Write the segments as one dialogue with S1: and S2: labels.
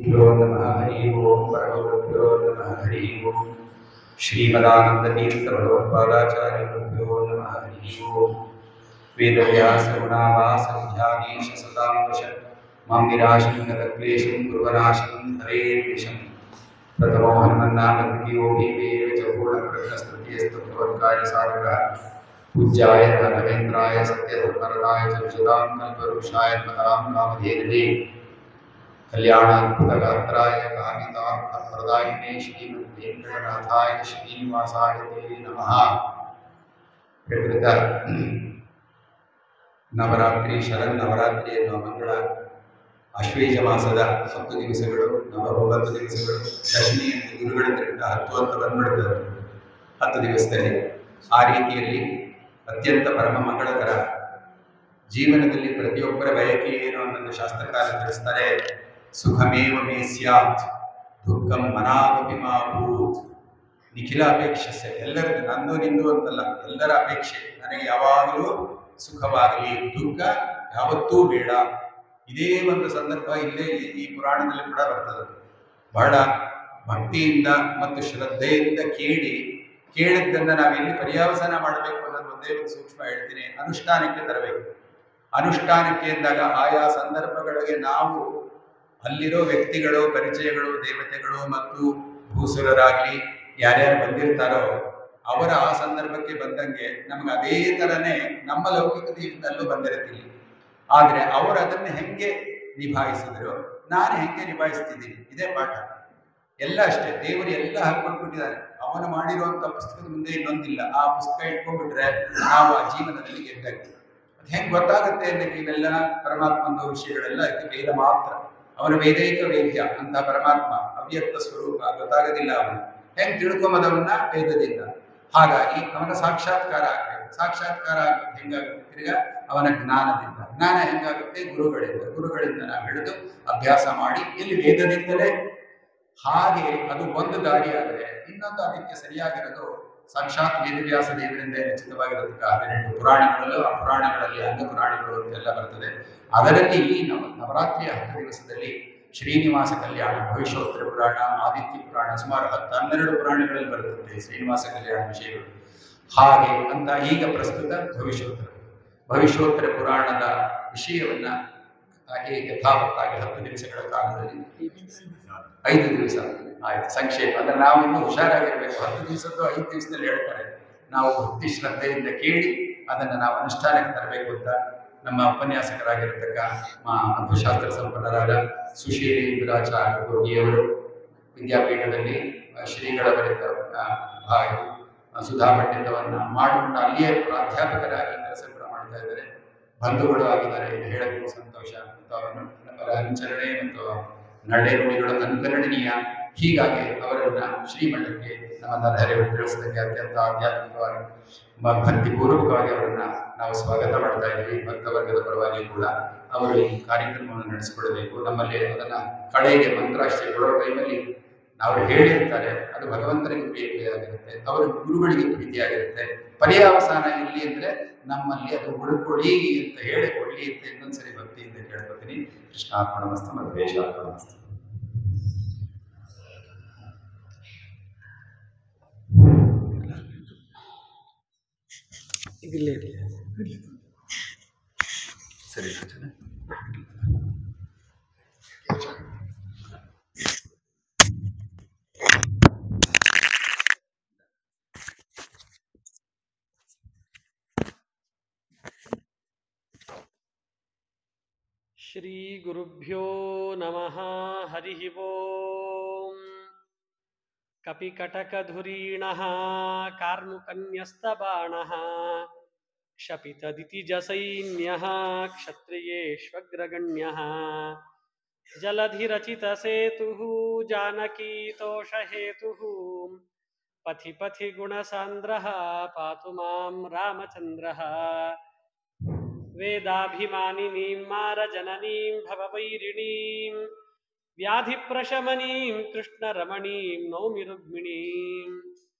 S1: श्रीगुरुभ्यो नमः हरि ओं परमगुरुभ्यो नमः हरि ओं श्रीमदानन्दतीर्थभगवत्पादाचार्यगुरुभ्यो नमः हरि ओं वेदव्यासगुणावासविद्याधीश सदांश मां निराशङ्करक्लेशं कुर्वनाशं हरेर्निशम् प्रथमो हनुमन्नाम द्वितीयो भीमेव च पूर्णप्रज्ञस्तुतियस्तुभगवत्कार्यसाधकः पूज्याय राघवेन्द्राय सत्यधर्मरताय च विशदां कल्पवृक्षाय नमतां कामधेनवे कल्याणाद्भुतगात्राय कामितार्थप्रदायिने श्रीमद्वेङ्कटनाथाय श्रीनिवासाय ते नमः। ಪ್ರಕೃತ ನವರಾತ್ರಿ ಶರನ್ನವರಾತ್ರಿಯನ್ನು ಮಂಗಳ ಆಶ್ವೇಜ ಮಾಸದ 10 ದಿವಸಗಳು 9 ದಿವಸಗಳು ದಶಮಿ ಅಂತ ಗುರುಗಳ ಹತ್ರದಿಂದ 10 ಅಂತ ಬಂದ್ಬಿಡ್ತಾರೆ 10 ದಿವಸದಲ್ಲಿ. ಆ ರೀತಿಯಲ್ಲಿ ಅತ್ಯಂತ ಪರಮ ಮಂಗಳಕರ ಜೀವನದಲ್ಲಿ ಪ್ರತಿಯೊಬ್ಬರ ಬಯಕೆ ಏನು ಅನ್ನೋದು ಶಾಸ್ತ್ರಕಾರ ತಿಳಿಸ್ತಾರೆ. ಸುಖಮೇವ ಮೇ ಸ್ಯಾತ್ ದುಃಖಂ ಮನಾವಪಿ ಮಾ ಭೂತ್. ನಿಖಿಲ ಅಪೇಕ್ಷೆ ಎಲ್ಲರಿಗೂ, ನಂದು ನಿಂದು ಅಂತಲ್ಲ, ಎಲ್ಲರ ಅಪೇಕ್ಷೆ ನನಗೆ ಯಾವಾಗಲೂ ಸುಖವಾಗಲಿ, ದುಃಖ ಯಾವತ್ತೂ ಬೇಡ. ಇದೇ ಒಂದು ಸಂದರ್ಭ ಇಲ್ಲೇ ಈ ಪುರಾಣದಲ್ಲಿ ಕೂಡ ಬರ್ತದೆ. ಬಹಳ ಭಕ್ತಿಯಿಂದ ಮತ್ತು ಶ್ರದ್ಧೆಯಿಂದ ಕೇಳಿದ್ದನ್ನು ನಾವೆಲ್ಲಿ ಪರ್ಯಾವಸಾನ ಮಾಡಬೇಕು ಅನ್ನೋದು ಒಂದೇ ಒಂದು ಸೂಕ್ಷ್ಮ ಹೇಳ್ತೀನಿ. ಅನುಷ್ಠಾನಕ್ಕೆ ತರಬೇಕು. ಅನುಷ್ಠಾನಕ್ಕೆ ಎಂದಾಗ ಆಯಾ ಸಂದರ್ಭಗಳಿಗೆ ನಾವು ಅಲ್ಲಿರೋ ವ್ಯಕ್ತಿಗಳು, ಪರಿಚಯಗಳು, ದೇವತೆಗಳು ಮತ್ತು ಭೂಸುರರಾಗಲಿ ಯಾರ್ಯಾರು ಬಂದಿರ್ತಾರೋ ಅವರ ಆ ಸಂದರ್ಭಕ್ಕೆ ಬಂದಂಗೆ ನಮ್ಗೆ ಅದೇ ಥರನೇ ನಮ್ಮ ಲೌಕಿಕ ಜೀವನದಲ್ಲೂ ಬಂದಿರುತ್ತಿಲ್ಲ. ಆದರೆ ಅವರು ಅದನ್ನು ಹೆಂಗೆ ನಿಭಾಯಿಸಿದ್ರು, ನಾನು ಹೆಂಗೆ ನಿಭಾಯಿಸ್ತಿದ್ದೀನಿ, ಇದೇ ಪಾಠ. ಎಲ್ಲ ಅಷ್ಟೇ, ದೇವರು ಎಲ್ಲ ಹಾಕ್ಕೊಟ್ಬಿಟ್ಟಿದ್ದಾರೆ. ಅವನು ಮಾಡಿರುವಂಥ ಪುಸ್ತಕದ ಮುಂದೆ ಇನ್ನೊಂದಿಲ್ಲ. ಆ ಪುಸ್ತಕ ಇಟ್ಕೊಂಡ್ಬಿಟ್ರೆ ನಾವು ಆ ಜೀವನದಲ್ಲಿ ಗೆದ್ದಾಗ್ತೀವಿ. ಅದು ಹೆಂಗೆ ಗೊತ್ತಾಗುತ್ತೆ ಅನ್ನೋಕ್ಕೆ ಇವೆಲ್ಲ ಪರಮಾತ್ಮನ ವಿಷಯಗಳೆಲ್ಲ ಇದಕ್ಕೆ ವೇದ ಮಾತ್ರ. ಅವನ ವೇದೈಕ ವೇದ್ಯ ಅಂತ ಪರಮಾತ್ಮ ಅವ್ಯಕ್ತ ಸ್ವರೂಪ, ಗೊತ್ತಾಗೋದಿಲ್ಲ. ಅವನು ಹೆಂಗೆ ತಿಳ್ಕೊಂಬದವನ್ನ ವೇದದಿಂದ. ಹಾಗಾಗಿ ಅವನ ಸಾಕ್ಷಾತ್ಕಾರ ಆಗಬೇಕು. ಸಾಕ್ಷಾತ್ಕಾರ ಆಗೋದು ಹೆಂಗಾಗುತ್ತೆ? ತಿರ್ಗಾ ಅವನ ಜ್ಞಾನದಿಂದ. ಜ್ಞಾನ ಹೆಂಗಾಗುತ್ತೆ? ಗುರುಗಳಿಂದ ನಾವು ಹಿಡಿದು ಅಭ್ಯಾಸ ಮಾಡಿ ಇಲ್ಲಿ ವೇದದಿಂದಲೇ. ಹಾಗೆ ಅದು ಒಂದು ದಾರಿ ಆದರೆ ಇನ್ನೊಂದು ಅದಕ್ಕೆ ಸರಿಯಾಗಿರೋದು ಸಾಕ್ಷಾತ್ ವೇದವ್ಯಾಸ ದೇವರಿಂದ ರಚಿತವಾಗಿರೋದಕ್ಕೆ 12 ಪುರಾಣಗಳಲ್ಲೂ, ಆ ಪುರಾಣಗಳಲ್ಲಿ ಅಂಗ ಪುರಾಣಗಳು ಅಂತೆಲ್ಲ ಬರ್ತದೆ. ಅದರಲ್ಲಿ ಈ ನವರಾತ್ರಿಯ 10 ದಿವಸದಲ್ಲಿ ಶ್ರೀನಿವಾಸ ಕಲ್ಯಾಣ, ಭವಿಷ್ಯೋತ್ತರ ಪುರಾಣ, ಆದಿತ್ಯ ಪುರಾಣ, ಸುಮಾರು 10-12 ಪುರಾಣಗಳಲ್ಲಿ ಬರುತ್ತದೆ ಶ್ರೀನಿವಾಸ ಕಲ್ಯಾಣ ವಿಷಯಗಳು. ಹಾಗೆ ಅಂತ ಈಗ ಪ್ರಸ್ತುತ ಭವಿಷ್ಯೋತ್ತರ ಪುರಾಣದ ವಿಷಯವನ್ನ ಹಾಗೆ ಯಥಾವತ್ತಾಗಿ 10 ದಿವಸಗಳ ಕಾಲದಲ್ಲಿ 5 ದಿವಸ ಆಯ್ತು ಸಂಕ್ಷೇಪ. ಅಂದ್ರೆ ನಾವು ಇನ್ನೂ ಹುಷಾರಾಗಿರ್ಬೇಕು. 10 ದಿವಸದ್ದು 5 ದಿವಸದಲ್ಲಿ ಹೇಳ್ತಾರೆ. ನಾವು ಭಕ್ತಿ ಶ್ರದ್ಧೆಯಿಂದ ಕೇಳಿ ಅದನ್ನು ನಾವು ಅನುಷ್ಠಾನಕ್ಕೆ ತರಬೇಕು ಅಂತ ನಮ್ಮ ಉಪನ್ಯಾಸಕರಾಗಿರ್ತಕ್ಕ ಮಧುಶಾಸ್ತ್ರ ಸಂಪನ್ನರಾದ ಸುಶೀಲೇಂದ್ರಾಚಾರ್ಯ ಯೋಗಿಯವರು ವಿದ್ಯಾಪೀಠದಲ್ಲಿ ಶ್ರೀಗಳವರಿಂದ ಸುಧಾ ಪಂಡಿತವನ್ನ ಮಾಡಿಕೊಂಡು ಅಲ್ಲಿಯೇ ಪ್ರಾಧ್ಯಾಪಕರಾಗಿ ಕೆಲಸ ಕೂಡ ಮಾಡ್ತಾ ಇದ್ದಾರೆ. ಬಂಧುಗಳು ಆಗಿದ್ದಾರೆ. ಇದು ಹೇಳಬೇಕು ಸಂತೋಷ. ಮತ್ತು ಅವರನ್ನು ಅನುಚರಣೆ ಮತ್ತು ನಡೆನುಡಿಗಳು ಅನುಕರಣೀಯ. ಹೀಗಾಗಿ ಅವರನ್ನ ಶ್ರೀಮಠಕ್ಕೆ ನಮ್ಮ ನರಹರಿಯವರು ತಿಳಿಸೋದಕ್ಕೆ ಅತ್ಯಂತ ಆಧ್ಯಾತ್ಮಿಕವಾಗಿ ಭಕ್ತಿಪೂರ್ವಕವಾಗಿ ಅವರನ್ನ ನಾವು ಸ್ವಾಗತ ಮಾಡ್ತಾ ಇದ್ದೀವಿ. ಭಕ್ತವರ್ಗದ ಪರವಾಗಿ ಕೂಡ ಅವರು ಈ ಕಾರ್ಯಕ್ರಮವನ್ನು ನಡೆಸಿಕೊಡಬೇಕು. ನಮ್ಮಲ್ಲಿ ಅದನ್ನ ಕಡೆಗೆ ಮಂತ್ರಾಶ್ರಯ ಕೊಡೋ ಟೈಮಲ್ಲಿ ಅವರು ಹೇಳಿರ್ತಾರೆ, ಅದು ಭಗವಂತನಿಗೆ ಪ್ರೀತಿಯಾಗಿರುತ್ತೆ, ಅವರ ಗುರುಗಳಿಗೆ ಪ್ರೀತಿಯಾಗಿರುತ್ತೆ. ಪರ್ಯಾವಸಾನ ಇಲ್ಲಿ ಅಂದ್ರೆ ನಮ್ಮಲ್ಲಿ ಅದು ಉಳ್ಕೊಳ್ಳಿ ಅಂತ ಹೇಳಿ ಕೊಡ್ಲಿ ಅಂತ ಇನ್ನೊಂದ್ಸರಿ ಭಕ್ತಿಯಿಂದ ಕೇಳ್ಕೊತೀನಿ. ಕೃಷ್ಣಾರ್ಪಣಮಸ್ತು ಮಧ್ವೇಶಾರ್ಪಣಮಸ್ತು. ಸರಿ
S2: ಶ್ರೀ ಗುರುಭ್ಯೋ ನಮಃ ಹರಿ ಓಂ. ಕಪಿಕಟಕಧುರೀಣಃ ಕಾರ್ಮುಕನ್ಯಸ್ತಬಾಣಃ ಕ್ಷಪಿತದಿತಿಜಸೈನ್ಯಃ ಕ್ಷತ್ರಿಯೇಷ್ವಗ್ರಗಣ್ಯಃ ಜಲಧಿರಚಿತಸೇತುಃ ಜಾನಕೀತೋಷಹೇತುಃ ಪಥಿ ಪಥಿ ಗುಣಸಾಂದ್ರಃ ಪಾತು ಮಾಂ ರಾಮಚಂದ್ರಃ ವೇದಾಭಿಮಾನಿನೀಂ ಮಾರಜನನೀಂ ಭವವೈರಿಣೀಂ ವ್ಯಾಧಿಪ್ರಶಮನೀಂ ಕೃಷ್ಣರಮಣೀಂ ನೌಮಿ ರುಕ್ಮಿಣೀಂ.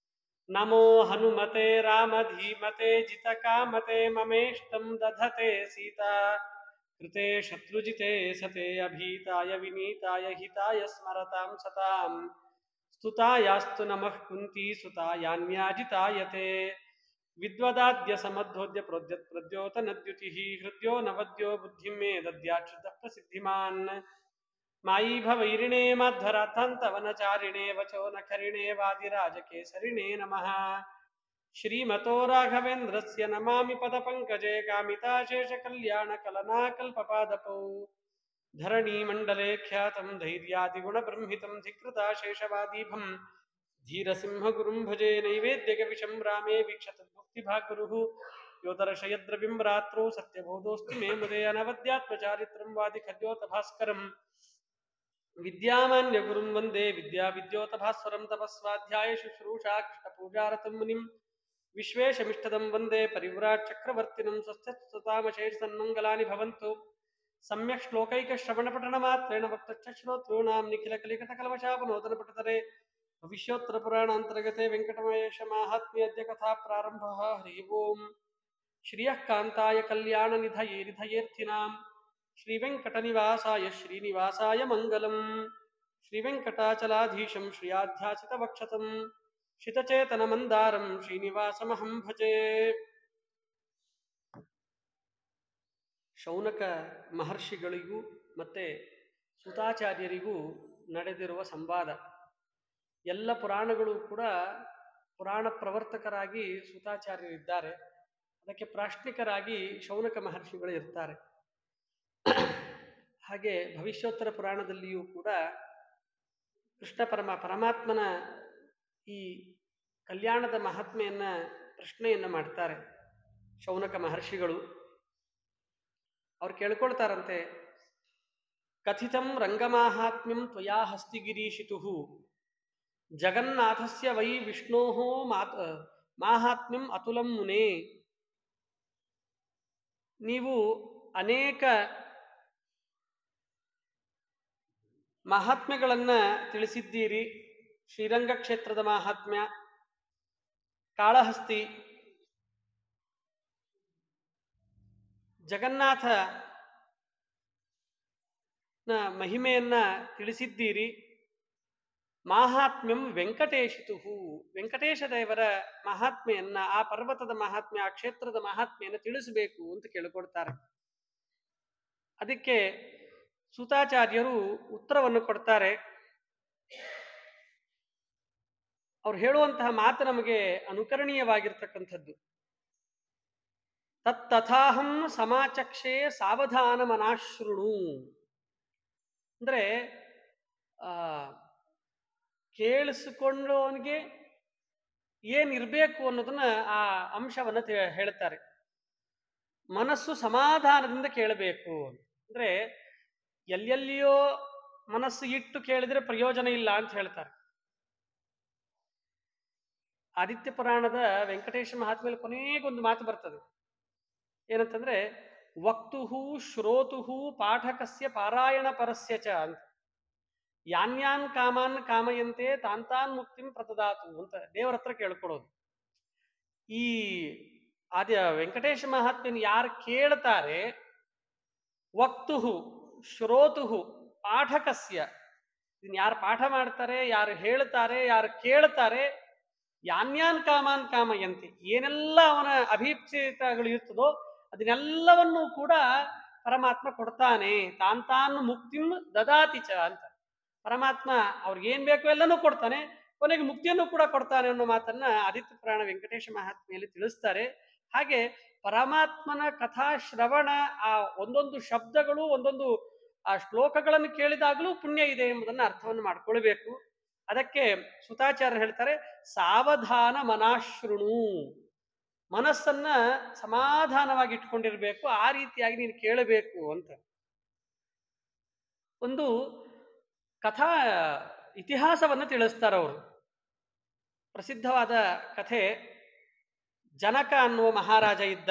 S2: ನಮೋ ಹನುಮತೆ ರಾಮಧೀಮತೆ ಜಿತಕಾಮತೆ ಮಮೇಷ್ಟಂ ದಧತೆ ಸೀತಾ कृते शत्रुजिते सते अभीताय विनीताय हिताय स्मरतां सतां स्तुतायास्तु नमः कुन्ती सुतायान्याजिताय ते विद्वदाद्य समद्धोद्य प्रद्योतनद्युतिः हृद्यो नवद्यो बुद्धिं मे दद्याच्युतः प्रसिद्धिमान् मायी भवैरिणे मध्वराथान्तवनचारिणे वचो नखरिणे वादिराजकेसरिणे नमः श्रीमतो राघवेन्द्रस्य नमामि पदपङ्कजे कामिताशेषकल्याणकलनाकल्पपादपौ धरणीमण्डले ख्यातं धैर्यादिगुणबृंहितं धिकृताशेषवादीभं धीरसिंहगुरुं भजे नैवेद्यकविशं रामे वीक्षतद्भुक्तिभागुरुः यो दर्शयद्रविं रात्रौ सत्यबोधोऽस्ति मे मुदे अनवद्यात्मचारित्रं वादिखद्योतभास्करम् विद्यामान्यगुरुं वन्दे विद्याविद्योतभास्वरं तपस्वाध्याय शुश्रूषा कृष्णपूजारतं मुनिं विश्वेशमिष्टदं वन्दे परिव्राट्चक्रवर्तिनं स्वस्थतामशेषसन्मङ्गलानि भवन्तु सम्यक् श्लोकैकश्रवणपठनमात्रेण वक्तश्रोतॄणां निखिलकलिकटकल्मषापनोदनपटतरे भविष्योत्तरपुराणान्तर्गते वेङ्कटमहेशमाहात्म्ये अद्य कथा प्रारम्भः हरिः ओम् श्रियः कान्ताय कल्याणनिधये निधयेऽर्थिनाम् श्रीवेङ्कटनिवासाय श्रीनिवासाय मङ्गलम् श्रीवेङ्कटाचलाधीशं श्रियाध्यासितवक्षतं शितचेतनमन्दारं श्रीनिवासमहं भजे. ಶೌನಕ ಮಹರ್ಷಿಗಳಿಗೂ ಮತ್ತೆ ಸುತಾಚಾರ್ಯರಿಗೂ ನಡೆದಿರುವ ಸಂವಾದ. ಎಲ್ಲ ಪುರಾಣಗಳು ಕೂಡ ಪುರಾಣ ಪ್ರವರ್ತಕರಾಗಿ ಸುತಾಚಾರ್ಯರಿದ್ದಾರೆ, ಅದಕ್ಕೆ ಪ್ರಾಶ್ನಿಕರಾಗಿ ಶೌನಕ ಮಹರ್ಷಿಗಳು ಇರ್ತಾರೆ. ಹಾಗೆ ಭವಿಷ್ಯೋತ್ತರ ಪುರಾಣದಲ್ಲಿಯೂ ಕೂಡ ಕೃಷ್ಣ ಪರಮಾತ್ಮನ ಈ ಕಲ್ಯಾಣದ ಮಹಾತ್ಮೆಯನ್ನು ಪ್ರಶ್ನೆಯನ್ನು ಮಾಡ್ತಾರೆ ಶೌನಕ ಮಹರ್ಷಿಗಳು. ಅವ್ರು ಕೇಳ್ಕೊಳ್ತಾರಂತೆ, ಕಥಿತಂ ರಂಗಮಾಹಾತ್ಮ್ಯಂ ತ್ವಯಾ ಹಸ್ತಿಗಿರೀಶಿತುಃ ಜಗನ್ನಾಥಸ್ಯ ವೈ ವಿಷ್ಣೋಃ ಮಾಹಾತ್ಮ್ಯಂ ಅತುಲಂ ಮುನೇ. ನೀವು ಅನೇಕ ಮಹಾತ್ಮ್ಯಗಳನ್ನು ತಿಳಿಸಿದ್ದೀರಿ. ಶ್ರೀರಂಗ ಕ್ಷೇತ್ರದ ಮಹಾತ್ಮ್ಯ, ಕಾಳಹಸ್ತಿ, ಜಗನ್ನಾಥನ ಮಹಿಮೆಯನ್ನ ತಿಳಿಸಿದ್ದೀರಿ. ಮಾಹಾತ್ಮ್ಯಂ ವೆಂಕಟೇಶಿತುಃ, ವೆಂಕಟೇಶ ದೇವರ ಮಹಾತ್ಮೆಯನ್ನ, ಆ ಪರ್ವತದ ಮಹಾತ್ಮ್ಯ, ಆ ಕ್ಷೇತ್ರದ ಮಹಾತ್ಮೆಯನ್ನು ತಿಳಿಸಬೇಕು ಅಂತ ಕೇಳಿಕೊಡ್ತಾರೆ. ಅದಕ್ಕೆ ಸುತಾಚಾರ್ಯರು ಉತ್ತರವನ್ನು ಕೊಡ್ತಾರೆ. ಅವ್ರು ಹೇಳುವಂತಹ ಮಾತು ನಮಗೆ ಅನುಕರಣೀಯವಾಗಿರ್ತಕ್ಕಂಥದ್ದು. ತತ್ತಥಾಹಂ ಸಮಾಚಕ್ಷೆ ಸಾವಧಾನ ಮನಾಶೃಣು. ಅಂದ್ರೆ ಕೇಳಿಸಿಕೊಂಡವನಿಗೆ ಏನಿರಬೇಕು ಅನ್ನೋದನ್ನ ಆ ಅಂಶವನ್ನು ಹೇಳ್ತಾರೆ. ಮನಸ್ಸು ಸಮಾಧಾನದಿಂದ ಕೇಳಬೇಕು. ಅಂದ್ರೆ ಎಲ್ಲೆಲ್ಲಿಯೋ ಮನಸ್ಸು ಇಟ್ಟು ಕೇಳಿದ್ರೆ ಪ್ರಯೋಜನ ಇಲ್ಲ ಅಂತ ಹೇಳ್ತಾರೆ. ಆದಿತ್ಯ ಪುರಾಣದ ವೆಂಕಟೇಶ ಮಹಾತ್ಮೆಯಲ್ಲಿ ಕೊನೆಗೊಂದು ಮಾತು ಬರ್ತದೆ. ಏನಂತಂದ್ರೆ, ವಕ್ತುಹು ಶ್ರೋತುಹು ಪಾಠಕಸ್ಯ ಪಾರಾಯಣ ಪರಸ್ಯ ಚ ಅಂತ. ಯಾನ್ಯಾನ್ ಕಾಮಾನ್ ಕಾಮಯಂತೆ ತಾಂತಾನ್ ಮುಕ್ತಿಂ ಪ್ರತದಾತು ಅಂತ ದೇವರ ಹತ್ರ ಕೇಳ್ಕೊಡೋದು. ಈ ಆದ್ಯ ವೆಂಕಟೇಶ ಮಹಾತ್ಮೆಯನ್ನು ಯಾರು ಕೇಳ್ತಾರೆ, ವಕ್ತುಹು ಶ್ರೋತುಹು ಪಾಠಕಸ್ಯ, ಇದನ್ನ ಯಾರು ಪಾಠ ಮಾಡ್ತಾರೆ, ಯಾರು ಹೇಳ್ತಾರೆ, ಯಾರು ಕೇಳ್ತಾರೆ, ಯಾನ್ಯಾನ್ ಕಾಮಾನ್ ಕಾಮಯಂತಿ, ಏನೆಲ್ಲ ಅವನ ಅಭೀಪ್ಸಿತಗಳು ಇರ್ತದೋ ಅದನ್ನೆಲ್ಲವನ್ನೂ ಕೂಡ ಪರಮಾತ್ಮ ಕೊಡ್ತಾನೆ. ತಾನ್ ಮುಕ್ತಿಂ ದದಾತಿ ಚ ಅಂತ. ಪರಮಾತ್ಮ ಅವ್ರಿಗೇನ್ ಬೇಕೋ ಎಲ್ಲನೂ ಕೊಡ್ತಾನೆ, ಕೊನೆಗೆ ಮುಕ್ತಿಯನ್ನು ಕೂಡ ಕೊಡ್ತಾನೆ ಅನ್ನೋ ಮಾತನ್ನ ಆದಿತ್ಯ ಪುರಾಣ ವೆಂಕಟೇಶ ಮಹಾತ್ಮೆಯಲ್ಲಿ ತಿಳಿಸ್ತಾರೆ. ಹಾಗೆ ಪರಮಾತ್ಮನ ಕಥಾ ಶ್ರವಣ, ಆ ಒಂದೊಂದು ಶಬ್ದಗಳು, ಒಂದೊಂದು ಆ ಶ್ಲೋಕಗಳನ್ನು ಕೇಳಿದಾಗಲೂ ಪುಣ್ಯ ಇದೆ ಎಂಬುದನ್ನು ಅರ್ಥವನ್ನು ಮಾಡ್ಕೊಳ್ಬೇಕು. ಅದಕ್ಕೆ ಸುತಾಚಾರ್ಯ ಹೇಳ್ತಾರೆ, ಸಾವಧಾನ ಮನಾಶೃಣು, ಮನಸ್ಸನ್ನ ಸಮಾಧಾನವಾಗಿ ಇಟ್ಕೊಂಡಿರ್ಬೇಕು, ಆ ರೀತಿಯಾಗಿ ನೀನು ಕೇಳಬೇಕು ಅಂತ. ಒಂದು ಕಥಾ ಇತಿಹಾಸವನ್ನು ತಿಳಿಸ್ತಾರೆ ಅವರು. ಪ್ರಸಿದ್ಧವಾದ ಕಥೆ, ಜನಕ ಅನ್ನುವ ಮಹಾರಾಜ ಇದ್ದ,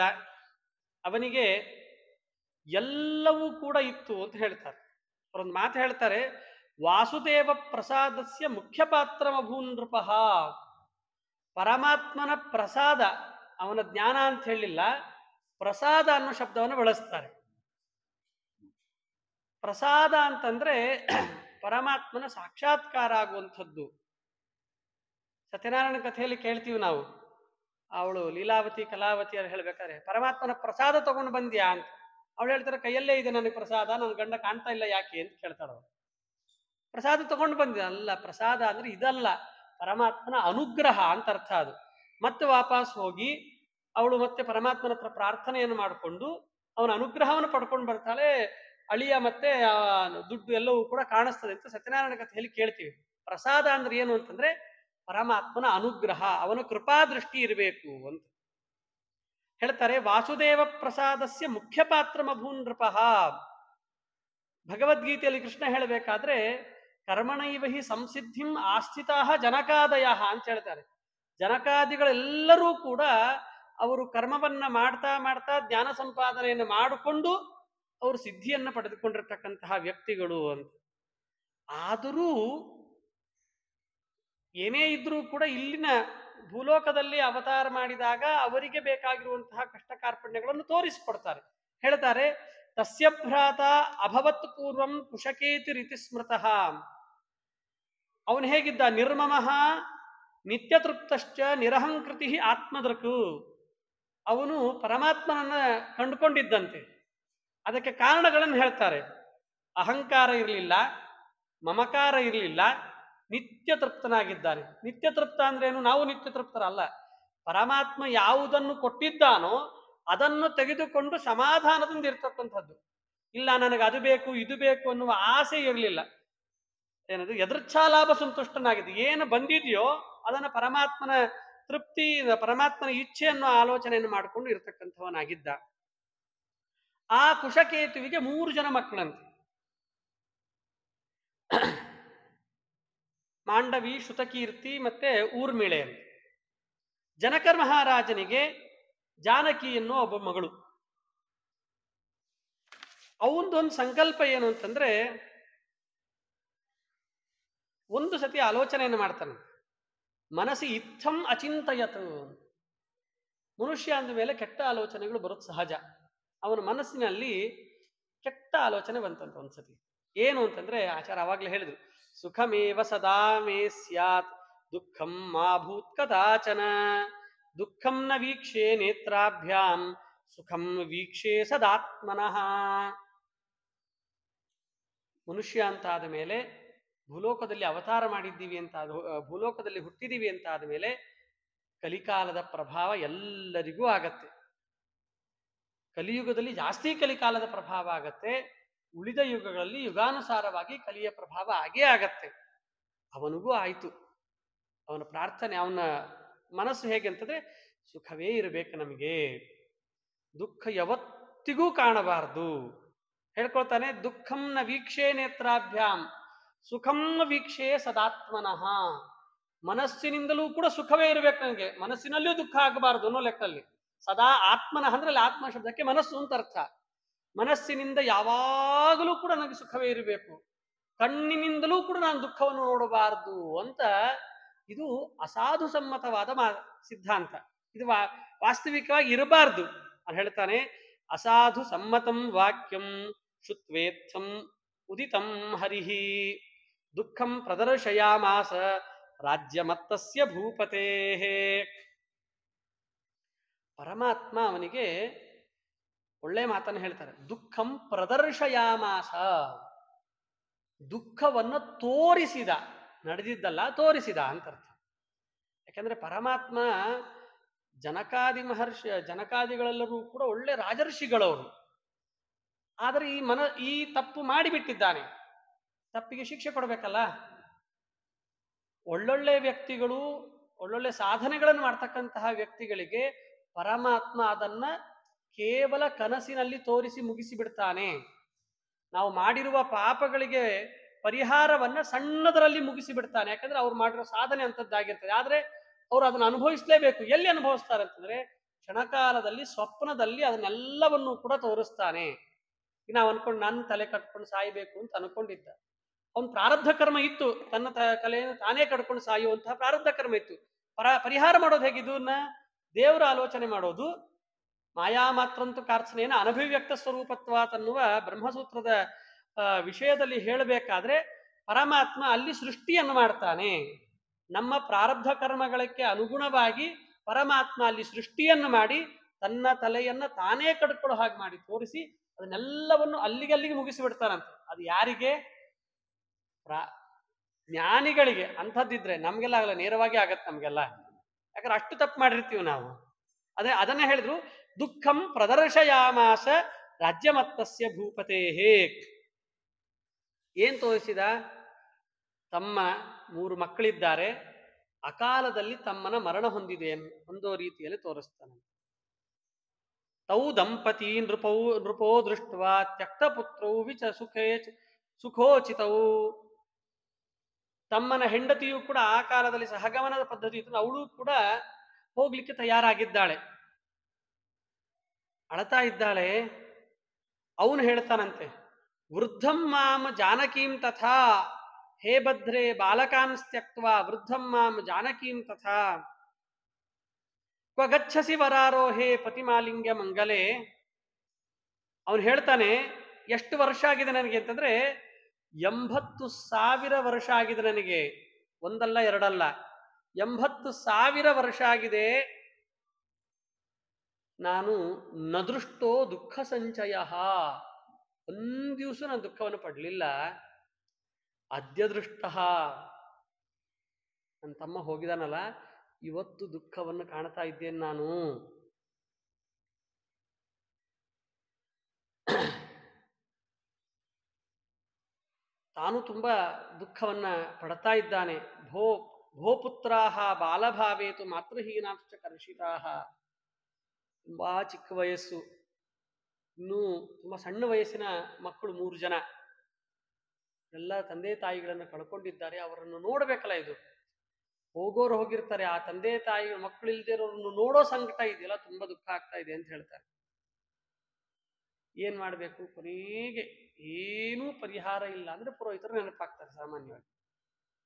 S2: ಅವನಿಗೆ ಎಲ್ಲವೂ ಕೂಡ ಇತ್ತು ಅಂತ ಹೇಳ್ತಾರೆ. ಅವರೊಂದು ಮಾತು ಹೇಳ್ತಾರೆ, ವಾಸುದೇವ ಪ್ರಸಾದಸ್ಯ ಮುಖ್ಯ ಪಾತ್ರಮಭೂನ್ ನೃಪಃ. ಪರಮಾತ್ಮನ ಪ್ರಸಾದ, ಅವನ ಜ್ಞಾನ ಅಂತ ಹೇಳಿಲ್ಲ, ಪ್ರಸಾದ ಅನ್ನೋ ಶಬ್ದವನ್ನು ಬಳಸ್ತಾರೆ. ಪ್ರಸಾದ ಅಂತಂದ್ರೆ ಪರಮಾತ್ಮನ ಸಾಕ್ಷಾತ್ಕಾರ ಆಗುವಂಥದ್ದು. ಸತ್ಯನಾರಾಯಣ ಕಥೆಯಲ್ಲಿ ಕೇಳ್ತೀವಿ ನಾವು, ಅವಳು ಲೀಲಾವತಿ ಕಲಾವತಿ ಅವ್ರು ಹೇಳ್ಬೇಕಾದ್ರೆ ಪರಮಾತ್ಮನ ಪ್ರಸಾದ ತಗೊಂಡು ಬಂದ್ಯಾ ಅಂತ. ಅವಳು ಹೇಳ್ತಾರೆ ಕೈಯಲ್ಲೇ ಇದೆ ನನಗೆ ಪ್ರಸಾದ, ನನ್ನ ಗಂಡ ಕಾಣ್ತಾ ಇಲ್ಲ ಯಾಕೆ ಅಂತ ಕೇಳ್ತಾಳ. ಪ್ರಸಾದ ತಗೊಂಡು ಬಂದಿದೆ. ಅಲ್ಲ, ಪ್ರಸಾದ ಅಂದ್ರೆ ಇದಲ್ಲ, ಪರಮಾತ್ಮನ ಅನುಗ್ರಹ ಅಂತ ಅರ್ಥ ಅದು. ಮತ್ತೆ ವಾಪಸ್ ಹೋಗಿ ಅವಳು ಮತ್ತೆ ಪರಮಾತ್ಮನ ಹತ್ರ ಪ್ರಾರ್ಥನೆಯನ್ನು ಮಾಡಿಕೊಂಡು ಅವನ ಅನುಗ್ರಹವನ್ನು ಪಡ್ಕೊಂಡು ಬರ್ತಾಳೆ. ಅಳಿಯ ಮತ್ತೆ ದುಡ್ಡು ಎಲ್ಲವೂ ಕೂಡ ಕಾಣಿಸ್ತದೆ ಅಂತ ಸತ್ಯನಾರಾಯಣ ಕಥೆಯಲ್ಲಿ ಕೇಳ್ತೀವಿ. ಪ್ರಸಾದ ಅಂದ್ರೆ ಏನು ಅಂತಂದ್ರೆ ಪರಮಾತ್ಮನ ಅನುಗ್ರಹ, ಅವನ ಕೃಪಾದೃಷ್ಟಿ ಇರಬೇಕು ಅಂತ ಹೇಳ್ತಾರೆ. ವಾಸುದೇವ ಪ್ರಸಾದಸ್ಯ ಮುಖ್ಯ ಪಾತ್ರ ಮಭೂನ್ ನೃಪಃ. ಭಗವದ್ಗೀತೆಯಲ್ಲಿ ಕೃಷ್ಣ ಹೇಳಬೇಕಾದ್ರೆ ಕರ್ಮಣೈವ ಹಿ ಸಂಸಿದ್ಧಿಂ ಆಸ್ಥಿತಾ ಜನಕಾದಯ ಅಂತ ಹೇಳ್ತಾರೆ. ಜನಕಾದಿಗಳೆಲ್ಲರೂ ಕೂಡ ಅವರು ಕರ್ಮವನ್ನ ಮಾಡ್ತಾ ಮಾಡ್ತಾ ಜ್ಞಾನ ಸಂಪಾದನೆಯನ್ನು ಮಾಡಿಕೊಂಡು ಅವರು ಸಿದ್ಧಿಯನ್ನು ಪಡೆದುಕೊಂಡಿರ್ತಕ್ಕಂತಹ ವ್ಯಕ್ತಿಗಳು ಅಂತ. ಆದರೂ ಏನೇ ಇದ್ರೂ ಕೂಡ ಇಲ್ಲಿನ ಭೂಲೋಕದಲ್ಲಿ ಅವತಾರ ಮಾಡಿದಾಗ ಅವರಿಗೆ ಬೇಕಾಗಿರುವಂತಹ ಕಷ್ಟ ಕಾರ್ಪಣ್ಯಗಳನ್ನು ತೋರಿಸಿಕೊಡ್ತಾರೆ. ಹೇಳ್ತಾರೆ ತಸ್ಯ ಭ್ರಾತ ಅಭವತ್ ಪೂರ್ವಂ ಕುಶಕೇತಿ ರೀತಿ ಸ್ಮೃತಃ. ಅವನು ಹೇಗಿದ್ದ? ನಿರ್ಮಮಃ ನಿತ್ಯತೃಪ್ತಶ್ಚ ನಿರಹಂಕೃತಿ ಆತ್ಮದೃಕ್. ಅವನು ಪರಮಾತ್ಮನನ್ನ ಕಂಡುಕೊಂಡಿದ್ದಂತೆ. ಅದಕ್ಕೆ ಕಾರಣಗಳನ್ನು ಹೇಳ್ತಾರೆ. ಅಹಂಕಾರ ಇರಲಿಲ್ಲ, ಮಮಕಾರ ಇರಲಿಲ್ಲ, ನಿತ್ಯ ತೃಪ್ತನಾಗಿದ್ದಾನೆ. ನಿತ್ಯ ತೃಪ್ತ ಅಂದ್ರೇನು? ನಾವು ನಿತ್ಯ ತೃಪ್ತರಲ್ಲ. ಪರಮಾತ್ಮ ಯಾವುದನ್ನು ಕೊಟ್ಟಿದ್ದಾನೋ ಅದನ್ನು ತೆಗೆದುಕೊಂಡು ಸಮಾಧಾನದಿಂದ ಇರ್ತಕ್ಕಂಥದ್ದು. ಇಲ್ಲ ನನಗೆ ಅದು ಬೇಕು ಇದು ಬೇಕು ಅನ್ನುವ ಆಸೆ ಇರಲಿಲ್ಲ. ಏನದು? ಯದೃಚ್ಛಾಲಾಭ ಸಂತುಷ್ಟನಾಗಿದೆ. ಏನು ಬಂದಿದೆಯೋ ಅದನ್ನು ಪರಮಾತ್ಮನ ತೃಪ್ತಿ, ಪರಮಾತ್ಮನ ಇಚ್ಛೆ ಅನ್ನೋ ಆಲೋಚನೆಯನ್ನು ಮಾಡಿಕೊಂಡು ಇರತಕ್ಕಂಥವನಾಗಿದ್ದ. ಆ ಕುಶಕೇತುವಿಗೆ 3 ಜನ ಮಕ್ಕಳಂತೆ. ಮಾಂಡವಿ, ಶ್ರುತಕೀರ್ತಿ ಮತ್ತೆ ಊರ್ಮಿಳೆ ಅಂತ. ಜನಕರ್ ಮಹಾರಾಜನಿಗೆ ಜಾನಕಿ ಎನ್ನುವ ಒಬ್ಬ ಮಗಳು. ಅವನದೊಂದು ಸಂಕಲ್ಪ ಏನು ಅಂತಂದ್ರೆ, ಒಂದು ಸತಿ ಆಲೋಚನೆಯನ್ನು ಮಾಡ್ತಾನೆ. ಮನಸ್ಸಿ ಇತ್ತಂ ಅಚಿಂತಯತ್. ಮನುಷ್ಯ ಅಂದ ಮೇಲೆ ಕೆಟ್ಟ ಆಲೋಚನೆಗಳು ಬರೋದು ಸಹಜ. ಅವನ ಮನಸ್ಸಿನಲ್ಲಿ ಕೆಟ್ಟ ಆಲೋಚನೆ ಬಂತಂತ ಒಂದ್ಸತಿ. ಏನು ಅಂತಂದ್ರೆ, ಆಚಾರ್ಯ ಅವಾಗ್ಲೇ ಹೇಳಿದ್ರು, ಸುಖಮೇವ ಸದಾ ಮೇ ಸ್ಯಾತ್ ದುಃಖಂ ಮಾ ಭೂತ್ ಕದಾಚನ. ದುಃಖಂ ನ ವೀಕ್ಷೆ ನೇತ್ರಾಭ್ಯಾಂ ಸುಖಂ ವೀಕ್ಷೆ ಸದಾತ್ಮನಃ. ಮನುಷ್ಯ ಅಂತ ಆದ ಮೇಲೆ, ಭೂಲೋಕದಲ್ಲಿ ಅವತಾರ ಮಾಡಿದ್ದೀವಿ ಅಂತ, ಭೂಲೋಕದಲ್ಲಿ ಹುಟ್ಟಿದೀವಿ ಅಂತ ಆದ ಮೇಲೆ ಕಲಿಕಾಲದ ಪ್ರಭಾವ ಎಲ್ಲರಿಗೂ ಆಗತ್ತೆ. ಕಲಿಯುಗದಲ್ಲಿ ಜಾಸ್ತಿ ಕಲಿಕಾಲದ ಪ್ರಭಾವ ಆಗತ್ತೆ. ಉಳಿದ ಯುಗಗಳಲ್ಲಿ ಯುಗಾನುಸಾರವಾಗಿ ಕಲಿಯ ಪ್ರಭಾವ ಆಗೇ ಆಗತ್ತೆ. ಅವನಿಗೂ ಆಯ್ತು. ಅವನ ಪ್ರಾರ್ಥನೆ, ಅವನ ಮನಸ್ಸು ಹೇಗೆ ಅಂತಂದ್ರೆ, ಸುಖವೇ ಇರಬೇಕು ನಮಗೆ, ದುಃಖ ಯಾವತ್ತಿಗೂ ಕಾಣಬಾರದು. ಹೇಳ್ಕೊಳ್ತಾನೆ, ದುಃಖಂ ನ ವೀಕ್ಷೆ ನೇತ್ರಾಭ್ಯಾಂ ಸುಖಂ ವೀಕ್ಷೆ ಸದಾತ್ಮನಃ. ಮನಸ್ಸಿನಿಂದಲೂ ಕೂಡ ಸುಖವೇ ಇರಬೇಕು ನನಗೆ, ಮನಸ್ಸಿನಲ್ಲಿಯೂ ದುಃಖ ಆಗಬಾರದು ಅನ್ನೋ ಲೆಕ್ಕಲ್ಲಿ. ಸದಾ ಆತ್ಮನಃ ಅಂದ್ರೆ ಆತ್ಮ ಶಬ್ದಕ್ಕೆ ಮನಸ್ಸು ಅಂತ ಅರ್ಥ. ಮನಸ್ಸಿನಿಂದ ಯಾವಾಗಲೂ ಕೂಡ ನನಗೆ ಸುಖವೇ ಇರಬೇಕು, ಕಣ್ಣಿನಿಂದಲೂ ಕೂಡ ನಾನು ದುಃಖವನ್ನು ನೋಡಬಾರದು ಅಂತ. ಇದು ಅಸಾಧು ಸಮ್ಮತವಾದ ಸಿದ್ಧಾಂತ. ಇದು ವಾಸ್ತವಿಕವಾಗಿ ಇರಬಾರ್ದು ಅಂತ ಹೇಳ್ತಾನೆ. ಅಸಾಧು ಸಮ್ಮತಂ ವಾಕ್ಯಂ ಶುತ್ವೇತ್ಥಂ ಉದಿತಂ ಹರಿಹಿ ದುಃಖಂ ಪ್ರದರ್ಶಯಾಮಾಸ ರಾಜ್ಯಮತ್ತಸ್ಯ ಭೂಪತೇ. ಪರಮಾತ್ಮ ಅವನಿಗೆ ಒಳ್ಳೆ ಮಾತನ್ನು ಹೇಳ್ತಾರೆ. ದುಃಖಂ ಪ್ರದರ್ಶಯಾಮಾಸ, ದುಃಖವನ್ನು ತೋರಿಸಿದ, ನಡೆದಿದ್ದಲ್ಲ ತೋರಿಸಿದ ಅಂತ ಅರ್ಥ. ಯಾಕಂದ್ರೆ ಪರಮಾತ್ಮ ಜನಕಾದಿಗಳೆಲ್ಲರೂ ಕೂಡ ಒಳ್ಳೆ ರಾಜರ್ಷಿಗಳವರು. ಆದರೆ ಈ ತಪ್ಪು ಮಾಡಿಬಿಟ್ಟಿದ್ದಾನೆ. ತಪ್ಪಿಗೆ ಶಿಕ್ಷೆ ಕೊಡಬೇಕಲ್ಲ. ಒಳ್ಳೊಳ್ಳೆ ವ್ಯಕ್ತಿಗಳು, ಒಳ್ಳೊಳ್ಳೆ ಸಾಧನೆಗಳನ್ನು ಮಾಡ್ತಕ್ಕಂತಹ ವ್ಯಕ್ತಿಗಳಿಗೆ ಪರಮಾತ್ಮ ಅದನ್ನ ಕೇವಲ ಕನಸಿನಲ್ಲಿ ತೋರಿಸಿ ಮುಗಿಸಿ ಬಿಡ್ತಾನೆ. ನಾವು ಮಾಡಿರುವ ಪಾಪಗಳಿಗೆ ಪರಿಹಾರವನ್ನ ಸಣ್ಣದರಲ್ಲಿ ಮುಗಿಸಿ ಬಿಡ್ತಾನೆ. ಯಾಕಂದ್ರೆ ಅವ್ರು ಮಾಡಿರೋ ಸಾಧನೆ ಅಂತದ್ದಾಗಿರ್ತದೆ. ಆದ್ರೆ ಅವ್ರು ಅದನ್ನ ಅನುಭವಿಸ್ಲೇಬೇಕು. ಎಲ್ಲಿ ಅನುಭವಿಸ್ತಾರೆ ಅಂತಂದ್ರೆ, ಕ್ಷಣಕಾಲದಲ್ಲಿ ಸ್ವಪ್ನದಲ್ಲಿ ಅದನ್ನೆಲ್ಲವನ್ನೂ ಕೂಡ ತೋರಿಸ್ತಾನೆ. ನಾವು ಅನ್ಕೊಂಡು ನನ್ನ ತಲೆ ಕಟ್ಕೊಂಡು ಸಾಯಬೇಕು ಅಂತ ಅನ್ಕೊಂಡಿದ್ದ. ಅವನ್ ಪ್ರಾರಬ್ಧ ಕರ್ಮ ಇತ್ತು, ತನ್ನ ತಲೆಯನ್ನು ತಾನೇ ಕಟ್ಕೊಂಡು ಸಾಯುವಂತಹ ಪ್ರಾರಬ್ಧ ಕರ್ಮ ಇತ್ತು. ಪರಿಹಾರ ಮಾಡೋದು ಹೇಗೆ? ಇದನ್ನ ದೇವರ ಆಲೋಚನೆ ಮಾಡೋದು. ಮಾಯಾ ಮಾತ್ರಂತು ಕಾರ್ಚನೆಯನ್ನು ಅನಭಿವ್ಯಕ್ತ ಸ್ವರೂಪತ್ವ ತನ್ನುವ ಬ್ರಹ್ಮಸೂತ್ರದ ವಿಷಯದಲ್ಲಿ ಹೇಳಬೇಕಾದ್ರೆ ಪರಮಾತ್ಮ ಅಲ್ಲಿ ಸೃಷ್ಟಿಯನ್ನು ಮಾಡ್ತಾನೆ. ನಮ್ಮ ಪ್ರಾರಬ್ಧ ಕರ್ಮಗಳಿಗೆ ಅನುಗುಣವಾಗಿ ಪರಮಾತ್ಮ ಅಲ್ಲಿ ಸೃಷ್ಟಿಯನ್ನು ಮಾಡಿ ತನ್ನ ತಲೆಯನ್ನ ತಾನೇ ಕಡ್ಕೊಳ್ಳೋ ಹಾಗೆ ಮಾಡಿ ತೋರಿಸಿ ಅದನ್ನೆಲ್ಲವನ್ನು ಅಲ್ಲಿಗೆ ಮುಗಿಸಿಬಿಡ್ತಾನಂತೆ. ಅದು ಯಾರಿಗೆ? ಜ್ಞಾನಿಗಳಿಗೆ. ಅಂಥದ್ದಿದ್ರೆ ನಮ್ಗೆಲ್ಲ ಆಗಲ್ಲ, ನೇರವಾಗಿ ಆಗತ್ತೆ ನಮ್ಗೆಲ್ಲ. ಯಾಕಂದ್ರೆ ಅಷ್ಟು ತಪ್ಪು ಮಾಡಿರ್ತೀವಿ ನಾವು. ಅದನ್ನ ಹೇಳಿದ್ರು, ದುಃಖಂ ಪ್ರದರ್ಶಯಾಮಾಸ ರಾಜ್ಯಮತ್ತಸ್ಯ ಭೂಪತೇಹೇ. ಏನ್ ತೋರಿಸಿದ? ತಮ್ಮ 3 ಮಕ್ಕಳಿದ್ದಾರೆ, ಅಕಾಲದಲ್ಲಿ ತಮ್ಮನ ಮರಣ ಹೊಂದೋ ರೀತಿಯಲ್ಲಿ ತೋರಿಸ್ತಾನೆ. ತೌ ದಂಪತಿ ನೃಪೋ ದೃಷ್ಟ್ವಾ ತ್ಯಕ್ತ ಪುತ್ರೌ ವಿಚ ಸುಖೋಚಿತವು. ತಮ್ಮನ ಹೆಂಡತಿಯು ಕೂಡ ಆ ಕಾಲದಲ್ಲಿ ಸಹಗಮನದ ಪದ್ಧತಿ ಇತ್ತು, ಅವಳು ಕೂಡ ಹೋಗ್ಲಿಕ್ಕೆ ತಯಾರಾಗಿದ್ದಾಳೆ, ಅಳತಾ ಇದ್ದಾಳೆ. ಅವನು ಹೇಳ್ತಾನಂತೆ, ವೃದ್ಧಂ ಮಾಂ ಜಾನಕೀಂ ತಥಾ ಹೇ ಭದ್ರೇ ಬಾಲಕಾನ್ ತ್ಯಕ್ತ್ವಾ ವೃದ್ಧಂ ಮಾಂ ಜಾನಕೀಂ ತಥಾ ಕ್ವ ಗಚ್ಚಸಿ ವರಾರೋಹೇ ಪತಿಮಾಲಿಂಗ್ಯ ಮಂಗಲೇ. ಅವನು ಹೇಳ್ತಾನೆ, ಎಷ್ಟು ವರ್ಷ ಆಗಿದೆ ನನಗೆ ಅಂತಂದ್ರೆ 80,000 ವರ್ಷ ಆಗಿದೆ ನನಗೆ, ಒಂದಲ್ಲ ಎರಡಲ್ಲ, 80,000 ವರ್ಷ ಆಗಿದೆ. ನಾನು ನದೃಷ್ಟೋ ದುಃಖ ಸಂಚಯ, ಒಂದು ದಿವಸ ನಾನು ದುಃಖವನ್ನು ಪಡಲಿಲ್ಲ. ಅದ್ಯ ದೃಷ್ಟ, ನನ್ನ ತಮ್ಮ ಹೋಗಿದಾನಲ್ಲ, ಇವತ್ತು ದುಃಖವನ್ನು ಕಾಣ್ತಾ ಇದ್ದೇನೆ ನಾನು. ತಾನು ತುಂಬಾ ದುಃಖವನ್ನ ಪಡ್ತಾ ಇದ್ದಾನೆ. ಭೋಪುತ್ರಾಹ ಬಾಲಭಾವೇತು ಮಾತೃಹೀನಾಂಶ್ಚ ಕರ್ಷಿತಾಹ. ತುಂಬಾ ಚಿಕ್ಕ ವಯಸ್ಸು, ಇನ್ನೂ ತುಂಬಾ ಸಣ್ಣ ವಯಸ್ಸಿನ ಮಕ್ಕಳು 3 ಜನ, ಎಲ್ಲ ತಂದೆ ತಾಯಿಗಳನ್ನು ಕಳ್ಕೊಂಡಿದ್ದಾರೆ. ಅವರನ್ನು ನೋಡ್ಬೇಕಲ್ಲ, ಇದು ಹೋಗೋರು ಹೋಗಿರ್ತಾರೆ, ಆ ತಂದೆ ತಾಯಿ ಮಕ್ಕಳು ಇಲ್ದೇ ಇರೋರನ್ನು ನೋಡೋ ಸಂಕಟ ಇದೆಯಲ್ಲ, ತುಂಬಾ ದುಃಖ ಆಗ್ತಾ ಇದೆ ಅಂತ ಹೇಳ್ತಾರೆ. ಏನ್ ಮಾಡ್ಬೇಕು? ಕೊನೆಗೆ ಏನೂ ಪರಿಹಾರ ಇಲ್ಲ ಅಂದ್ರೆ ಪುರೋಹಿತರು ನೆನಪಾಗ್ತಾರೆ. ಸಾಮಾನ್ಯವಾಗಿ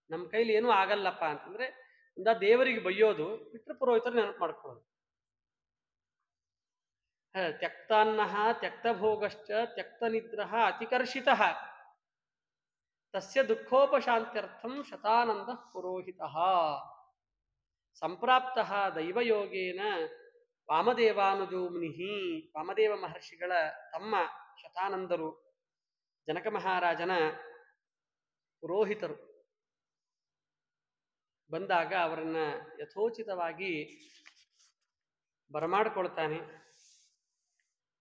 S2: ನಮ್ಮ ಕೈಲಿ ಏನೂ ಆಗಲ್ಲಪ್ಪ ಅಂತಂದ್ರೆ ದೇವರಿಗೆ ಬೈಯೋದು ಬಿಟ್ಟರೆ ಪುರೋಹಿತರು ನೆನಪು ಮಾಡ್ಕೊಳ್ಳೋದು. ತ್ಯಕ್ತಾನ್ನ ತ್ಯಕ್ತಭೋಗಶ್ಚ ತ್ಯಕ್ತನಿದ್ರಃ ಅತಿಕರ್ಷಿತಃ ತಸ್ಯ ದುಃಖೋಪಶಾಂತ್ಯರ್ಥಂ ಶತಾನಂದ ಪುರೋಹಿತಃ ಸಂಪ್ರಾಪ್ತಃ ದೈವಯೋಗೇನ ವಾಮದೇವಾನುಜೋ ಮುನಿಃ. ವಾಮದೇವ ಮಹರ್ಷಿಗಳ ತಮ್ಮ ಶತಾನಂದರು ಜನಕ ಮಹಾರಾಜನ ಪುರೋಹಿತರು ಬಂದಾಗ ಅವರನ್ನ ಯಥೋಚಿತವಾಗಿ ಬರಮಾಡ್ಕೊಳ್ತಾನೆ.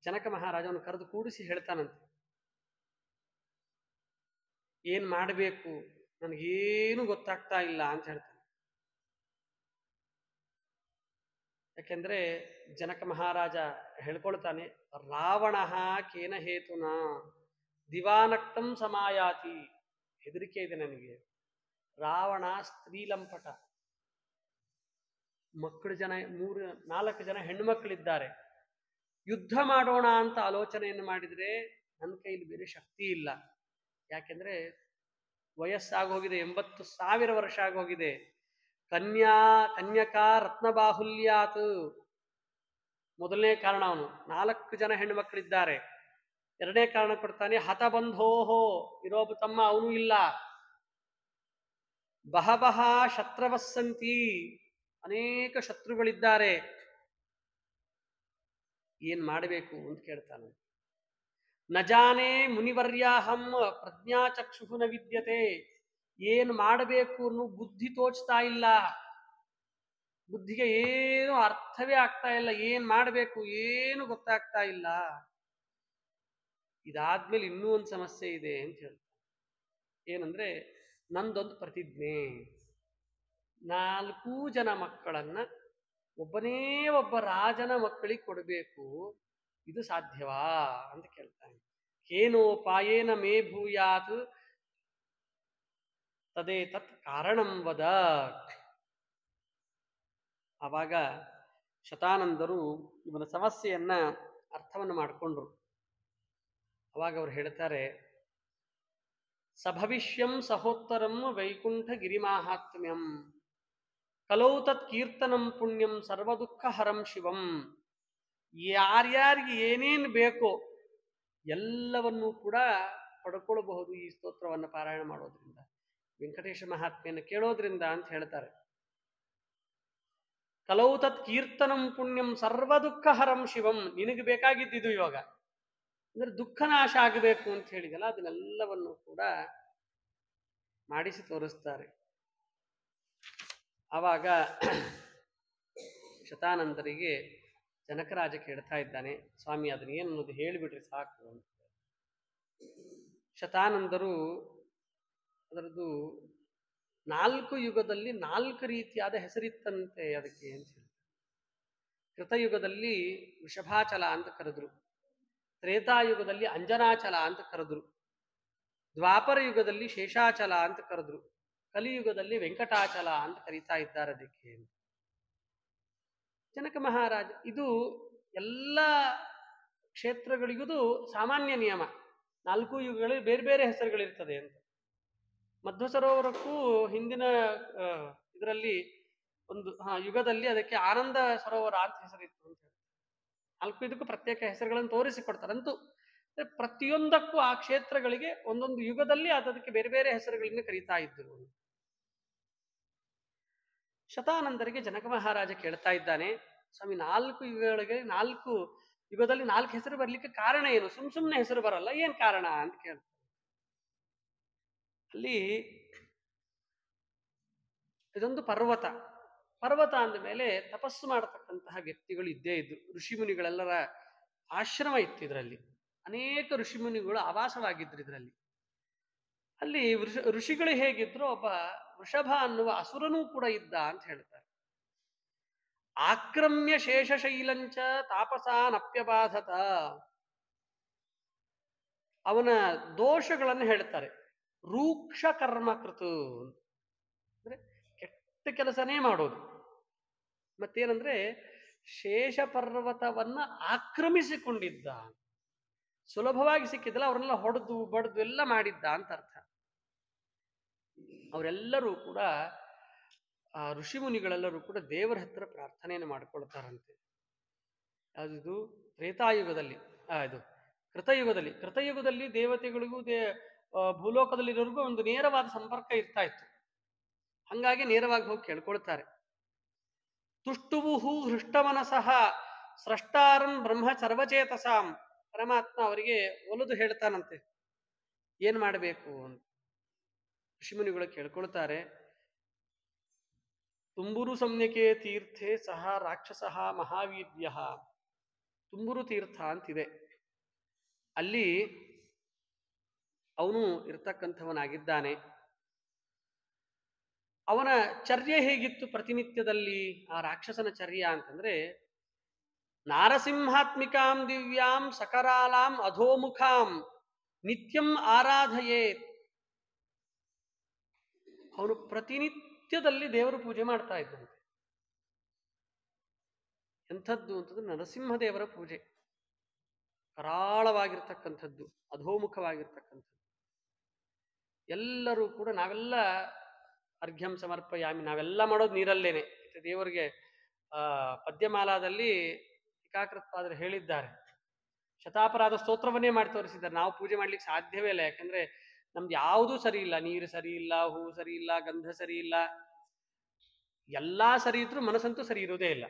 S2: ಜನಕ ಮಹಾರಾಜವನ್ನು ಕರೆದು ಕೂಡಿಸಿ ಹೇಳ್ತಾನಂತೆ, ಏನ್ ಮಾಡಬೇಕು ನನಗೇನು ಗೊತ್ತಾಗ್ತಾ ಇಲ್ಲ ಅಂತ ಹೇಳ್ತಾನೆ. ಯಾಕೆಂದ್ರೆ ಜನಕ ಮಹಾರಾಜ ಹೇಳ್ಕೊಳ್ತಾನೆ, ರಾವಣ ಕೇನ ಹೇತುನ ದಿವಾನಕ್ತಂ ಸಮಾಯಾತಿ. ಹೆದರಿಕೆ ಇದೆ ನನಗೆ. ರಾವಣ ಸ್ತ್ರೀಲಂಪಟ, ಮಕ್ಕಳು ಜನ 3-4 ಜನ ಹೆಣ್ಣುಮಕ್ಕಳಿದ್ದಾರೆ. ಯುದ್ಧ ಮಾಡೋಣ ಅಂತ ಆಲೋಚನೆಯನ್ನು ಮಾಡಿದ್ರೆ ನನ್ನ ಕೈಲಿ ಬೇರೆ ಶಕ್ತಿ ಇಲ್ಲ. ಯಾಕೆಂದ್ರೆ ವಯಸ್ಸಾಗೋಗಿದೆ, 80,000 ವರ್ಷ ಆಗೋಗಿದೆ. ಕನ್ಯಕಾ ರತ್ನಬಾಹುಲ್ಯಾತ್ ಮೊದಲನೇ ಕಾರಣ ಅವನು. 4 ಜನ ಹೆಣ್ಣು ಮಕ್ಕಳಿದ್ದಾರೆ. 2ನೇ ಕಾರಣ ಕೊಡ್ತಾನೆ, ಹತಬಂಧೋಹೋ, ಇರೋಬ ತಮ್ಮ ಅವನು ಇಲ್ಲ. ಬಹಬಹ ಶತ್ರವಸ್ಸಂತಿ, ಅನೇಕ ಶತ್ರುಗಳಿದ್ದಾರೆ. ಏನ್ ಮಾಡಬೇಕು ಅಂತ ಕೇಳ್ತಾನೆ. ನಜಾನೇ ಮುನಿವರ್ಯಾಹಂ ಪ್ರಜ್ಞಾಚಕ್ಷು ನ ವಿದ್ಯತೆ. ಏನ್ ಮಾಡಬೇಕು ಅನ್ನೋ ಬುದ್ಧಿ ತೋಚ್ತಾ ಇಲ್ಲ, ಬುದ್ಧಿಗೆ ಏನು ಅರ್ಥವೇ ಆಗ್ತಾ ಇಲ್ಲ. ಏನ್ ಮಾಡಬೇಕು ಏನು ಗೊತ್ತಾಗ್ತಾ ಇಲ್ಲ. ಇದಾದ್ಮೇಲೆ ಇನ್ನೂ ಒಂದು ಸಮಸ್ಯೆ ಇದೆ ಅಂತ ಹೇಳ್ತಾರೆ. ಏನಂದ್ರೆ, ನಂದೊಂದು ಪ್ರತಿಜ್ಞೆ, 4 ಜನ ಮಕ್ಕಳನ್ನ ಒಬ್ಬನೇ ಒಬ್ಬ ರಾಜನ ಮಕ್ಕಳಿಗೆ ಕೊಡಬೇಕು. ಇದು ಸಾಧ್ಯವಾ ಅಂತ ಕೇಳ್ತಾನೆ. ಕೇನೋಪಾಯೇನ ಮೇ ಭೂಯಾತ್ ತದೇ ತತ್ ಕಾರಣಂ ವದ. ಆವಾಗ ಶತಾನಂದರು ಇವನ ಸಮಸ್ಯೆಯನ್ನ ಅರ್ಥವನ್ನು ಮಾಡಿಕೊಂಡ್ರು. ಅವಾಗ ಅವ್ರು ಹೇಳ್ತಾರೆ, ಸಭವಿಷ್ಯಂ ಸಹೋತ್ತರಂ ವೈಕುಂಠ ಗಿರಿಮಾಹಾತ್ಮ್ಯಂ ಕಲೌ ತತ್ ಕೀರ್ತನಂ ಪುಣ್ಯಂ ಸರ್ವದುಃಖ ಹರಂ ಶಿವಂ. ಯಾರ್ಯಾರಿಗೆ ಏನೇನು ಬೇಕೋ ಎಲ್ಲವನ್ನೂ ಕೂಡ ಪಡ್ಕೊಳ್ಬಹುದು ಈ ಸ್ತೋತ್ರವನ್ನು ಪಾರಾಯಣ ಮಾಡೋದ್ರಿಂದ, ವೆಂಕಟೇಶ ಮಹಾತ್ಮೆಯನ್ನು ಕೇಳೋದ್ರಿಂದ ಅಂತ ಹೇಳ್ತಾರೆ. ಕಲೌ ತತ್ ಕೀರ್ತನಂ ಪುಣ್ಯಂ ಸರ್ವ ದುಃಖಹರಂ ಶಿವಂ. ನಿನಗೆ ಬೇಕಾಗಿದ್ದಿದ್ದು ಇವಾಗ ಅಂದ್ರೆ ದುಃಖ ನಾಶ ಆಗಬೇಕು ಅಂತ ಹೇಳಿದಲ್ಲ, ಅದನ್ನೆಲ್ಲವನ್ನು ಕೂಡ ಮಾಡಿಸಿ ತೋರಿಸ್ತಾರೆ. ಆವಾಗ ಶತಾನಂದರಿಗೆ ಜನಕರಾಜ ಕೇಳ್ತಾ ಇದ್ದಾನೆ, ಸ್ವಾಮಿ ಅದನ್ನ ಏನು ಅನ್ನೋದು ಹೇಳಿಬಿಟ್ರೆ ಸಾಕು ಅಂತ. ಶತಾನಂದರು ಅದರದ್ದು 4 ಯುಗದಲ್ಲಿ 4 ರೀತಿಯಾದ ಹೆಸರಿತ್ತಂತೆ ಅದಕ್ಕೆ ಅಂತ ಹೇಳಿ. ಕೃತಯುಗದಲ್ಲಿ ವೃಷಭಾಚಲ ಅಂತ ಕರೆದ್ರು, ತ್ರೇತಾಯುಗದಲ್ಲಿ ಅಂಜನಾಚಲ ಅಂತ ಕರೆದ್ರು, ದ್ವಾಪರ ಯುಗದಲ್ಲಿ ಶೇಷಾಚಲ ಅಂತ ಕರೆದ್ರು, ಕಲಿಯುಗದಲ್ಲಿ ವೆಂಕಟಾಚಲ ಅಂತ ಕರೀತಾ ಇದ್ದಾರೆ ಅದಕ್ಕೆ. ಜನಕ ಮಹಾರಾಜ ಇದು ಎಲ್ಲ ಕ್ಷೇತ್ರಗಳಿಗೂ ಸಾಮಾನ್ಯ ನಿಯಮ, 4 ಯುಗಗಳಲ್ಲಿ ಬೇರೆ ಬೇರೆ ಹೆಸರುಗಳಿರ್ತದೆ ಅಂತ. ಮಧ್ವ ಸರೋವರಕ್ಕೂ ಹಿಂದಿನ ಇದರಲ್ಲಿ ಒಂದು ಯುಗದಲ್ಲಿ ಅದಕ್ಕೆ ಆನಂದ ಸರೋವರ ಅಂತ ಹೆಸರಿತ್ತು ಅಂತ ಹೇಳಿ 4 ಇದಕ್ಕೂ ಪ್ರತ್ಯೇಕ ಹೆಸರುಗಳನ್ನು ತೋರಿಸಿಕೊಡ್ತಾರೆ. ಅಂತೂ ಪ್ರತಿಯೊಂದಕ್ಕೂ ಆ ಕ್ಷೇತ್ರಗಳಿಗೆ ಒಂದೊಂದು ಯುಗದಲ್ಲಿ ಅದಕ್ಕೆ ಬೇರೆ ಬೇರೆ ಹೆಸರುಗಳನ್ನು ಕರೀತಾ ಇದ್ದರು. ಶತಾನಂದರಿಗೆ ಜನಕ ಮಹಾರಾಜ ಕೇಳ್ತಾ ಇದ್ದಾನೆ, ಸ್ವಾಮಿ 4 ಯುಗಗಳಿಗೆ 4 ಯುಗದಲ್ಲಿ 4 ಹೆಸರು ಬರ್ಲಿಕ್ಕೆ ಕಾರಣ ಏನು? ಸುಮ್ಮನೆ ಹೆಸರು ಬರಲ್ಲ, ಏನ್ ಕಾರಣ ಅಂತ ಕೇಳ್ತಾರೆ. ಅಲ್ಲಿ ಇದೊಂದು ಪರ್ವತ ಅಂದ ಮೇಲೆ ತಪಸ್ಸು ಮಾಡತಕ್ಕಂತಹ ವ್ಯಕ್ತಿಗಳು ಇದ್ದೇ ಇದ್ರು. ಋಷಿಮುನಿಗಳೆಲ್ಲರ ಆಶ್ರಮ ಇತ್ತು ಇದರಲ್ಲಿ, ಅನೇಕ ಋಷಿಮುನಿಗಳು ಆವಾಸವಾಗಿದ್ರು ಇದರಲ್ಲಿ. ಅಲ್ಲಿ ಋಷಿಗಳು ಹೇಗಿದ್ರು, ಒಬ್ಬ ವೃಷಭ ಅನ್ನುವ ಅಸುರನೂ ಕೂಡ ಇದ್ದ ಅಂತ ಹೇಳ್ತಾರೆ. ಆಕ್ರಮ್ಯ ಶೇಷಶೈಲಂಚ ತಾಪಸಾನಪ್ಯಬಾಧತ. ಅವನ ದೋಷಗಳನ್ನು ಹೇಳ್ತಾರೆ. ರೂಕ್ಷ ಕರ್ಮಕೃತು ಅಂದ್ರೆ ಕೆಟ್ಟ ಕೆಲಸನೇ ಮಾಡೋದು. ಮತ್ತೇನಂದ್ರೆ ಶೇಷ ಪರ್ವತವನ್ನ ಆಕ್ರಮಿಸಿಕೊಂಡಿದ್ದ, ಸುಲಭವಾಗಿ ಸಿಕ್ಕಿದ್ದಲ್ಲ, ಅವರೆಲ್ಲ ಹೊಡೆದು ಬಡ್ದು ಎಲ್ಲ ಮಾಡಿದ್ದ ಅಂತ ಅರ್ಥ. ಅವರೆಲ್ಲರೂ ಕೂಡ ಆ ಋಷಿಮುನಿಗಳೆಲ್ಲರೂ ಕೂಡ ದೇವರ ಹತ್ರ ಪ್ರಾರ್ಥನೆಯನ್ನು ಮಾಡಿಕೊಳ್ತಾರಂತೆ. ಯಾವುದು ತ್ರೇತಾಯುಗದಲ್ಲಿ, ಇದು ಕೃತಯುಗದಲ್ಲಿ ದೇವತೆಗಳಿಗೂ ಭೂಲೋಕದಲ್ಲಿರೋರಿಗೂ ಒಂದು ನೇರವಾದ ಸಂಪರ್ಕ ಇರ್ತಾ ಇತ್ತು. ಹಂಗಾಗಿ ನೇರವಾಗಿ ಹೋಗಿ ಕೇಳ್ಕೊಳ್ತಾರೆ. ತುಷ್ಟುವುಹು ಹೃಷ್ಟಮನಸಃ ಸ್ರಷ್ಟಾರಂ ಬ್ರಹ್ಮ ಸರ್ವಚೇತಸಾಂ. ಪರಮಾತ್ಮ ಅವರಿಗೆ ಒಲಿದು ಹೇಳ್ತಾನಂತೆ ಏನ್ ಮಾಡಬೇಕು ಅಂತ. ಋಷಿಮುನಿಗಳು ಕೇಳ್ಕೊಳ್ತಾರೆ. ತುಂಬುರು ಸಮ್ಯಕೆ ತೀರ್ಥೆ ಸಹ ರಾಕ್ಷಸಃ ಮಹಾವೀರ್ಯ. ತುಂಬುರು ತೀರ್ಥ ಅಂತಿದೆ, ಅಲ್ಲಿ ಅವನು ಇರ್ತಕ್ಕಂಥವನಾಗಿದ್ದಾನೆ. ಅವನ ಚರ್ಯ ಹೇಗಿತ್ತು ಪ್ರತಿನಿತ್ಯದಲ್ಲಿ? ಆ ರಾಕ್ಷಸನ ಚರ್ಯ ಅಂತಂದ್ರೆ ನಾರಸಿಂಹಾತ್ಮಿಕಾಂ ದಿವ್ಯಾಂ ಸಕರಾಲಾಂ ಅಧೋಮುಖಾಂ ನಿತ್ಯಂ ಆರಾಧಯೇತ್. ಅವನು ಪ್ರತಿನಿತ್ಯದಲ್ಲಿ ದೇವರು ಪೂಜೆ ಮಾಡ್ತಾ ಇದ್ದಂತೆ. ಎಂಥದ್ದು ಅಂತಂದ್ರೆ ನರಸಿಂಹದೇವರ ಪೂಜೆ, ಕರಾಳವಾಗಿರ್ತಕ್ಕಂಥದ್ದು, ಅಧೋಮುಖವಾಗಿರ್ತಕ್ಕಂಥದ್ದು. ಎಲ್ಲರೂ ಕೂಡ ನಾವೆಲ್ಲ ಅರ್ಘ್ಯಂ ಸಮರ್ಪಯಾಮಿ, ನಾವೆಲ್ಲ ಮಾಡೋದು ನೀರಲ್ಲೇನೆ. ದೇವರಿಗೆ ಪದ್ಯಮಾಲಾದಲ್ಲಿ ಟೀಕಾಕೃತ್ಪಾದರು ಹೇಳಿದ್ದಾರೆ, ಶತಾಪರಾಧ ಸ್ತೋತ್ರವನ್ನೇ ಮಾಡಿ ತೋರಿಸಿದ್ದಾರೆ. ನಾವು ಪೂಜೆ ಮಾಡ್ಲಿಕ್ಕೆ ಸಾಧ್ಯವೇ ಇಲ್ಲ, ಯಾಕಂದ್ರೆ ನಮ್ದು ಯಾವುದೂ ಸರಿ ಇಲ್ಲ. ನೀರು ಸರಿ ಇಲ್ಲ, ಹೂ ಸರಿ ಇಲ್ಲ, ಗಂಧ ಸರಿ ಇಲ್ಲ, ಎಲ್ಲಾ ಸರಿ ಇದ್ರೂ ಮನಸ್ಸಂತೂ ಸರಿ ಇರುವುದೇ ಇಲ್ಲ.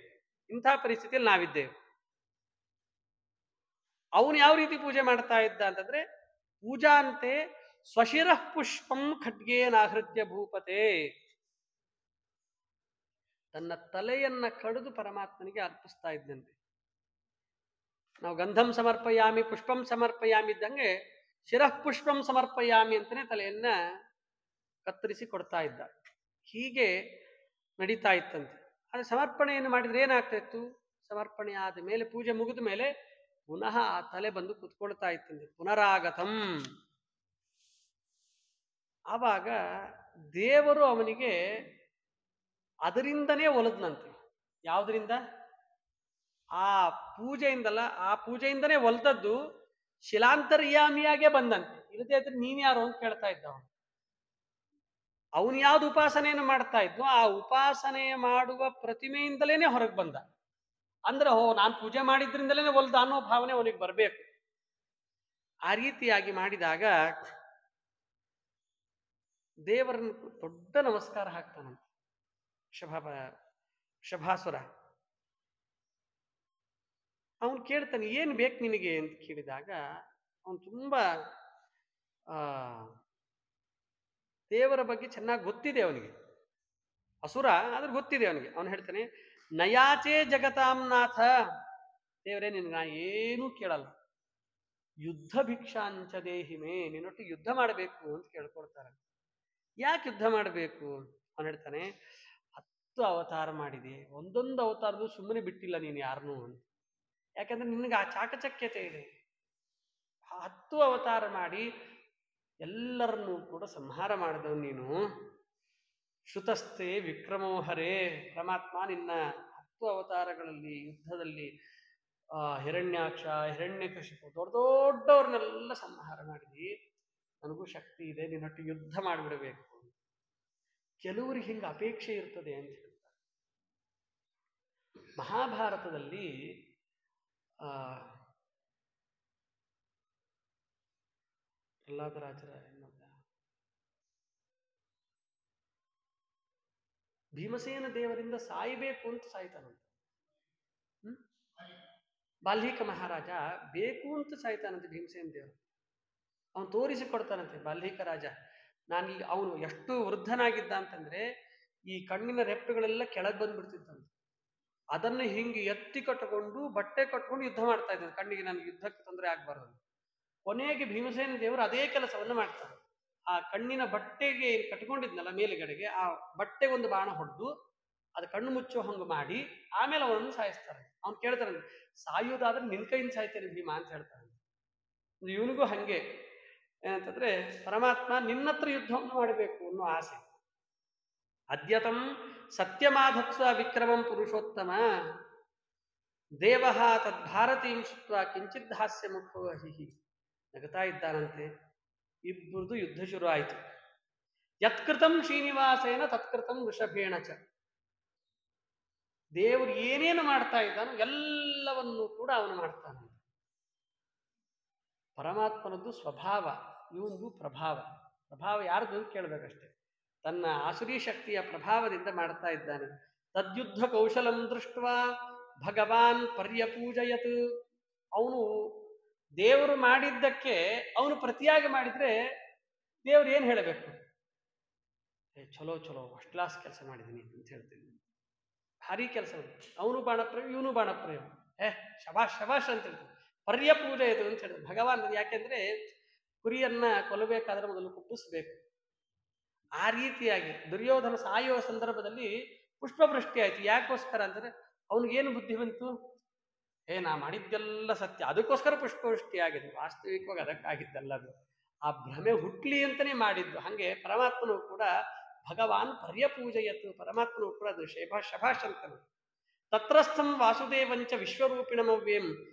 S2: ಇಂಥ ಪರಿಸ್ಥಿತಿಯಲ್ಲಿ ನಾವಿದ್ದೇವೆ. ಅವನು ಯಾವ ರೀತಿ ಪೂಜೆ ಮಾಡ್ತಾ ಇದ್ದ ಅಂತಂದ್ರೆ ಪೂಜಾಂತೆ ಸ್ವಶಿರಃ ಪುಷ್ಪಂ ಖಡ್ಗೇನಾಹೃತ್ಯ ಭೂಪತೆ. ತನ್ನ ತಲೆಯನ್ನ ಕಡಿದು ಪರಮಾತ್ಮನಿಗೆ ಅರ್ಪಿಸ್ತಾ ಇದ್ದಂತೆ. ನಾವು ಗಂಧಂ ಸಮರ್ಪಯಾಮಿ ಪುಷ್ಪಂ ಸಮರ್ಪಯಾಮಿ ಇದ್ದಂಗೆ ಶಿರಃ ಪುಷ್ಪಂ ಸಮರ್ಪಯಾಮಿ ಅಂತಾನೆ ತಲೆಯನ್ನ ಕತ್ತರಿಸಿ ಕೊಡ್ತಾ ಇದ್ದ. ಹೀಗೆ ನಡೀತಾ ಇತ್ತಂತೆ. ಆದರೆ ಸಮರ್ಪಣೆಯನ್ನು ಮಾಡಿದ್ರೆ ಏನಾಗ್ತಾ ಇತ್ತು? ಸಮರ್ಪಣೆ ಆದ ಮೇಲೆ, ಪೂಜೆ ಮುಗಿದ ಮೇಲೆ ಪುನಃ ಆ ತಲೆ ಬಂದು ಕುತ್ಕೊಳ್ತಾ ಇತ್ತಂತೆ. ಪುನರಾಗತಂ. ಆವಾಗ ದೇವರು ಅವನಿಗೆ ಅದರಿಂದನೇ ಒಲದ್ನಂತೆ. ಯಾವುದರಿಂದ? ಆ ಪೂಜೆಯಿಂದಲ್ಲ, ಆ ಪೂಜೆಯಿಂದನೇ ಒಲ್ದದ್ದು ಶಿಲಾಂತರ್ಯಾಮಿಯಾಗೆ ಬಂದಂತೆ. ಇಲ್ಲದೆ ಇದ್ರೆ ನೀನ್ ಯಾರು ಅಂತ ಕೇಳ್ತಾ ಇದ್ದ ಅವನು. ಅವನು ಯಾವ್ದು ಉಪಾಸನೆಯನ್ನು ಮಾಡ್ತಾ ಇದ್ನೋ ಆ ಉಪಾಸನೆ ಮಾಡುವ ಪ್ರತಿಮೆಯಿಂದಲೇನೆ ಹೊರಗೆ ಬಂದ. ಅಂದ್ರೆ ನಾನು ಪೂಜೆ ಮಾಡಿದ್ರಿಂದಲೇ ಒಲ್ದ ಅನ್ನೋ ಭಾವನೆ ಅವನಿಗೆ ಬರಬೇಕು. ಆ ರೀತಿಯಾಗಿ ಮಾಡಿದಾಗ ದೇವರನ್ನು ದೊಡ್ಡ ನಮಸ್ಕಾರ ಹಾಕ್ತಾನಂತೆ ಶಭಾಸುರ. ಅವನು ಕೇಳ್ತಾನೆ, ಏನು ಬೇಕು ನಿನಗೆ ಅಂತ ಕೇಳಿದಾಗ ಅವನು ತುಂಬಾ ದೇವರ ಬಗ್ಗೆ ಚೆನ್ನಾಗಿ ಗೊತ್ತಿದೆ ಅವನಿಗೆ, ಅಸುರ ಆದ್ರೆ ಗೊತ್ತಿದೆ ಅವನಿಗೆ. ಅವನು ಹೇಳ್ತಾನೆ, ನಯಾಚೇ ಜಗತಾಂನಾಥ, ದೇವರೇ ನಿನ್ಗೆ ನಾ ಏನೂ ಕೇಳಲ್ಲ, ಯುದ್ಧ ಭಿಕ್ಷಾಂಚ ದೇಹಿಮೆ, ನಿನ್ನೊಟ್ಟಿಗೆ ಯುದ್ಧ ಮಾಡಬೇಕು ಅಂತ ಕೇಳ್ಕೊಳ್ತಾರೆ. ಯಾಕೆ ಯುದ್ಧ ಮಾಡಬೇಕು? ಅವನು ಹೇಳ್ತಾನೆ, 10 ಅವತಾರ ಮಾಡಿದೆ, ಒಂದೊಂದು ಅವತಾರದು ಸುಮ್ಮನೆ ಬಿಟ್ಟಿಲ್ಲ ನೀನು ಯಾರನ್ನೂ ಅಂತ. ಯಾಕಂದ್ರೆ ನಿನಗೆ ಆ ಚಾಕಚಕ್ಯತೆ ಇದೆ. 10 ಅವತಾರ ಮಾಡಿ ಎಲ್ಲರನ್ನೂ ಕೂಡ ಸಂಹಾರ ಮಾಡಿದವನು ನೀನು. ಶ್ರುತಸ್ಥೆ ವಿಕ್ರಮೋಹರೇ, ಪರಮಾತ್ಮ ನಿನ್ನ 10 ಅವತಾರಗಳಲ್ಲಿ ಯುದ್ಧದಲ್ಲಿ ಹಿರಣ್ಯಾಕ್ಷ, ಹಿರಣ್ಯಕಶಿಪು, ದೊಡ್ಡ ದೊಡ್ಡವ್ರನ್ನೆಲ್ಲ ಸಂಹಾರ ಮಾಡಿದಿ. ನನಗೂ ಶಕ್ತಿ ಇದೆ, ನಿನ್ನೊಟ್ಟಿಗೆ ಯುದ್ಧ ಮಾಡಿಬಿಡಬೇಕು. ಕೆಲವರಿಗೆ ಹಿಂಗೆ ಅಪೇಕ್ಷೆ ಇರ್ತದೆ ಅಂತ ಹೇಳ್ತಾರೆ. ಮಹಾಭಾರತದಲ್ಲಿ ಪ್ರಹ್ಲಾದರಾಜರ ಭೀಮಸೇನ ದೇವರಿಂದ ಸಾಯಬೇಕು ಅಂತ ಸಾಯ್ತಾನಂತೆ. ಬಾಲ್ಮೀಕ ಮಹಾರಾಜ ಬೇಕು ಅಂತ ಸಾಯ್ತಾನಂತೆ ಭೀಮಸೇನ ದೇವರು. ಅವನು ತೋರಿಸಿಕೊಡ್ತಾನಂತೆ ಬಾಲ್ಮೀಕ ರಾಜ. ಅವನು ಎಷ್ಟು ವೃದ್ಧನಾಗಿದ್ದ ಅಂತಂದ್ರೆ ಈ ಕಣ್ಣಿನ ರೆಪ್ಪೆಗಳೆಲ್ಲ ಕೆಳಗೆ ಬಂದ್ಬಿಡ್ತಿದ್ದಂತೆ. ಅದನ್ನು ಹಿಂಗೆ ಎತ್ತಿ ಕಟ್ಟಿಕೊಂಡು ಬಟ್ಟೆ ಕಟ್ಕೊಂಡು ಯುದ್ಧ ಮಾಡ್ತಾ ಇದ್ದಾನೆ, ಕಣ್ಣಿಗೆ ನನಗೆ ಯುದ್ಧಕ್ಕೆ ತೊಂದರೆ ಆಗ್ಬಾರ್ದು. ಕೊನೆಗೆ ಭೀಮಸೇನ ದೇವರು ಅದೇ ಕೆಲಸವನ್ನು ಮಾಡ್ತಾರೆ. ಆ ಕಣ್ಣಿನ ಬಟ್ಟೆಗೆ ಕಟ್ಕೊಂಡಿದ್ನಲ್ಲ ಮೇಲುಗಡೆಗೆ, ಆ ಬಟ್ಟೆಗೆ ಒಂದು ಬಾಣ ಹೊಡೆದು ಅದು ಕಣ್ಣು ಮುಚ್ಚೋ ಹಂಗೆ ಮಾಡಿ ಆಮೇಲೆ ಅವನನ್ನು ಸಾಯಿಸ್ತಾರೆ. ಅವ್ನು ಕೇಳ್ತಾನೆ, ಸಾಯುವುದಾದ್ರೆ ನಿನ್ ಕೈಯಿಂದ ಸಾಯ್ತೇನೆ ಭೀಮಾ ಅಂತ ಹೇಳ್ತಾನೆ. ಇವನಿಗೂ ಹಂಗೆ ಏನಂತಂದ್ರೆ, ಪರಮಾತ್ಮ ನಿನ್ನತ್ರ ಯುದ್ಧವನ್ನು ಮಾಡಬೇಕು ಅನ್ನೋ ಆಸೆ. ಅದ್ಯತಂ ಸತ್ಯಮಾಧತ್ವ ವಿಕ್ರಮಂ ಪುರುಷೋತ್ತಮ ದೇವ ತದ್ಭಾರತೀಂ ಶುತ್ವ ಕಿಂಚಿದ್ ಹಾಸ್ಯ ಮುಖವಹಿ. ನಗತಾ ಇದ್ದಾನಂತೆ. ಇಬ್ಬರದು ಯುದ್ಧ ಶುರು ಆಯಿತು. ಯತ್ಕೃತಂ ಶ್ರೀನಿವಾಸೇನ ತತ್ಕೃತಂ ವೃಷಭೇಣ ಚ. ದೇವರು ಏನೇನು ಮಾಡ್ತಾ ಇದ್ದಾನೋ ಎಲ್ಲವನ್ನೂ ಕೂಡ ಅವನು ಮಾಡ್ತಾನೆ. ಪರಮಾತ್ಮನದ್ದು ಸ್ವಭಾವ, ಇವನದು ಪ್ರಭಾವ. ಪ್ರಭಾವ ಯಾರ್ದು ಅಂತ ಕೇಳಬೇಕಷ್ಟೆ. ತನ್ನ ಆಸುರಿ ಶಕ್ತಿಯ ಪ್ರಭಾವದಿಂದ ಮಾಡ್ತಾ ಇದ್ದಾನೆ. ತದ್ಯುದ್ಧ ಕೌಶಲಂ ದೃಷ್ಟ ಭಗವಾನ್ ಪರ್ಯಪೂಜಯತ್. ಅವನು ದೇವರು ಮಾಡಿದ್ದಕ್ಕೆ ಅವನು ಪ್ರತಿಯಾಗಿ ಮಾಡಿದ್ರೆ ದೇವ್ರು ಏನು ಹೇಳಬೇಕು? ಚಲೋ ಚಲೋ ಫಸ್ಟ್ ಕ್ಲಾಸ್ ಕೆಲಸ ಮಾಡಿದ್ದೀನಿ ಅಂತ ಹೇಳ್ತೀನಿ. ಭಾರಿ ಕೆಲಸ, ಅವನು ಬಾಣಪ್ರೇಮ ಇವನು ಬಾಣಪ್ರೇಮ, ಶಬಾಷ್ ಶಬಾಷ್ ಅಂತ ಹೇಳ್ತೀನಿ. ಪರ್ಯಪೂಜಯತು ಅಂತ ಹೇಳ್ತಾರೆ ಭಗವಾನ್. ಯಾಕೆಂದ್ರೆ ಕುರಿಯನ್ನ ಕೊಲ್ಲಬೇಕಾದ್ರೆ ಮೊದಲು ಕುಪ್ಪಿಸ್ಬೇಕು. ಆ ರೀತಿಯಾಗಿ ದುರ್ಯೋಧನ ಸಾಯುವ ಸಂದರ್ಭದಲ್ಲಿ ಪುಷ್ಪವೃಷ್ಟಿ ಆಯ್ತು. ಯಾಕೋಸ್ಕರ ಅಂದರೆ ಅವನಿಗೇನು ಬುದ್ಧಿ ಬಂತು? ನಾ ಮಾಡಿದ್ದೆಲ್ಲ ಸತ್ಯ, ಅದಕ್ಕೋಸ್ಕರ ಪುಷ್ಪವೃಷ್ಟಿ ಆಗಿದೆ. ವಾಸ್ತವಿಕವಾಗಿ ಅದಕ್ಕಾಗಿದ್ದಲ್ಲ, ಅದು ಆ ಭ್ರಮೆ ಹುಟ್ಲಿ ಅಂತಲೇ ಮಾಡಿದ್ದು. ಹಾಗೆ ಪರಮಾತ್ಮನು ಕೂಡ ಭಗವಾನ್ ಪರ್ಯಪೂಜಯತ್ತು, ಪರಮಾತ್ಮನು ಕೂಡ ಅದು ಶಭಾಷ್ ಅಂತಾನೆ. ತತ್ರಸ್ಥಂ ವಾಸುದೇವಂಚ ವಿಶ್ವರೂಪಿಣಮವ್ಯಂ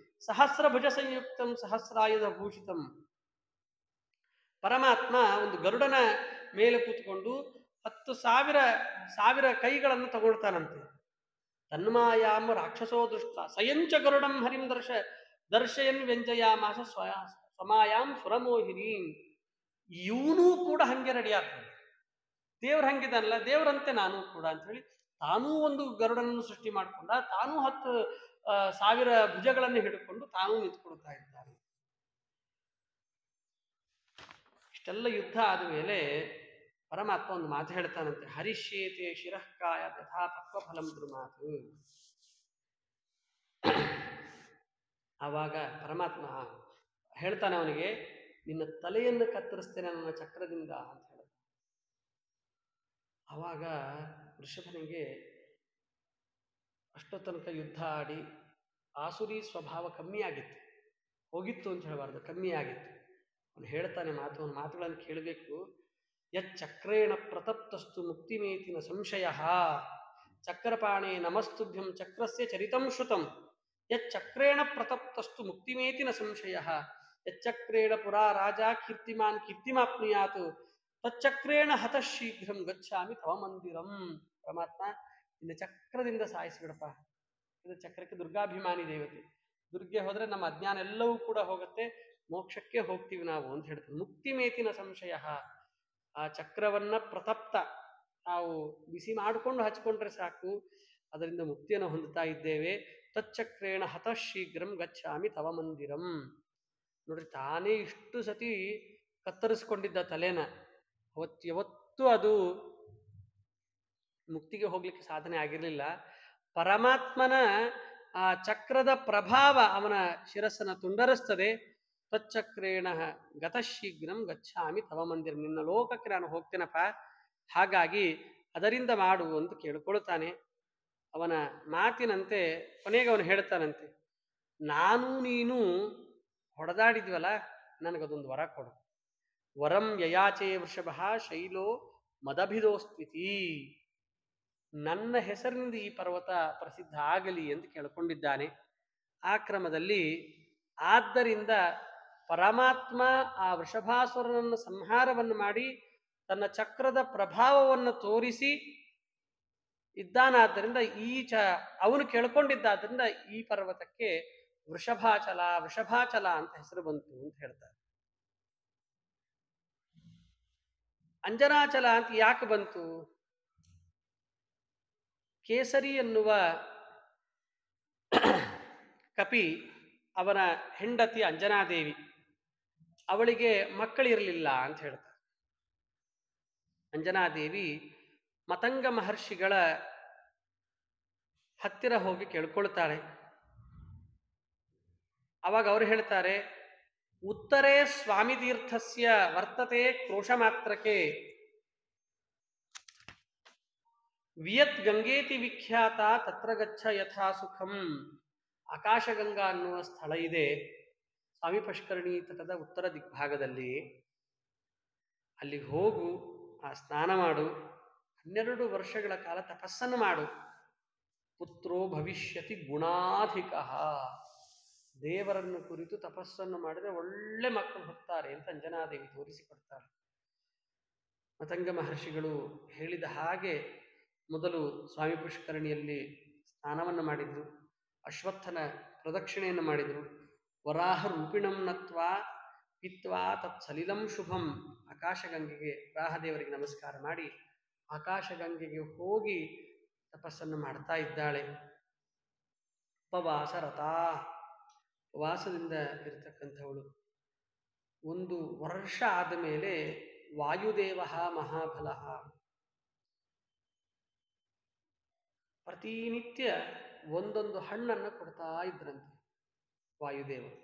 S2: ಸಹಸ್ರಭುಜ ಸಂಯುಕ್ತಂ ಸಹಸ್ರಾಯುಧ ಭೂಷಿತಂ. ಪರಮಾತ್ಮ ಒಂದು ಗರುಡನ ಮೇಲೆ ಕೂತ್ಕೊಂಡು 10,000 ಕೈಗಳನ್ನು ತಗೊಳ್ತಾನಂತೆ. ತನ್ಮಾಯಾಮ ರಾಕ್ಷಸೋ ದೃಷ್ಟ ಸಯಂಚ ಗರುಡಂ ಹರಿಂ ದರ್ಶಯನ್ ವ್ಯಂಜಯಾಮಾಸ ಸ್ವಮಾಯಾಂ ಸುರಮೋಹಿನಿ. ಇವನೂ ಕೂಡ ಹಂಗೆ ರೆಡಿ ಆಗ್ತಾನೆ. ದೇವ್ರ ಹಂಗಿದಾನಲ್ಲ, ದೇವ್ರಂತೆ ನಾನು ಕೂಡ ಅಂತ ಹೇಳಿ ತಾನೂ ಒಂದು ಗರುಡನನ್ನು ಸೃಷ್ಟಿ ಮಾಡಿಕೊಂಡ, ತಾನೂ 10,000 ಭುಜಗಳನ್ನು ಹಿಡ್ಕೊಂಡು ತಾನೂ ನಿಂತ್ಕೊಳ್ತಾ ಇದ್ದಾನೆ. ಇಷ್ಟೆಲ್ಲ ಯುದ್ಧ ಆದ ಮೇಲೆ ಪರಮಾತ್ಮ ಒಂದು ಮಾತು ಹೇಳ್ತಾನಂತೆ, ಹರಿಷ್ಯೇತೆ ಶಿರಃಕಾಯ ಯಥಾ ಪಕ್ವಫಲಂ ದುರ್ಮಾತು. ಆವಾಗ ಪರಮಾತ್ಮ ಹೇಳ್ತಾನೆ ಅವನಿಗೆ, ನಿನ್ನ ತಲೆಯನ್ನು ಕತ್ತರಿಸ್ತೇನೆ ನನ್ನ ಚಕ್ರದಿಂದ ಅಂತ ಹೇಳ. ಆವಾಗ ವೃಷಭನಿಗೆ ಅಷ್ಟೋ ತನಕ ಯುದ್ಧ ಆಡಿ ಆಸುರಿ ಸ್ವಭಾವ ಕಮ್ಮಿ ಆಗಿತ್ತು, ಹೋಗಿತ್ತು ಅಂತ ಹೇಳಬಾರ್ದು, ಕಮ್ಮಿ ಆಗಿತ್ತು. ಅವನು ಹೇಳ್ತಾನೆ ಮಾತುಗಳನ್ನು ಕೇಳಬೇಕು. ಯಚ್ಚಕ್ರೇಣ ಪ್ರತಪ್ತಸ್ತು ಮುಕ್ತಿಮೇತಿನ ಸಂಶಯ ಚಕ್ರಪಾಣೆ ನಮಸ್ತುಭ್ಯಂ ಚಕ್ರಸ್ಯ ಚರಿತಂ ಶ್ರುತಂ. ಯಚ್ಚಕ್ರೇಣ ಪ್ರತಪ್ತಸ್ತು ಮುಕ್ತಿಮೇತಿನ ಸಂಶಯ ಯಚ್ಚಕ್ರೇಣ ಪುರಾ ರಾಜ ಕೀರ್ತಿಮಾನ್ ಕೀರ್ತಿಮಾಪ್ನುಯಾತ್ ತಚ್ಚಕ್ರೇಣ ಹತಃ ಶೀಘ್ರಂ ಗಚ್ಚಾಮಿ ತವ ಮಂದಿರಂ. ಪರಮಾತ್ಮ, ಇನ್ನು ಚಕ್ರದಿಂದ ಸಾಯಿಸಿಬಿಡಪ್ಪ. ಇದು ಚಕ್ರಕ್ಕೆ ದುರ್ಗಾಭಿಮಾನಿ ದೇವತೆ. ದುರ್ಗೆ ಹೋದ್ರೆ ನಮ್ಮ ಅಜ್ಞಾನ ಎಲ್ಲವೂ ಕೂಡ ಹೋಗುತ್ತೆ. ಮೋಕ್ಷಕ್ಕೆ ಹೋಗ್ತೀವಿ ನಾವು ಅಂತ ಹೇಳ್ತಾರೆ. ಮುಕ್ತಿ ಮೇತಿನ ಸಂಶಯ. ಆ ಚಕ್ರವನ್ನ ಪ್ರತಪ್ತ ನಾವು ಬಿಸಿ ಮಾಡಿಕೊಂಡು ಹಚ್ಕೊಂಡ್ರೆ ಸಾಕು, ಅದರಿಂದ ಮುಕ್ತಿಯನ್ನು ಹೊಂದುತ್ತಾ ಇದ್ದೇವೆ. ತಚ್ಚಕ್ರೇಣ ಹತಃ ಶೀಘ್ರಂ ಗಚ್ಚಾಮಿ ತವ ಮಂದಿರಂ. ನೋಡ್ರಿ, ತಾನೇ ಇಷ್ಟು ಸತಿ ಕತ್ತರಿಸ್ಕೊಂಡಿದ್ದ ತಲೆನ ಯಾವತ್ತೂ ಅದು ಮುಕ್ತಿಗೆ ಹೋಗ್ಲಿಕ್ಕೆ ಸಾಧನೆ ಆಗಿರಲಿಲ್ಲ. ಪರಮಾತ್ಮನ ಆ ಚಕ್ರದ ಪ್ರಭಾವ ಅವನ ಶಿರಸ್ಸನ್ನು ತುಂಡರಿಸ್ತದೆ. ತಚ್ಚಕ್ರೇಣ ಗತಶೀಘ್ರಂ ಗಚ್ಚಾಮಿ ತವ ಮಂದಿರ. ನಿನ್ನ ಲೋಕಕ್ಕೆ ನಾನು ಹೋಗ್ತೇನಪ್ಪ, ಹಾಗಾಗಿ ಅದರಿಂದ ಮಾಡು ಅಂತ ಕೇಳ್ಕೊಳ್ತಾನೆ. ಅವನ ಮಾತಿನಂತೆ ಕೊನೆಗೆ ಅವನು ಹೇಳ್ತಾನಂತೆ, ನಾನು ನೀನು ಹೊಡೆದಾಡಿದ್ವಲ್ಲ, ನನಗದೊಂದು ವರ ಕೊಡು. ವರಂ ಯಯಾಚೇ ವೃಷಭ ಶೈಲೋ ಮದಭಿದೋಸ್ತಿತಿ. ನನ್ನ ಹೆಸರಿನಿಂದ ಈ ಪರ್ವತ ಪ್ರಸಿದ್ಧ ಆಗಲಿ ಎಂದು ಕೇಳಿಕೊಂಡಿದ್ದಾನೆ. ಆ ಕ್ರಮದಲ್ಲಿ ಆದ್ದರಿಂದ ಪರಮಾತ್ಮ ಆ ವೃಷಭಾಸುರನನ್ನು ಸಂಹಾರವನ್ನು ಮಾಡಿ ತನ್ನ ಚಕ್ರದ ಪ್ರಭಾವವನ್ನು ತೋರಿಸಿ ಇದ್ದಾನಾದ್ದರಿಂದ ಅವನು ಕೇಳ್ಕೊಂಡಿದ್ದಾದ್ರಿಂದ ಈ ಪರ್ವತಕ್ಕೆ ವೃಷಭಾಚಲ ಅಂತ ಹೆಸರು ಬಂತು ಅಂತ ಹೇಳ್ತಾರೆ. ಅಂಜನಾಚಲ ಅಂತ ಯಾಕೆ ಬಂತು? ಕೇಸರಿ ಎನ್ನುವ ಕಪಿ, ಅವನ ಹೆಂಡತಿ ಅಂಜನಾದೇವಿ, ಅವಳಿಗೆ ಮಕ್ಕಳಿರಲಿಲ್ಲ ಅಂತ ಹೇಳ್ತಾರೆ. ಅಂಜನಾದೇವಿ ಮತಂಗ ಮಹರ್ಷಿಗಳ ಹತ್ತಿರ ಹೋಗಿ ಕೇಳ್ಕೊಳ್ತಾಳೆ. ಅವಾಗ ಅವರು ಹೇಳ್ತಾರೆ, ಉತ್ತರೇ ಸ್ವಾಮಿ ತೀರ್ಥಸ್ಯ ವರ್ತತೆ ಕ್ರೋಶ ಮಾತ್ರಕ್ಕೆ ವಿಯತ್ ಗಂಗೇತಿ ವಿಖ್ಯಾತ ತತ್ರ ಗಚ್ಚ ಯಥಾ ಸುಖಂ. ಆಕಾಶಗಂಗಾ ಅನ್ನುವ ಸ್ಥಳ ಇದೆ ಸ್ವಾಮಿ ಪುಷ್ಕರಣಿ ತಟದ ಉತ್ತರ ದಿಗ್ಭಾಗದಲ್ಲಿ. ಅಲ್ಲಿಗೆ ಹೋಗು, ಆ ಸ್ನಾನ ಮಾಡು, 12 ವರ್ಷಗಳ ಕಾಲ ತಪಸ್ಸನ್ನು ಮಾಡು. ಪುತ್ರೋ ಭವಿಷ್ಯತಿ ಗುಣಾಧಿಕ. ದೇವರನ್ನು ಕುರಿತು ತಪಸ್ಸನ್ನು ಮಾಡಿದರೆ ಒಳ್ಳೆ ಮಕ್ಕಳು ಹುಟ್ಟುತ್ತಾರೆ ಅಂತ ಅಂಜನಾದೇವಿ ತೋರಿಸಿಕೊಡ್ತಾರೆ. ಮತಂಗ ಮಹರ್ಷಿಗಳು ಹೇಳಿದ ಹಾಗೆ ಮೊದಲು ಸ್ವಾಮಿ ಪುಷ್ಕರಣಿಯಲ್ಲಿ ಸ್ನಾನವನ್ನು ಮಾಡಿದರು, ಅಶ್ವತ್ಥನ ಪ್ರದಕ್ಷಿಣೆಯನ್ನು ಮಾಡಿದರು. ವರಾಹ ರೂಪಿಣಂ ನತ್ವಾ ಪಿತ್ವಾ ತತ್ ಸಲಿಲಂ ಶುಭಂ. ಆಕಾಶಗಂಗೆಗೆ, ವರಾಹದೇವರಿಗೆ ನಮಸ್ಕಾರ ಮಾಡಿ ಆಕಾಶಗಂಗೆಗೆ ಹೋಗಿ ತಪಸ್ಸನ್ನು ಮಾಡ್ತಾ ಇದ್ದಾಳೆ. ಉಪವಾಸರತಾ, ಉಪವಾಸದಿಂದ ಇರತಕ್ಕಂಥವಳು. 1 ವರ್ಷ ಆದ ಮೇಲೆ ವಾಯುದೇವ ಮಹಾಬಲ ಪ್ರತಿನಿತ್ಯ ಒಂದೊಂದು ಹಣ್ಣನ್ನು ಕೊಡ್ತಾ ಇದ್ರಂತೆ ವಾಯುದೇವರು.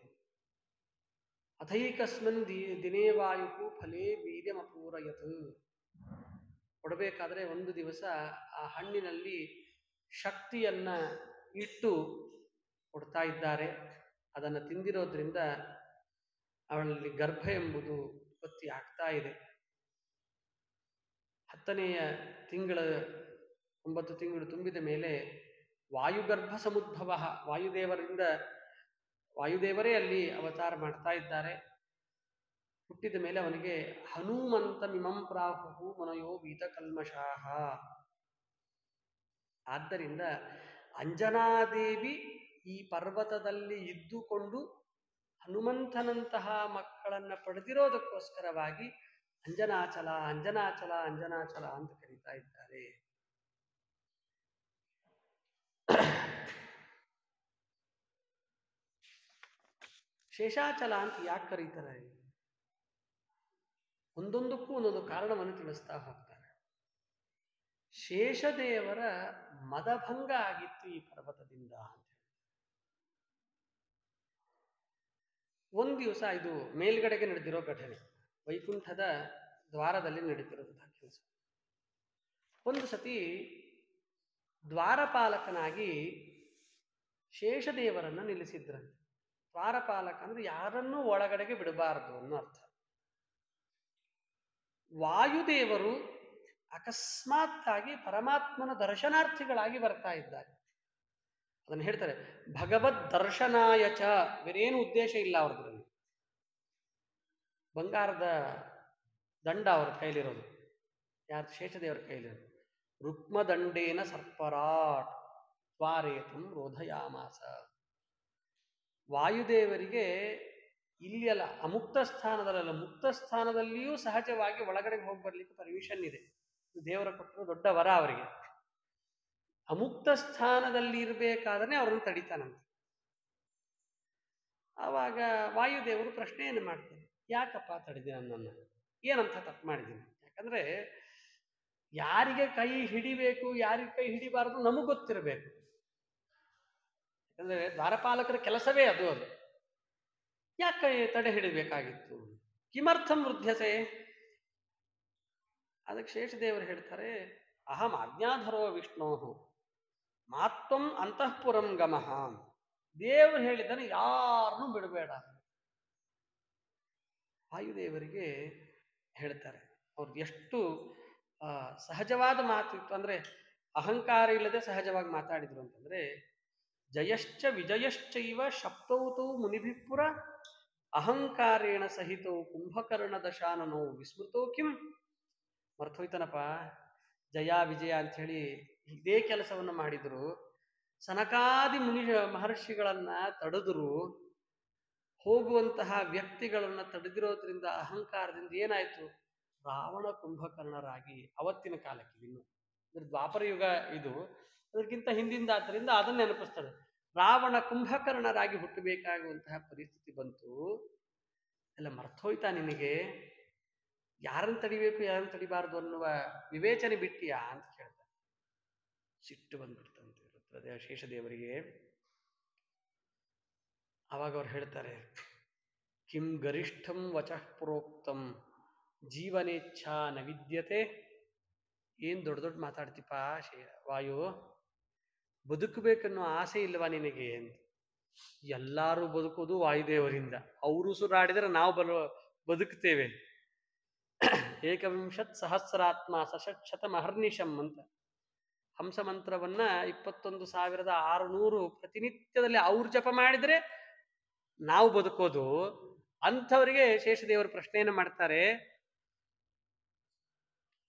S2: ಅಥೈಕಸ್ಮಿನ್ ದಿನೇ ವಾಯು ಫಲೇ ವೀರ್ಯಮಪೂರಯತ್. ಕೊಡಬೇಕಾದ್ರೆ ಒಂದು ದಿವಸ ಆ ಹಣ್ಣಿನಲ್ಲಿ ಶಕ್ತಿಯನ್ನ ಇಟ್ಟು ಕೊಡ್ತಾ ಇದ್ದಾರೆ. ಅದನ್ನು ತಿಂದಿರೋದ್ರಿಂದ ಅವಳಲ್ಲಿ ಗರ್ಭ ಎಂಬುದು ಉತ್ಪತ್ತಿ ಆಗ್ತಾ ಇದೆ. 10ನೆಯ ತಿಂಗಳ 9 ತಿಂಗಳು ತುಂಬಿದ ಮೇಲೆ ವಾಯುಗರ್ಭ ಸಮುದ್ಭವ, ವಾಯುದೇವರೇ ಅಲ್ಲಿ ಅವತಾರ ಮಾಡ್ತಾ ಇದ್ದಾರೆ. ಹುಟ್ಟಿದ ಮೇಲೆ ಅವನಿಗೆ ಹನುಮಂತಮಿಮಂ ಪ್ರಾಹು ಮನಯೋ ವೀತಕಲ್ಮಷಾಹ. ಆದ್ದರಿಂದ ಅಂಜನಾದೇವಿ ಈ ಪರ್ವತದಲ್ಲಿ ಇದ್ದುಕೊಂಡು ಹನುಮಂತನಂತಹ ಮಕ್ಕಳನ್ನು ಪಡೆದಿರೋದಕ್ಕೋಸ್ಕರವಾಗಿ ಅಂಜನಾಚಲ ಅಂಜನಾಚಲ ಅಂಜನಾಚಲ ಅಂತ ಕರೀತಾ ಇದ್ದಾರೆ. ಶೇಷಾಚಲ ಅಂತ ಯಾಕೆ ಕರೀತಾರೆ? ಒಂದೊಂದಕ್ಕೂ ಒಂದೊಂದು ಕಾರಣವನ್ನು ತಿಳಿಸ್ತಾ ಹೋಗ್ತಾರೆ. ಶೇಷದೇವರ ಮದಭಂಗ ಆಗಿತ್ತು ಈ ಪರ್ವತದಿಂದ ಅಂತ. ಒಂದು ದಿವಸ, ಇದು ಮೇಲ್ಗಡೆಗೆ ನಡೆದಿರೋ ಘಟನೆ, ವೈಕುಂಠದ ದ್ವಾರದಲ್ಲಿ ನಡೀತಿರೋಂತಹ ಕೆಲಸ. ಒಂದು ಸತಿ ದ್ವಾರಪಾಲಕನಾಗಿ ಶೇಷದೇವರನ್ನು ನಿಲ್ಲಿಸಿದ್ರಂತೆ. ದ್ವಾರಪಾಲಕ ಅಂದ್ರೆ ಯಾರನ್ನೂ ಒಳಗಡೆಗೆ ಬಿಡಬಾರದು ಅನ್ನೋ ಅರ್ಥ. ವಾಯುದೇವರು ಅಕಸ್ಮಾತ್ತಾಗಿ ಪರಮಾತ್ಮನ ದರ್ಶನಾರ್ಥಿಗಳಾಗಿ ಬರ್ತಾ ಇದ್ದಾರೆ. ಅದನ್ನು ಹೇಳ್ತಾರೆ, ಭಗವದ್ ದರ್ಶನಾಯಚ. ಬೇರೇನು ಉದ್ದೇಶ ಇಲ್ಲ ಅವ್ರದ್ರಲ್ಲಿ. ಬಂಗಾರದ ದಂಡ ಅವ್ರ ಕೈಲಿರೋದು, ಯಾರು? ಶೇಷದೇವರ ಕೈಲಿರೋದು. ರುಕ್ಮದಂಡೇನ ಸರ್ಪರಾಟ್ ದ್ವಾರೇತಂ ರೋಧಯಾಮಾಸ. ವಾಯುದೇವರಿಗೆ ಇಲ್ಲಿ ಅಲ್ಲ, ಅಮುಕ್ತ ಸ್ಥಾನದಲ್ಲ, ಮುಕ್ತ ಸ್ಥಾನದಲ್ಲಿಯೂ ಸಹಜವಾಗಿ ಒಳಗಡೆ ಹೋಗಿ ಬರ್ಲಿಕ್ಕೆ ಪರ್ಮಿಷನ್ ಇದೆ. ದೇವರ ಕೊಟ್ಟರು ದೊಡ್ಡ ವರ ಅವರಿಗೆ. ಅಮುಕ್ತ ಸ್ಥಾನದಲ್ಲಿ ಇರಬೇಕಾದ್ರೆ ಅವ್ರನ್ನ ತಡಿತಾನಂತೆ. ಆವಾಗ ವಾಯುದೇವರು ಪ್ರಶ್ನೆಯನ್ನು ಮಾಡ್ತಾರೆ, ಯಾಕಪ್ಪ ತಡೆದಿ ನನ್ನನ್ನು, ಏನಂತ ತಪ್ಪು ಮಾಡಿದ್ದೀನಿ? ಯಾಕಂದ್ರೆ ಯಾರಿಗೆ ಕೈ ಹಿಡಿಬೇಕು, ಯಾರಿಗೆ ಕೈ ಹಿಡಿಬಾರದು ನಮಗ್ ಗೊತ್ತಿರಬೇಕು. ಯಾಕಂದ್ರೆ ದ್ವಾರಪಾಲಕರ ಕೆಲಸವೇ ಅದು. ಯಾಕೆ ತಡೆ ಹಿಡಿಬೇಕಾಗಿತ್ತು? ಕಿಮರ್ಥಂ ವೃದ್ಧಸೆ? ಅದಕ್ಕೆ ಶೇಷದೇವರು ಹೇಳ್ತಾರೆ, ಅಹಂ ಆಜ್ಞಾಧರೋ ವಿಷ್ಣೋ ಮಾತ್ವಂ ಅಂತಃಪುರಂ ಗಮಃ. ದೇವರು ಹೇಳಿದ್ದಾನೆ ಯಾರನ್ನೂ ಬಿಡಬೇಡ. ವಾಯುದೇವರಿಗೆ ಹೇಳ್ತಾರೆ, ಅವ್ರದ್ದು ಎಷ್ಟು ಸಹಜವಾದ ಮಾತು ಇತ್ತು ಅಂದ್ರೆ, ಅಹಂಕಾರ ಇಲ್ಲದೆ ಸಹಜವಾಗಿ ಮಾತಾಡಿದ್ರು ಅಂತಂದ್ರೆ, ಜಯಶ್ಚ ವಿಜಯಶ್ಚೈವ ಶಪ್ತೌತೌ ಮುನಿಭಿಪುರ ಅಹಂಕಾರೇಣ ಸಹಿತೌ ಕುಂಭಕರ್ಣ ದಶಾನನೋ ವಿಸ್ಮೃತೋ ಕಿಂ. ಮರ್ತೋಯ್ತನಪ್ಪ, ಜಯ ವಿಜಯ ಅಂಥೇಳಿ ಇದೇ ಕೆಲಸವನ್ನು ಮಾಡಿದ್ರು. ಸನಕಾದಿ ಮಹರ್ಷಿಗಳನ್ನ ತಡೆದ್ರು. ಹೋಗುವಂತಹ ವ್ಯಕ್ತಿಗಳನ್ನ ತಡೆದಿರೋದ್ರಿಂದ ಅಹಂಕಾರದಿಂದ ಏನಾಯ್ತು? ರಾವಣ ಕುಂಭಕರ್ಣರಾಗಿ ಅವತ್ತಿನ ಕಾಲಕ್ಕೆ, ಇನ್ನು ದ್ವಾಪರ ಯುಗ ಇದು, ಅದಕ್ಕಿಂತ ಹಿಂದಿಂದ ಆದ್ದರಿಂದ ಅದನ್ನ ನೆನಪಿಸ್ತಾರೆ. ರಾವಣ ಕುಂಭಕರ್ಣರಾಗಿ ಹುಟ್ಟಬೇಕಾಗುವಂತಹ ಪರಿಸ್ಥಿತಿ ಬಂತು. ಎಲ್ಲ ಮರ್ತೋಯ್ತಾ ನಿನಗೆ? ಯಾರನ್ನು ತಡಿಬೇಕು ಯಾರನ್ನು ತಡಿಬಾರ್ದು ಅನ್ನುವ ವಿವೇಚನೆ ಬಿಟ್ಟಿಯಾ ಅಂತ ಕೇಳ್ತಾರೆ. ಸಿಟ್ಟು ಬಂದ್ಬಿಡ್ತಂತೆ ರುದ್ರದೇವ ಶೇಷದೇವರಿಗೆ. ಆವಾಗ ಅವ್ರು ಹೇಳ್ತಾರೆ, ಕಿಂ ಗರಿಷ್ಠಂ ವಚಃ ಪ್ರೋಕ್ತಂ ಜೀವನೇಚ್ಛಾ ನ ವಿದ್ಯತೆ. ಏನ್ ದೊಡ್ಡ ದೊಡ್ಡ ಮಾತಾಡ್ತಿಪ್ಪ ವಾಯು, ಬದುಕಬೇಕನ್ನೋ ಆಸೆ ಇಲ್ವಾ ನಿನಗೆ ಅಂತ. ಎಲ್ಲರೂ ಬದುಕೋದು ವಾಯುದೇವರಿಂದ. ಅವರು ಸುರಾಡಿದರೆ ನಾವು ಬದುಕ್ತೇವೆ. ಏಕವಿಂಶತ್ ಸಹಸ್ರಾತ್ಮ ಸಶಕ್ಷತ ಮಹರ್ನಿಶಂ ಅಂತ ಹಂಸ ಮಂತ್ರವನ್ನ 21,600 ಪ್ರತಿನಿತ್ಯದಲ್ಲಿ ಅವ್ರು ಜಪ ಮಾಡಿದ್ರೆ ನಾವು ಬದುಕೋದು. ಅಂಥವರಿಗೆ ಶೇಷದೇವರು ಪ್ರಶ್ನೆಯನ್ನು ಮಾಡ್ತಾರೆ,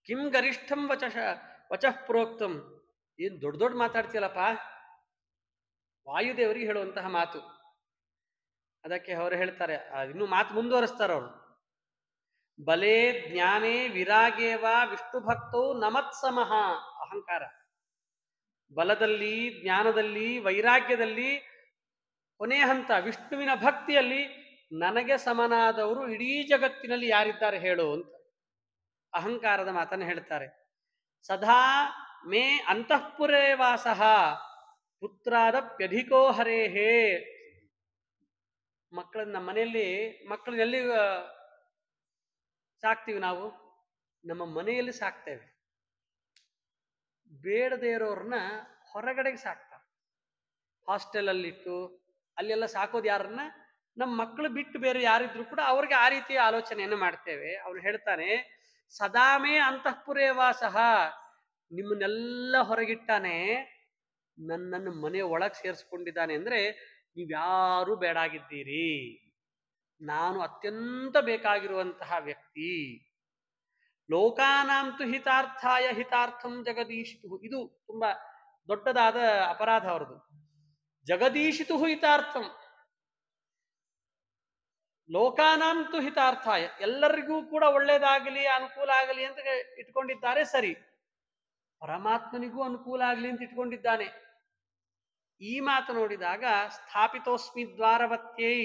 S2: ಕಿಂ ಗರಿಷ್ಠಂ ವಚಃ ಪ್ರೋಕ್ತಂ. ಏನ್ ದೊಡ್ಡ ದೊಡ್ಡ ಮಾತಾಡ್ತೀಯಲ್ಲಪ್ಪ. ವಾಯುದೇವರಿಗೆ ಹೇಳುವಂತಹ ಮಾತು. ಅದಕ್ಕೆ ಅವರು ಹೇಳ್ತಾರೆ, ಇನ್ನು ಮಾತು ಮುಂದುವರಿಸ್ತಾರೆ ಅವರು. ಬಲೇ ಜ್ಞಾನೇ ವಿರಾಗೇವ ವಿಷ್ಣು ಭಕ್ತೋ ನಮತ್ಸಮಃ. ಅಹಂಕಾರ ಬಲದಲ್ಲಿ, ಜ್ಞಾನದಲ್ಲಿ, ವೈರಾಗ್ಯದಲ್ಲಿ ಕೊನೆಯ ಹಂತ ವಿಷ್ಣುವಿನ ಭಕ್ತಿಯಲ್ಲಿ ನನಗೆ ಸಮನಾದವರು ಇಡೀ ಜಗತ್ತಿನಲ್ಲಿ ಯಾರಿದ್ದಾರೆ ಹೇಳು ಅಂತ ಅಹಂಕಾರದ ಮಾತನ್ನು ಹೇಳ್ತಾರೆ. ಸದಾ ಮೇ ಅಂತಃಪುರೇ ವಾಸಃ ಪುತ್ರಾದಪ್ಯಧಿಕೋ ಹರೇಹೇ. ಮಕ್ಕಳನ್ನ ಮನೆಯಲ್ಲಿ, ಮಕ್ಕಳನ್ನ ಎಲ್ಲಿ ಸಾಕ್ತೀವಿ ನಾವು? ನಮ್ಮ ಮನೆಯಲ್ಲಿ ಸಾಕ್ತೇವೆ. ಬೇಡದೇ ಇರೋರನ್ನ ಹೊರಗಡೆಗೆ ಸಾಕ್ತಾರೆ, ಹಾಸ್ಟೆಲಲ್ಲಿಟ್ಟು ಅಲ್ಲೆಲ್ಲ ಸಾಕೋದು ಯಾರನ್ನ? ನಮ್ಮ ಮಕ್ಕಳು ಬಿಟ್ಟು ಬೇರೆ ಯಾರಿದ್ರು ಕೂಡ ಅವ್ರಿಗೆ ಆ ರೀತಿಯ ಆಲೋಚನೆಯನ್ನು ಮಾಡ್ತೇವೆ. ಅವನು ಹೇಳ್ತಾನೆ, ಸದಾಮೇ ಅಂತಃಪುರೇ ವಾಸಃ. ನಿಮ್ಮನ್ನೆಲ್ಲ ಹೊರಗಿಟ್ಟಾನೆ, ನನ್ನನ್ನು ಮನೆ ಒಳಗೆ ಸೇರಿಸ್ಕೊಂಡಿದ್ದಾನೆ. ಅಂದ್ರೆ ನೀವ್ಯಾರೂ ಬೇಡಾಗಿದ್ದೀರಿ, ನಾನು ಅತ್ಯಂತ ಬೇಕಾಗಿರುವಂತಹ ವ್ಯಕ್ತಿ. ಲೋಕಾನಾಂತು ಹಿತಾರ್ಥಾಯ ಹಿತಾರ್ಥಂ ಜಗದೀಶಿತು. ಇದು ತುಂಬಾ ದೊಡ್ಡದಾದ ಅಪರಾಧ ಅವರದು. ಜಗದೀಶಿತು ಹಿತಾರ್ಥಂ, ಲೋಕಾನಾಂತು ಹಿತಾರ್ಥಾಯ, ಎಲ್ಲರಿಗೂ ಕೂಡ ಒಳ್ಳೇದಾಗಲಿ ಅನುಕೂಲ ಆಗಲಿ ಅಂತ ಇಟ್ಕೊಂಡಿದ್ದಾರೆ. ಸರಿ, ಪರಮಾತ್ಮನಿಗೂ ಅನುಕೂಲ ಆಗಲಿ ಅಂತ ಇಟ್ಕೊಂಡಿದ್ದಾನೆ. ಈ ಮಾತು ನೋಡಿದಾಗ ಸ್ಥಾಪಿತೋಸ್ಮಿ ದ್ವಾರವತ್ಯೈ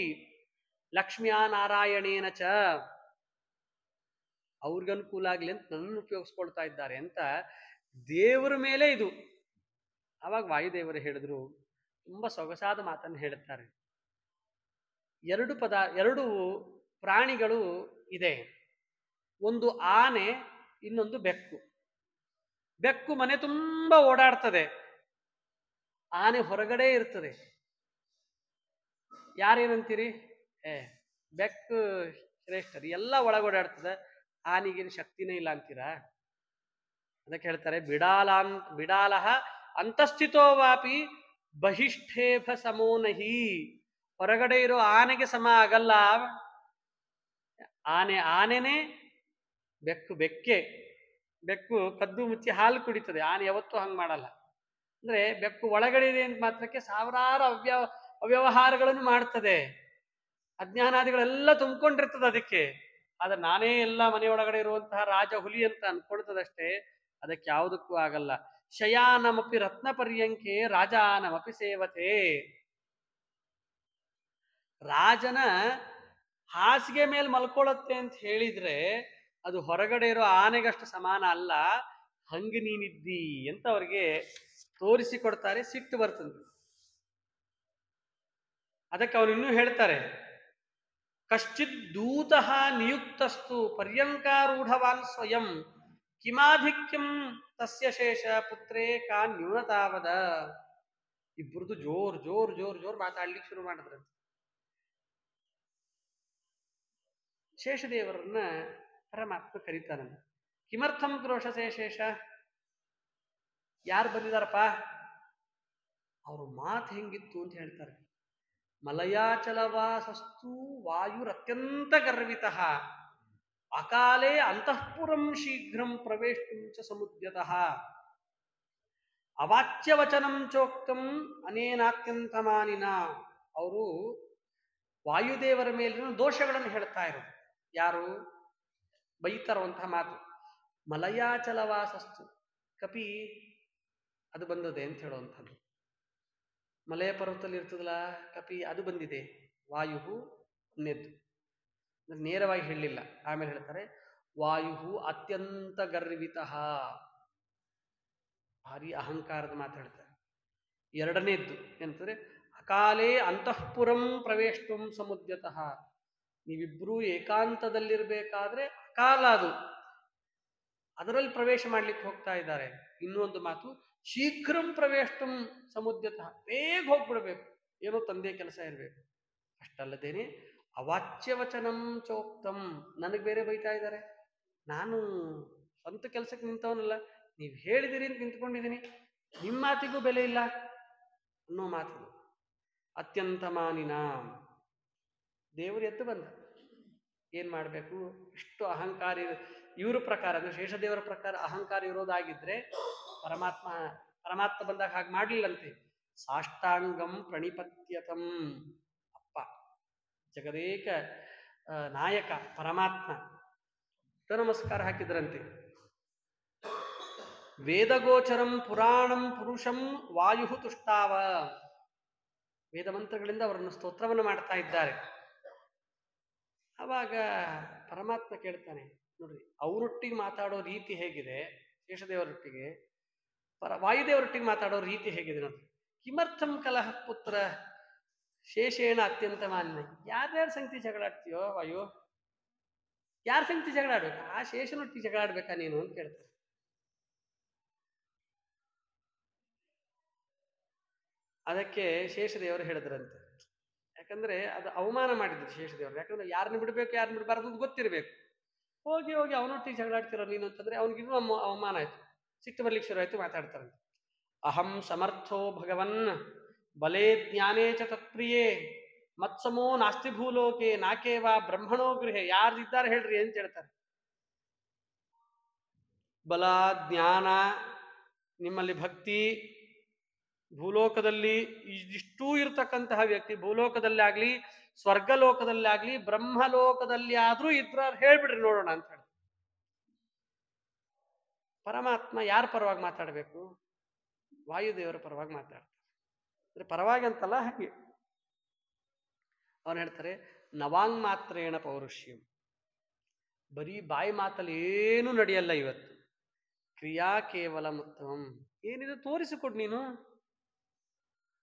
S2: ಲಕ್ಷ್ಮಿಯ ನಾರಾಯಣೇನ ಚ, ಅವ್ರಿಗೆ ಅನುಕೂಲ ಆಗಲಿ ಅಂತ ನನ್ನನ್ನು ಉಪಯೋಗಿಸ್ಕೊಳ್ತಾ ಇದ್ದಾರೆ ಅಂತ ದೇವರ ಮೇಲೆ ಇದು. ಆವಾಗ ವಾಯುದೇವರು ಹೇಳಿದ್ರು, ತುಂಬಾ ಸೊಗಸಾದ ಮಾತನ್ನು ಹೇಳುತ್ತಾರೆ. ಎರಡು ಪ್ರಾಣಿಗಳು ಇದೆ. ಒಂದು ಆನೆ, ಇನ್ನೊಂದು ಬೆಕ್ಕು. ಬೆಕ್ಕು ಮನೆ ತುಂಬಾ ಓಡಾಡ್ತದೆ, ಆನೆ ಹೊರಗಡೆ ಇರ್ತದೆ. ಯಾರೇನಂತೀರಿ? ಬೆಕ್ಕು ಶ್ರೇಷ್ಠರಿ, ಎಲ್ಲ ಒಳಗೋಡಾಡ್ತದೆ, ಆನೆಗೇನು ಶಕ್ತಿನೇ ಇಲ್ಲ ಅಂತೀರಾ? ಅದಕ್ಕೆ ಹೇಳ್ತಾರೆ, ಬಿಡಾಲಹ ಅಂತಸ್ಥಿತೋ ವಾಪಿ ಬಹಿಷ್ಠೇಭ ಸಮೋನಹಿ. ಹೊರಗಡೆ ಇರೋ ಆನೆಗೆ ಸಮ ಆಗಲ್ಲ. ಆನೆನೇ, ಬೆಕ್ಕು ಬೆಕ್ಕೆ. ಬೆಕ್ಕು ಕದ್ದು ಮುಚ್ಚಿ ಹಾಲು ಕುಡಿತದೆ, ಆನೆ ಯಾವತ್ತೂ ಹಂಗೆ ಮಾಡಲ್ಲ. ಅಂದ್ರೆ ಬೆಕ್ಕು ಒಳಗಡೆ ಇದೆ ಅಂತ ಮಾತ್ರಕ್ಕೆ ಸಾವಿರಾರು ಅವ್ಯವಹಾರಗಳನ್ನು ಮಾಡ್ತದೆ. ಅಜ್ಞಾನಾದಿಗಳೆಲ್ಲ ತುಂಬಿಕೊಂಡಿರ್ತದೆ ಅದಕ್ಕೆ. ಆದ್ರೆ ನಾನೇ ಎಲ್ಲ ಮನೆಯೊಳಗಡೆ ಇರುವಂತಹ ರಾಜ ಹುಲಿ ಅಂತ ಅನ್ಕೊಳ್ತದಷ್ಟೇ, ಅದಕ್ಕೆ ಯಾವುದಕ್ಕೂ ಆಗಲ್ಲ. ಶಯಾನಮಪಿ ರತ್ನ ಪರ್ಯಂಕೆ ರಾಜಾನಮಪಿ ಸೇವತೆ. ರಾಜನ ಹಾಸಿಗೆ ಮೇಲೆ ಮಲ್ಕೊಳ್ಳುತ್ತೆ ಅಂತ ಹೇಳಿದ್ರೆ ಅದು ಹೊರಗಡೆ ಇರೋ ಆನೆಗಷ್ಟು ಸಮಾನ ಅಲ್ಲ, ಹಂಗ ನೀನಿದ್ದಿ ಅಂತ ಅವ್ರಿಗೆ ತೋರಿಸಿಕೊಡ್ತಾರೆ. ಸಿಟ್ಟು ಬರ್ತದೆ. ಅದಕ್ಕೆ ಅವ್ರು ಇನ್ನೂ ಹೇಳ್ತಾರೆ, ಕಶ್ಚಿತ್ ದೂತಃ ನಿಯುಕ್ತಸ್ತು ಪರ್ಯಂಕಾರೂಢವಾನ್ ಸ್ವಯಂ ಕಿಮಾಧಿಕ್ಯಂ ತಸ್ಯ ಶೇಷ ಪುತ್ರೇ ಕಾ ನ್ಯೂನತಾವದ. ಇಬ್ಬರದು ಜೋರ್ ಜೋರ್ ಜೋರ್ ಜೋರ್ ಮಾತಾಡ್ಲಿಕ್ಕೆ ಶುರು ಮಾಡಿದ್ರಂತೆ. ಶೇಷದೇವರನ್ನ ಪರಮಾತ್ಮ ಕರೀತಾನಂತ. ಕಿಮರ್ಥಂ ಕ್ರೋಶಸೇ ಶೇಷ? ಯಾರು ಬಂದಿದಾರಪ್ಪ? ಅವ್ರ ಮಾತು ಹೆಂಗಿತ್ತು ಅಂತ ಹೇಳ್ತಾರೆ. ಮಲಯಾಚಲವಾಸಸ್ತು ವಾಯುರತ್ಯಂತ ಗರ್ವಿತಃ ಅಕಾಲೇ ಅಂತಃಪುರಂ ಶೀಘ್ರಂ ಪ್ರವೇಷ್ಟುಂ ಚ ಸಮುದ್ಯತಃ ಅವಾಚ್ಯವಚನಂ ಚೋಕ್ತಂ ಅನೇನಾತ್ಯಂತ ಮಾನಿನ. ಅವರು ವಾಯುದೇವರ ಮೇಲಿನ ದೋಷಗಳನ್ನು ಹೇಳ್ತಾ ಇರೋದು. ಯಾರು ಬೈತಾರುವಂತಹ ಮಾತು. ಮಲಯಾಚಲವಾಸಸ್ತು, ಕಪಿ ಅದು ಬಂದದೆ ಅಂತ ಹೇಳುವಂಥದ್ದು. ಮಲಯ ಪರ್ವತದಲ್ಲಿ ಇರ್ತದಲ್ಲ ಕಪಿ, ಅದು ಬಂದಿದೆ. ವಾಯು ನೆದ್ದು ನೇರವಾಗಿ ಹೇಳಲಿಲ್ಲ. ಆಮೇಲೆ ಹೇಳ್ತಾರೆ ವಾಯು ಅತ್ಯಂತ ಗರ್ವಿತಃ, ಭಾರಿ ಅಹಂಕಾರದ ಮಾತು ಹೇಳ್ತಾರೆ. ಎರಡನೇದ್ದು ಏನಂತಂದ್ರೆ ಅಕಾಲೇ ಅಂತಃಪುರಂ ಪ್ರವೇಷ್ಟುಂ ಸಮುದ್ಯತಃ. ನೀವಿಬ್ರೂ ಏಕಾಂತದಲ್ಲಿರ್ಬೇಕಾದ್ರೆ ಅಕಾಲ ಅದು, ಅದರಲ್ಲಿ ಪ್ರವೇಶ ಮಾಡ್ಲಿಕ್ಕೆ ಹೋಗ್ತಾ ಇದ್ದಾರೆ. ಇನ್ನೊಂದು ಮಾತು ಶೀಘ್ರಂ ಪ್ರವೇಷ್ಟುಂ ಸಮುದ್ಯತಃ, ಬೇಗ ಹೋಗ್ಬಿಡ್ಬೇಕು, ಏನೋ ತಂದೆ ಕೆಲಸ ಇರಬೇಕು. ಅಷ್ಟಲ್ಲದೇನೆ ಅವಾಚ್ಯವಚನಂ ಚೋಕ್ತಂ, ನನಗೆ ಬೇರೆ ಬೈತಾ ಇದ್ದಾರೆ, ನಾನು ಸ್ವಂತ ಕೆಲಸಕ್ಕೆ ನಿಂತವನಲ್ಲ, ನೀವು ಹೇಳಿದಿರಿ ಅಂತ ನಿಂತ್ಕೊಂಡಿದ್ದೀನಿ, ನಿಮ್ಮ ಮಾತಿಗೂ ಬೆಲೆ ಇಲ್ಲ ಅನ್ನೋ ಮಾತು. ಅತ್ಯಂತ ಮಾನಿನ. ದೇವರು ಎದ್ದು ಬಂದ, ಏನ್ ಮಾಡಬೇಕು? ಇಷ್ಟು ಅಹಂಕಾರಿ ಇವ್ರ ಪ್ರಕಾರ, ಅಂದ್ರೆ ಶೇಷದೇವರ ಪ್ರಕಾರ ಅಹಂಕಾರ ಇರೋದಾಗಿದ್ರೆ ಪರಮಾತ್ಮ ಬಂದಾಗ ಹಾಗೆ ಮಾಡಲಿಲ್ಲಂತೆ. ಸಾಷ್ಟಾಂಗಂ ಪ್ರಣಿಪತ್ಯತಂ. ಅಪ್ಪ ಜಗದೇಕ ನಾಯಕ ಪರಮಾತ್ಮ ನಮಸ್ಕಾರ ಹಾಕಿದ್ರಂತೆ. ವೇದಗೋಚರಂ ಪುರಾಣಂ ಪುರುಷಂ ವಾಯು ತುಷ್ಟಾವ. ವೇದ ಮಂತ್ರಗಳಿಂದ ಅವರನ್ನು ಸ್ತೋತ್ರವನ್ನು ಮಾಡ್ತಾ ಇದ್ದಾರೆ. ಅವಾಗ ಪರಮಾತ್ಮ ಕೇಳ್ತಾನೆ, ನೋಡ್ರಿ ಅವರೊಟ್ಟಿಗೆ ಮಾತಾಡೋ ರೀತಿ ಹೇಗಿದೆ, ಶೇಷದೇವರೊಟ್ಟಿಗೆ ವಾಯುದೇವರೊಟ್ಟಿಗೆ ಮಾತಾಡೋ ರೀತಿ ಹೇಗಿದೆ ನೋಡ್ರಿ. ಕಿಮರ್ಥಂ ಕಲಹ ಪುತ್ರ ಶೇಷೇಣ ಅತ್ಯಂತ ಮಾನ್ಯ. ಯಾರ್ಯಾರ ಸಂಗತಿ ಜಗಳಾಡ್ತೀಯೋ ವಾಯು? ಯಾರ ಸಂಗತಿ ಜಗಳಾಡ್ಬೇಕಾ? ಆ ಶೇಷನೊಟ್ಟಿಗೆ ಜಗಳಾಡ್ಬೇಕಾ ನೀನು ಅಂತ ಕೇಳ್ತಾರೆ. ಅದಕ್ಕೆ ಶೇಷದೇವರು ಹೇಳಿದ್ರಂತೆ, ಯಾಕಂದ್ರೆ ಅದು ಅವಮಾನ ಮಾಡಿದ್ರು ಶೇಷದೇವರು. ಯಾಕಂದ್ರೆ ಯಾರನ್ನ ಬಿಡಬೇಕು ಯಾರನ್ನ ಬಿಡಬಾರ್ದು ಅಂತ ಗೊತ್ತಿರಬೇಕು. ಹೋಗಿ ಹೋಗಿ ಅವನೊಟ್ಟಿಗೆ ಜಗಳಾಡ್ತಿರೋ ನೀನು ಅಂತಂದ್ರೆ ಅವನಿಗಿನ್ನೂ ಅವಮಾನ ಆಯ್ತು, ಸಿಟ್ಟು ಬರ್ಲಿಕ್ಕೆ ಶುರು ಆಯ್ತು. ಮಾತಾಡ್ತಾರಂತೆ, ಅಹಂ ಸಮರ್ಥೋ ಭಗವನ್ ಬಲೇ ಜ್ಞಾನೇ ಚ ತತ್ಪ್ರಿಯೇ ಮತ್ಸಮೋ ನಾಸ್ತಿ ಭೂಲೋಕೆ ನಾಕೇವಾ ಬ್ರಹ್ಮಣೋ ಗೃಹೆ. ಯಾರಿದ್ದಾರೆ ಹೇಳ್ರಿ ಅಂತ ಹೇಳ್ತಾರೆ. ಬಲ ಜ್ಞಾನ ನಿಮ್ಮಲ್ಲಿ ಭಕ್ತಿ, ಭೂಲೋಕದಲ್ಲಿ ಇದಿಷ್ಟೂ ಇರತಕ್ಕಂತಹ ವ್ಯಕ್ತಿ ಭೂಲೋಕದಲ್ಲಿ ಆಗ್ಲಿ ಸ್ವರ್ಗಲೋಕದಲ್ಲಿ ಆಗ್ಲಿ ಬ್ರಹ್ಮಲೋಕದಲ್ಲಿ ಆದ್ರೂ ಇದ್ರ ಹೇಳ್ಬಿಡ್ರಿ ನೋಡೋಣ ಅಂತ ಹೇಳಿ. ಪರಮಾತ್ಮ ಯಾರ ಪರವಾಗಿ ಮಾತಾಡಬೇಕು? ವಾಯುದೇವರ ಪರವಾಗಿ ಮಾತಾಡ್ತಾರೆ. ಅಂದ್ರೆ ಪರವಾಗಿ ಅಂತಲ್ಲ, ಹಾಗೆ ಅವನು ಹೇಳ್ತಾರೆ ನವಾಂಗ್ ಮಾತ್ರೇಣ ಪೌರುಷ್ಯಂ. ಬರೀ ಬಾಯಿ ಮಾತಲ್ಲಿ ಏನೂ ನಡೆಯಲ್ಲ ಇವತ್ತು. ಕ್ರಿಯಾ ಕೇವಲ ಉತ್ತಮಂ. ಏನಿದೆ ತೋರಿಸಿಕೊಡು ನೀನು.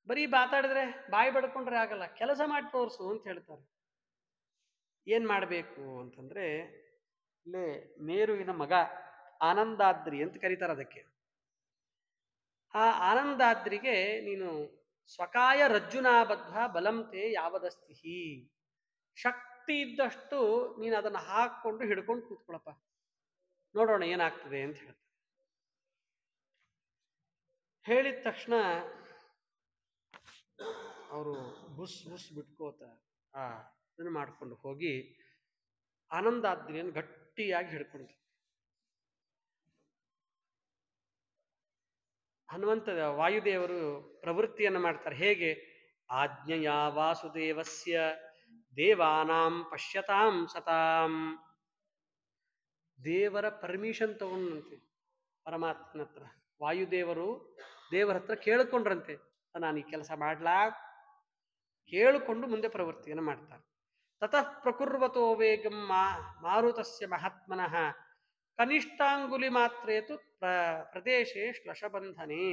S2: ಬರೀ ಮಾತಾಡಿದ್ರೆ ಬಾಯಿ ಬಡ್ಕೊಂಡ್ರೆ ಆಗಲ್ಲ, ಕೆಲಸ ಮಾಡಿ ತೋರಿಸು ಅಂತ ಹೇಳ್ತಾರೆ. ಏನ್ ಮಾಡಬೇಕು ಅಂತಂದ್ರೆ, ಇಲ್ಲೇ ಮೇರುವಿನ ಮಗ ಆನಂದಾದ್ರಿ ಅಂತ ಕರೀತಾರೆ ಅದಕ್ಕೆ. ಆ ಆನಂದಾದ್ರಿಗೆ ನೀನು ಸ್ವಕಾಯ ರಜ್ಜುನಾಬದ್ಧ ಬಲಂತೆ ಯಾವದಸ್ತಿ, ಶಕ್ತಿ ಇದ್ದಷ್ಟು ನೀನು ಅದನ್ನು ಹಾಕೊಂಡು ಹಿಡ್ಕೊಂಡು ಕೂತ್ಕೊಳಪ್ಪ, ನೋಡೋಣ ಏನಾಗ್ತದೆ ಅಂತ ಹೇಳ್ತಾರೆ. ಹೇಳಿದ ತಕ್ಷಣ ಅವರು ಬುಸ್ ಬುಸ್ ಬಿಟ್ಕೋತ ಇದನ್ನು ಮಾಡ್ಕೊಂಡು ಹೋಗಿ ಆನಂದಾದ್ರಿಯನ್ನು ಗಟ್ಟಿಯಾಗಿ ಹಿಡ್ಕೊಂಡು, ಹನುಮಂತ ವಾಯುದೇವರು ಪ್ರವೃತ್ತಿಯನ್ನು ಮಾಡ್ತಾರೆ. ಹೇಗೆ? ಆಜ್ಞೆಯ ವಾಸುದೇವಸ್ಯ ದೇವಾನಾಂ ಪಶ್ಯತಾಂ ಸತಾಂ. ದೇವರ ಪರ್ಮಿಷನ್ ತಗೊಂಡಂತೆ ಪರಮಾತ್ಮನ ಹತ್ರ. ವಾಯುದೇವರು ದೇವರ ಹತ್ರ ಕೇಳಿಕೊಂಡ್ರಂತೆ, ನಾನು ಈ ಕೆಲಸ ಮಾಡ್ಲಾ, ಕೇಳಿಕೊಂಡು ಮುಂದೆ ಪ್ರವೃತ್ತಿಯನ್ನು ಮಾಡ್ತಾರೆ. ತತಃ ಪ್ರಕುರ್ವತೋ ವೇಗಂ ಮಾರುತಸ್ಯ ಮಹಾತ್ಮನಃ ಕನಿಷ್ಠಾಂಗುಲಿ ಮಾತ್ರೇತು ಪ್ರದೇಶೇ ಶ್ಲಷಬಂಧನೆ.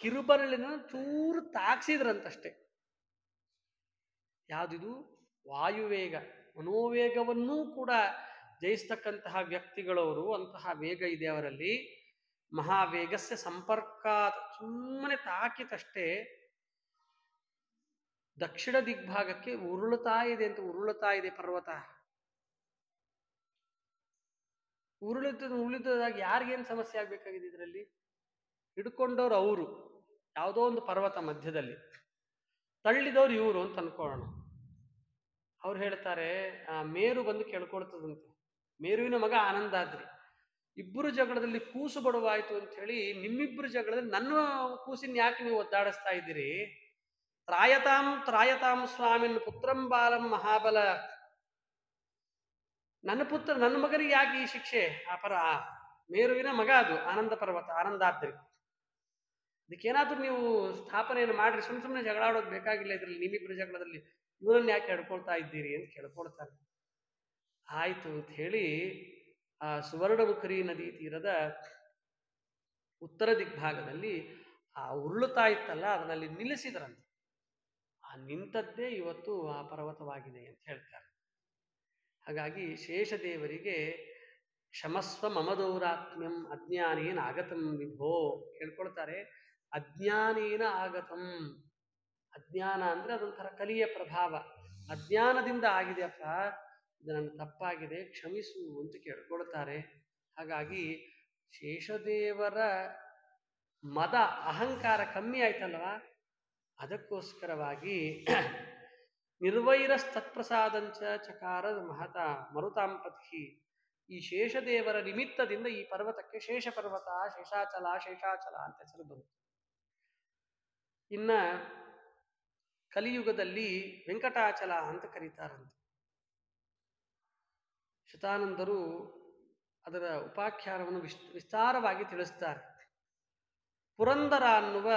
S2: ಕಿರುಬರಳಿನ ಚೂರು ತಾಕ್ಸಿದ್ರಂತಷ್ಟೇ. ಯಾವುದಿದು? ವಾಯುವೇಗ. ಮನೋವೇಗವನ್ನೂ ಕೂಡ ಜಯಿಸ್ತಕ್ಕಂತಹ ವ್ಯಕ್ತಿಗಳವರು. ಅಂತಹ ವೇಗ ಇದೆ ಅವರಲ್ಲಿ. ಮಹಾವೇಗಸ್ಯ ಸಂಪರ್ಕ ಸುಮ್ಮನೆ ತಾಕಿತಷ್ಟೇ ದಕ್ಷಿಣ ದಿಗ್ಭಾಗಕ್ಕೆ ಉರುಳುತ್ತಾ ಇದೆ ಅಂತ. ಉರುಳುತ್ತಾ ಇದೆ ಪರ್ವತ. ಉರುಳಿದಾಗ ಯಾರಿಗೇನು ಸಮಸ್ಯೆ ಆಗ್ಬೇಕಾಗಿದೆ ಇದರಲ್ಲಿ? ಹಿಡ್ಕೊಂಡವ್ರು ಅವರು, ಯಾವುದೋ ಒಂದು ಪರ್ವತ ಮಧ್ಯದಲ್ಲಿ, ತಳ್ಳಿದವ್ರು ಇವರು ಅಂತ ಅನ್ಕೊಳ್ಳೋಣ. ಅವ್ರು ಹೇಳ್ತಾರೆ, ಮೇರು ಬಂದು ಕೇಳ್ಕೊಳ್ತದಂತೆ. ಮೇರುವಿನ ಮಗ ಆನಂದಾದ್ರಿ. ಇಬ್ಬರು ಜಗಳದಲ್ಲಿ ಕೂಸು ಬಡವಾಯ್ತು ಅಂತ ಹೇಳಿ, ನಿಮ್ಮಿಬ್ಬರು ಜಗಳದಲ್ಲಿ ನನ್ನ ಕೂಸಿನ ಯಾಕೆ ನೀವು ಒದ್ದಾಡಿಸ್ತಾ ಇದ್ದೀರಿ? ತ್ರಾಯತಾಂ ಸ್ವಾಮಿನ್ ಪುತ್ರಂ ಬಾಲಂ ಮಹಾಬಲ. ನನ್ನ ಮಗನಿಗೆ ಯಾಕೆ ಈ ಶಿಕ್ಷೆ? ಮೇರುವಿನ ಮಗ ಅದು ಆನಂದ ಪರ್ವತ, ಆನಂದಾದ್ರಿ. ಅದಕ್ಕೇನಾದ್ರೂ ನೀವು ಸ್ಥಾಪನೆಯನ್ನು ಮಾಡ್ರಿ, ಸುಮ್ಮನೆ ಜಗಳಾಡೋದು ಬೇಕಾಗಿಲ್ಲ ಇದ್ರಲ್ಲಿ. ನಿಮ್ಮಿಬ್ಬರು ಜಗಳದಲ್ಲಿ ಇವರನ್ನು ಯಾಕೆ ಹಿಡ್ಕೊಳ್ತಾ ಇದ್ದೀರಿ ಅಂತ ಕೇಳ್ಕೊಳ್ತಾರೆ. ಆಯ್ತು ಅಂತ ಹೇಳಿ ಆ ಸುವರ್ಣಮುಖರಿ ನದಿ ತೀರದ ಉತ್ತರ ದಿಗ್ಭಾಗದಲ್ಲಿ ಆ ಉರುಳುತ್ತಾ ಇತ್ತಲ್ಲ, ಅದರಲ್ಲಿ ನಿಲ್ಲಿಸಿದ್ರಂತೆ. ಆ ನಿಂತದ್ದೇ ಇವತ್ತು ಆ ಪರ್ವತವಾಗಿದೆ ಅಂತ ಹೇಳ್ತಾರೆ. ಹಾಗಾಗಿ ಶೇಷದೇವರಿಗೆ ಕ್ಷಮಸ್ವ ಮಮದೌರಾತ್ಮ್ಯಂ ಅಜ್ಞಾನೇನ ಆಗತಂ ವಿಭೋ ಹೇಳ್ಕೊಳ್ತಾರೆ. ಅಜ್ಞಾನೇನ ಆಗತಂ. ಅಜ್ಞಾನ ಅಂದ್ರೆ ಅದೊಂಥರ ಕಲಿಯ ಪ್ರಭಾವ. ಅಜ್ಞಾನದಿಂದ ಆಗಿದೆಯಪ್ಪ, ಇದು ನನ್ನ ತಪ್ಪಾಗಿದೆ, ಕ್ಷಮಿಸು ಅಂತ ಕೇಳ್ಕೊಳ್ತಾರೆ. ಹಾಗಾಗಿ ಶೇಷದೇವರ ಮದ ಅಹಂಕಾರ ಕಮ್ಮಿ ಆಯ್ತಲ್ವ, ಅದಕ್ಕೋಸ್ಕರವಾಗಿ ನಿರ್ವೈರಸ್ತತ್ಪ್ರಸಾದಂಚ ಚಕಾರ ಮಹತ ಮರುತಾಂಪತಿ. ಈ ಶೇಷದೇವರ ನಿಮಿತ್ತದಿಂದ ಈ ಪರ್ವತಕ್ಕೆ ಶೇಷ ಪರ್ವತ, ಶೇಷಾಚಲ ಅಂತ ಹೆಸರು ಬಂತು. ಇನ್ನ ಕಲಿಯುಗದಲ್ಲಿ ವೆಂಕಟಾಚಲ ಅಂತ ಕರೀತಾರಂತೆ. ಶತಾನಂದರು ಅದರ ಉಪಾಖ್ಯಾನವನ್ನು ವಿಸ್ತಾರವಾಗಿ ತಿಳಿಸ್ತಾರೆ. ಪುರಂದರ ಅನ್ನುವ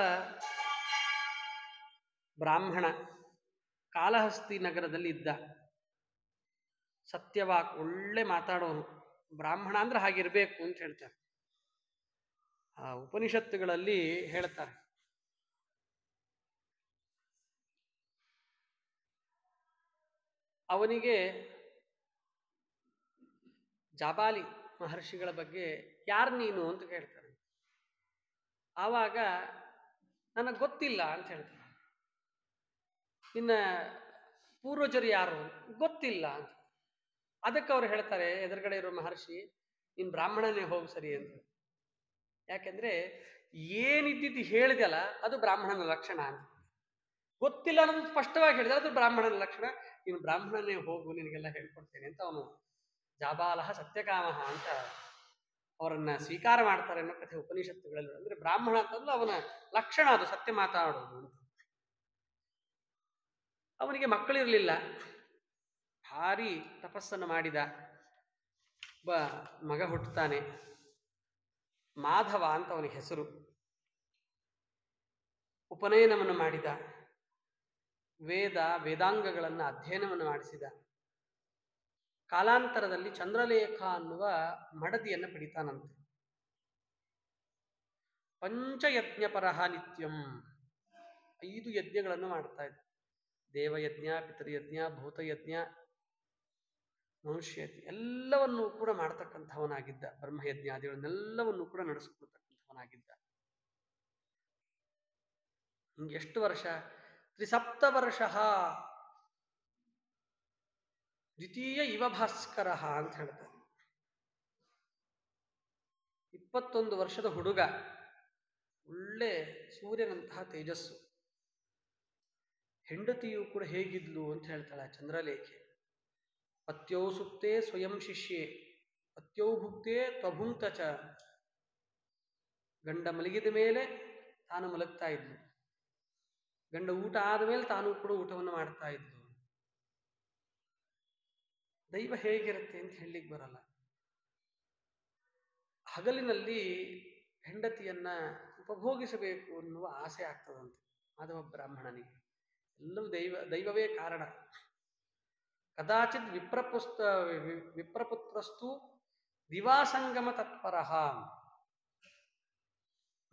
S2: ಬ್ರಾಹ್ಮಣ ಕಾಲಹಸ್ತಿ ನಗರದಲ್ಲಿ ಇದ್ದ. ಸತ್ಯವಾಕ್, ಒಳ್ಳೆ ಮಾತಾಡೋನು. ಬ್ರಾಹ್ಮಣ ಅಂದ್ರೆ ಹಾಗಿರ್ಬೇಕು ಅಂತ ಹೇಳ್ತಾರೆ. ಆ ಉಪನಿಷತ್ತುಗಳಲ್ಲಿ ಹೇಳ್ತಾರೆ, ಅವನಿಗೆ ಜಾಬಾಲಿ ಮಹರ್ಷಿಗಳ ಬಗ್ಗೆ ಯಾರು ನೀನು ಅಂತ ಕೇಳ್ತಾರೆ. ಆವಾಗ ನನಗೆ ಗೊತ್ತಿಲ್ಲ ಅಂತ ಹೇಳ್ತಾರೆ. ಇನ್ನ ಪೂರ್ವಜರು ಯಾರು ಗೊತ್ತಿಲ್ಲ ಅಂತ. ಅದಕ್ಕೆ ಅವ್ರು ಹೇಳ್ತಾರೆ, ಎದುರುಗಡೆ ಇರೋ ಮಹರ್ಷಿ, ನೀನು ಬ್ರಾಹ್ಮಣನೇ ಹೋಗು ಸರಿ ಅಂತ. ಯಾಕೆಂದ್ರೆ ಏನಿದ್ದಿದ್ದು ಹೇಳಿದೆಲ್ಲ ಅದು ಬ್ರಾಹ್ಮಣನ ಲಕ್ಷಣ ಅಂತ. ಗೊತ್ತಿಲ್ಲ ಅನ್ನೋದು ಸ್ಪಷ್ಟವಾಗಿ ಹೇಳಿದ್ರೆ ಅದು ಬ್ರಾಹ್ಮಣನ ಲಕ್ಷಣ. ನೀನು ಬ್ರಾಹ್ಮಣನೇ ಹೋಗು, ನಿನಗೆಲ್ಲ ಹೇಳ್ಕೊಡ್ತೇನೆ ಅಂತ ಅವನು ಜಾಬಾಲಹ ಸತ್ಯಕಾಮಹ ಅಂತ ಅವರನ್ನ ಸ್ವೀಕಾರ ಮಾಡ್ತಾರೆ ಅನ್ನೋ ಕಥೆ ಉಪನಿಷತ್ತುಗಳಲ್ಲಿ. ಅಂದ್ರೆ ಬ್ರಾಹ್ಮಣ ಅಂತಂದ್ರೆ ಅವನ ಲಕ್ಷಣ ಅದು, ಸತ್ಯ ಮಾತಾಡೋದು ಅಂತ. ಅವನಿಗೆ ಮಕ್ಕಳಿರಲಿಲ್ಲ. ಭಾರಿ ತಪಸ್ಸನ್ನು ಮಾಡಿದ. ಒಬ್ಬ ಮಗ ಹುಟ್ಟುತ್ತಾನೆ, ಮಾಧವ ಅಂತ ಅವನಿಗೆ ಹೆಸರು. ಉಪನಯನವನ್ನು ಮಾಡಿದ, ವೇದಾಂಗಗಳನ್ನು ಅಧ್ಯಯನವನ್ನು ಮಾಡಿಸಿದ. ಕಾಲಾಂತರದಲ್ಲಿ ಚಂದ್ರಲೇಖ ಅನ್ನುವ ಮಡದಿಯನ್ನು ಪಡಿತಾನಂತೆ. ಪಂಚಯಜ್ಞಪರಹ ನಿತ್ಯಂ, 5 ಯಜ್ಞಗಳನ್ನು ಮಾಡ್ತಾ ಇದ್ದ. ದೇವಯಜ್ಞ, ಪಿತೃಯಜ್ಞ, ಭೂತಯಜ್ಞ, ಮನುಷ್ಯಯಜ್ಞ ಎಲ್ಲವನ್ನೂ ಕೂಡ ಮಾಡ್ತಕ್ಕಂಥವನಾಗಿದ್ದ. ಬ್ರಹ್ಮಯಜ್ಞಾದಿಗಳನ್ನೆಲ್ಲವನ್ನೂ ಕೂಡ ನಡೆಸ್ಕೊಳ್ತಕ್ಕಂಥವನಾಗಿದ್ದ. ಹಿಂಗೆ ಎಷ್ಟು ವರ್ಷ? 37 ವರ್ಷ. ದ್ವಿತೀಯ ಇವ ಭಾಸ್ಕರ ಅಂತ ಹೇಳ್ತಾರೆ. 21 ವರ್ಷದ ಹುಡುಗ, ಒಳ್ಳೆ ಸೂರ್ಯನಂತಹ ತೇಜಸ್ಸು. ಹೆಂಡತಿಯು ಕೂಡ ಹೇಗಿದ್ಲು ಅಂತ ಹೇಳ್ತಾಳೆ ಚಂದ್ರಲೇಖೆ. ಪತ್ಯೌ ಸುಪ್ತೆ ಸ್ವಯಂ ಶಿಷ್ಯೆ, ಪತ್ಯೌ ಭುಕ್ತೆ ತ್ವಭುಂಕ್ತ ಚ. ಗಂಡ ಮಲಗಿದ ಮೇಲೆ ತಾನು ಮಲಗ್ತಾ ಇದ್ಲು. ಗಂಡ ಊಟ ಆದಮೇಲೆ ತಾನು ಕೂಡ ಊಟವನ್ನು ಮಾಡ್ತಾ ಇದ್ಲು. ದೈವ ಹೇಗಿರುತ್ತೆ ಅಂತ ಹೇಳಲಿಕ್ಕೆ ಬರಲ್ಲ. ಹಗಲಿನಲ್ಲಿ ಹೆಂಡತಿಯನ್ನ ಉಪಭೋಗಿಸಬೇಕು ಅನ್ನುವ ಆಸೆ ಆಗ್ತದಂತೆ ಮಾಧವ ಬ್ರಾಹ್ಮಣನಿಗೆ. ಎಲ್ಲವೂ ದೈವವೇ ಕಾರಣ. ಕದಾಚಿತ್ ವಿಪ್ರಪುತ್ರಸ್ತು ದಿವಾಸಂಗಮ ತತ್ಪರಃ.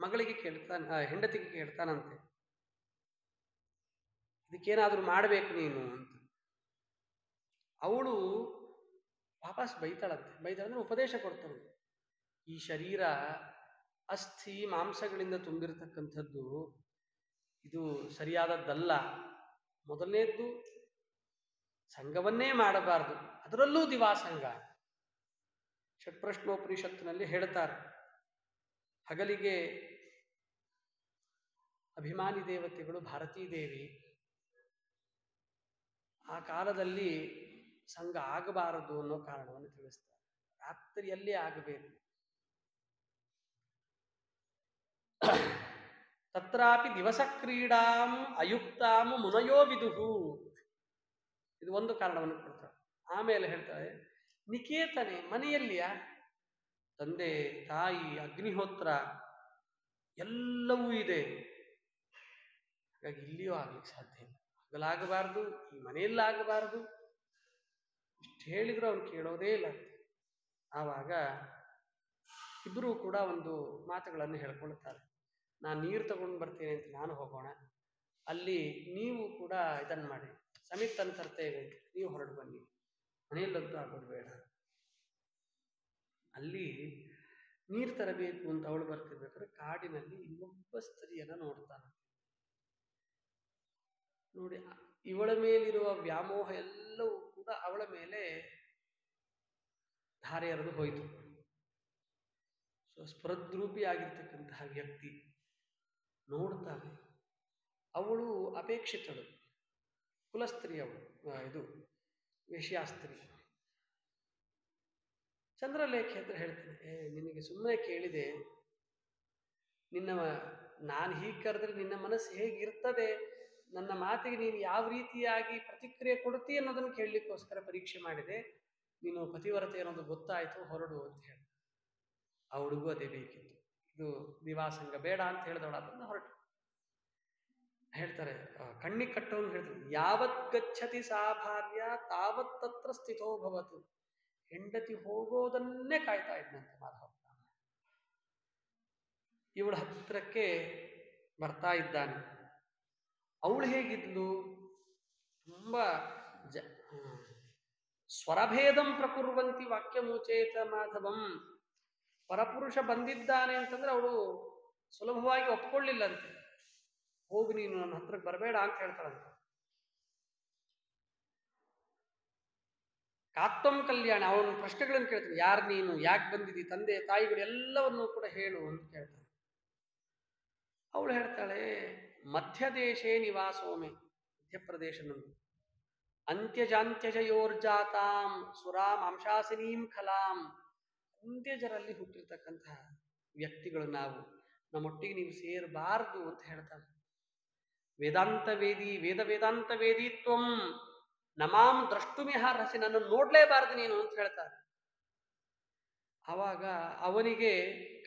S2: ಮಗಳಿಗೆ ಹೆಂಡತಿಗೆ ಕೇಳ್ತಾನಂತೆ, ಇದಕ್ಕೇನಾದ್ರೂ ಮಾಡಬೇಕು ನೀನು ಅಂತ. ಅವಳು ವಾಪಸ್ ಬೈತಾಳಂದ್ರೆ ಉಪದೇಶ ಕೊಡ್ತಾಳೆ. ಈ ಶರೀರ ಅಸ್ಥಿ ಮಾಂಸಗಳಿಂದ ತುಂಬಿರತಕ್ಕಂಥದ್ದು, ಇದು ಸರಿಯಾದದ್ದಲ್ಲ. ಮೊದಲನೇದ್ದು ಸಂಘವನ್ನೇ ಮಾಡಬಾರದು, ಅದರಲ್ಲೂ ದಿವಾಸಂಗ. ಷಟ್ಪ್ರಶ್ನೋಪನಿಷತ್ತಿನಲ್ಲಿ ಹೇಳ್ತಾರೆ, ಹಗಲಿಗೆ ಅಭಿಮಾನಿ ದೇವತೆಗಳು ಭಾರತೀ ದೇವಿ, ಆ ಕಾಲದಲ್ಲಿ ಸಂಘ ಆಗಬಾರದು ಅನ್ನೋ ಕಾರಣವನ್ನು ತಿಳಿಸ್ತಾರೆ. ರಾತ್ರಿಯಲ್ಲೇ ಆಗಬೇಕು. ತತ್ರಾಪಿ ದಿವಸ ಕ್ರೀಡಾಂ ಅಯುಕ್ತಾಂ ಮುನಯೋ ವಿದುಹು. ಇದು ಒಂದು ಕಾರಣವನ್ನು ಕೊಡ್ತಾರೆ. ಆಮೇಲೆ ಹೇಳ್ತಾರೆ, ನಿಕೇತನೆ ಮನೆಯಲ್ಲಿಯ ತಂದೆ ತಾಯಿ ಅಗ್ನಿಹೋತ್ರ ಎಲ್ಲವೂ ಇದೆ, ಹಾಗಾಗಿ ಇಲ್ಲಿಯೂ ಆಗ್ಲಿಕ್ಕೆ ಸಾಧ್ಯ ಇಲ್ಲ. ಹಗಲಾಗಬಾರ್ದು, ಈ ಮನೆಯಲ್ಲಾಗಬಾರದು. ಇಷ್ಟು ಹೇಳಿದ್ರು ಅವನು ಕೇಳೋದೇ ಇಲ್ಲ. ಆವಾಗ ಇಬ್ಬರೂ ಕೂಡ ಒಂದು ಮಾತುಗಳನ್ನು ಹೇಳ್ಕೊಳ್ತಾರೆ. ನಾನು ನೀರು ತಗೊಂಡು ಬರ್ತೇನೆ ಅಂತ ನಾನು ಹೋಗೋಣ, ಅಲ್ಲಿ ನೀವು ಕೂಡ ಇದನ್ನು ಮಾಡಿ, ಸಮಿತನ್ನು ತರ್ತೇವೆ, ನೀವು ಹೊರಡು ಬನ್ನಿ, ಮನೆಯಲ್ಲಂತೂ ಆಗೋದು ಬೇಡ. ಅಲ್ಲಿ ನೀರು ತರಬೇಕು ಅಂತ ಅವಳು ಬರ್ತಿರ್ಬೇಕಾದ್ರೆ ಕಾಡಿನಲ್ಲಿ ಇನ್ನೊಬ್ಬ ಸ್ತ್ರೀಯನ್ನ ನೋಡ್ತಾನೆ. ನೋಡಿ, ಇವಳ ಮೇಲಿರುವ ವ್ಯಾಮೋಹ ಎಲ್ಲವೂ ಕೂಡ ಅವಳ ಮೇಲೆ ಧಾರೆ ಎರೆದು ಹೋಯಿತು. ಸ್ಪೃದ್ರೂಪಿ ಆಗಿರ್ತಕ್ಕಂತಹ ವ್ಯಕ್ತಿ ನೋಡ್ತಾನೆ. ಅವಳು ಅಪೇಕ್ಷಿತಳು, ಕುಲಸ್ತ್ರೀ ಅವಳು, ಇದು ವೇಶ್ಯಾಸ್ತ್ರೀ. ಚಂದ್ರಲೇಖೆ ಹತ್ರ ಹೇಳ್ತಾನೆ, ನಿನಗೆ ಸುಮ್ಮನೆ ಕೇಳಿದೆ, ನಾನು ಹೀಗೆ ಕರೆದ್ರೆ ನಿನ್ನ ಮನಸ್ಸು ಹೇಗಿರ್ತದೆ, ನನ್ನ ಮಾತಿಗೆ ನೀನು ಯಾವ ರೀತಿಯಾಗಿ ಪ್ರತಿಕ್ರಿಯೆ ಕೊಡ್ತಿ ಅನ್ನೋದನ್ನು ಕೇಳಲಿಕ್ಕೋಸ್ಕರ ಪರೀಕ್ಷೆ ಮಾಡಿದೆ. ನೀನು ಪತಿವ್ರತೆ ಅನ್ನೋದು ಗೊತ್ತಾಯ್ತು, ಹೊರಡು ಅಂತ ಹೇಳಿ. ಅವಳಿಗೂ ಅದೇ ಬೇಕಿತ್ತು. ಇದು ದಿವಾಸಂಗ ಬೇಡ ಅಂತ ಹೇಳಿದವಳು, ಅದನ್ನು ಹೊರಟು. ಹೇಳ್ತಾರೆ, ಕಣ್ಣಿಗೆ ಕಟ್ಟೋನು ಹೇಳ್ತಾರೆ, ಯಾವತ್ ಗಚ್ಚತಿ ಸಾ ಭಾರ್ಯ ತಾವತ್ ತತ್ರ ಸ್ಥಿತೋ ಭವತು. ಹೆಂಡತಿ ಹೋಗೋದನ್ನೇ ಕಾಯ್ತಾ ಇದ್ದಂತೆ ಮಾಧವ. ಇವಳ ಹತ್ತಿರಕ್ಕೆ ಬರ್ತಾ ಇದ್ದಾನೆ. ಅವಳು ಹೇಗಿದ್ಲು, ತುಂಬಾ ಸ್ವರಭೇದಂ ಪ್ರಕುರ್ವಂತಿ ವಾಕ್ಯ ಮುಚೇತ ಮಾಧವಂ. ಪರಪುರುಷ ಬಂದಿದ್ದಾನೆ ಅಂತಂದ್ರೆ ಅವಳು ಸುಲಭವಾಗಿ ಒಪ್ಕೊಳ್ಳಿಲ್ಲಂತೆ. ಹೋಗಿ ನೀನು ನನ್ನ ಹತ್ರಕ್ಕೆ ಬರಬೇಡ ಅಂತ ಹೇಳ್ತಾಳಂತೆ. ಕಾತ್ವಂ ಕಲ್ಯಾಣ, ಅವನ ಪ್ರಶ್ನೆಗಳನ್ನು ಕೇಳ್ತಾನೆ. ಯಾರು ನೀನು, ಯಾಕೆ ಬಂದಿದ್ದಿ, ತಂದೆ ತಾಯಿಗಳು ಎಲ್ಲವನ್ನೂ ಕೂಡ ಹೇಳು ಅಂತ ಕೇಳ್ತಾನೆ. ಅವಳು ಹೇಳ್ತಾಳೆ, ಮಧ್ಯದೇಶೇ ನಿವಾಸೋಮೆ, ಮಧ್ಯಪ್ರದೇಶನಂದು, ಅಂತ್ಯಜಾಂತ್ಯಜಯೋರ್ಜಾತಾಂ ಸುರಾಂ ಅಂಶಾಸಿನೀಂ ಖಲಾಂ. ಅಂತ್ಯಜರಲ್ಲಿ ಹುಟ್ಟಿರ್ತಕ್ಕಂತಹ ವ್ಯಕ್ತಿಗಳು ನಾವು, ನಮ್ಮೊಟ್ಟಿಗೆ ನೀವು ಸೇರಬಾರದು ಅಂತ ಹೇಳ್ತಾನೆ. ವೇದಾಂತ ವೇದಿತ್ವಂ ನಮಾಂ ದ್ರಷ್ಟುಮಿಹಾರ್ಹಸಿ, ನನ್ನ ನೋಡ್ಲೇಬಾರದು ನೀನು ಅಂತ ಹೇಳ್ತಾರೆ. ಆವಾಗ ಅವನಿಗೆ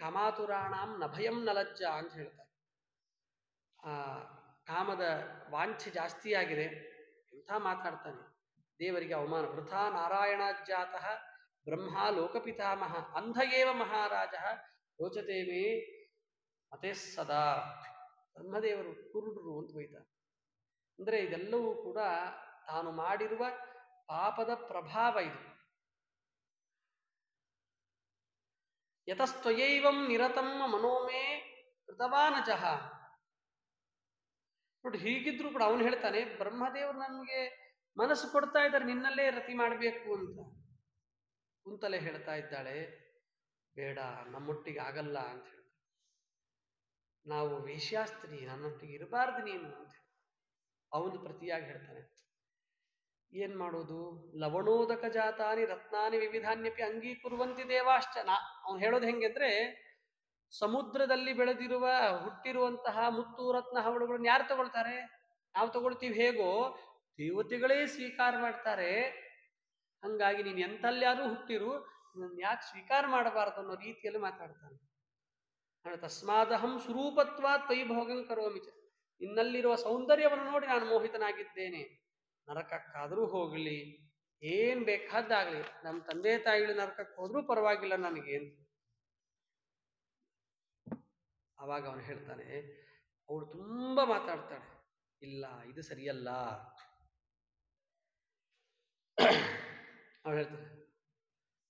S2: ಕಾಮಾತುರಾಣಾಂ ನಭಯಂ ನಲಜ್ಜ ಅಂತ ಹೇಳ್ತಾರೆ. ಆ ಕಾಮದ ವಾಂಛೆ ಜಾಸ್ತಿ ಆಗಿದೆ ಎಂಥ ಮಾತಾಡ್ತಾನೆ. ದೇವರಿಗೆ ಅವಮಾನ. ವೃಥಾ ನಾರಾಯಣಾಜ್ಜಾತಃ ಬ್ರಹ್ಮ ಲೋಕಪಿತಾಮಹ ಅಂಧಯೇವ ಮಹಾರಾಜ ರೋಚತೆ ಮೇ ಮತೆ ಸದಾ. ಬ್ರಹ್ಮದೇವರು ಕುರುಡರು ಅಂತ ಬೈತಾರೆ. ಅಂದರೆ ಇದೆಲ್ಲವೂ ಕೂಡ ತಾನು ಮಾಡಿರುವ ಪಾಪದ ಪ್ರಭಾವ ಇದು. ಯತಸ್ತ್ವಯೈವಂ ನಿರತಂ ಮನೋಮೇ ಕೃತವಾನಜಃ. ನೋಡಿ, ಹೀಗಿದ್ರು ಕೂಡ ಅವನು ಹೇಳ್ತಾನೆ, ಬ್ರಹ್ಮದೇವರು ನನಗೆ ಮನಸ್ಸು ಕೊಡ್ತಾ ಇದ್ದಾರೆ ನಿನ್ನಲ್ಲೇ ರತಿ ಮಾಡಬೇಕು ಅಂತ. ಕುಂತಲೆ ಹೇಳ್ತಾ ಇದ್ದಾಳೆ, ಬೇಡ, ನಮ್ಮೊಟ್ಟಿಗೆ ಆಗಲ್ಲ ಅಂತ ಹೇಳ್ತಾನೆ. ನಾವು ವೇಶ್ಯಾಸ್ತ್ರೀ, ನನ್ನೊಟ್ಟಿಗೆ ಇರಬಾರ್ದು ನೀನು ಅಂತ ಅವನು ಪ್ರತಿಯಾಗಿ ಹೇಳ್ತಾನೆ. ಏನ್ ಮಾಡೋದು, ಲವಣೋದಕ ಜಾತಾನಿ ರತ್ನಾನಿ ವಿವಿಧಾನ್ಯಪಿ ಅಂಗೀಕುರುವಂತಿ ದೇವಾಶ್ಚನ. ಅವನು ಹೇಳೋದು ಹೆಂಗೆಂದ್ರೆ, ಸಮುದ್ರದಲ್ಲಿ ಬೆಳೆದಿರುವ ಹುಟ್ಟಿರುವಂತಹ ಮುತ್ತು ರತ್ನ ಹವಳುಗಳನ್ನು ಯಾರು ತಗೊಳ್ತಾರೆ? ನಾವು ತಗೊಳ್ತೀವಿ ಹೇಗೋ ದೇವತೆಗಳೇ ಸ್ವೀಕಾರ ಮಾಡ್ತಾರೆ, ಹಂಗಾಗಿ ನೀನು ಎಂತಲ್ಲಾದ್ರೂ ಹುಟ್ಟಿರು, ನನ್ನ ಯಾಕೆ ಸ್ವೀಕಾರ ಮಾಡಬಾರದು ಅನ್ನೋ ರೀತಿಯಲ್ಲಿ ಮಾತಾಡ್ತಾನೆ. ತಸ್ಮಾದಹಂ ಸ್ವರೂಪತ್ವಾತ್ ತ್ವಯಿ ಭೋಗಂ ಕರೋಮಿ ಚ. ನಿನ್ನಲ್ಲಿರುವ ಸೌಂದರ್ಯವನ್ನು ನೋಡಿ ನಾನು ಮೋಹಿತನಾಗಿದ್ದೇನೆ. ನರಕಕ್ಕಾದರೂ ಹೋಗಲಿ, ಏನ್ ಬೇಕಾದ್ದಾಗಲಿ, ನಮ್ಮ ತಂದೆ ತಾಯಿಗಳು ನರಕಕ್ಕೆ ಹೋದ್ರೂ ಪರವಾಗಿಲ್ಲ ನನಗೆ ಅಂತ. ಆವಾಗ ಅವನು ಹೇಳ್ತಾನೆ, ಅವಳು ತುಂಬಾ ಮಾತಾಡ್ತಾಳೆ, ಇಲ್ಲ ಇದು ಸರಿಯಲ್ಲ. ಅವಳು ಹೇಳ್ತಾನೆ,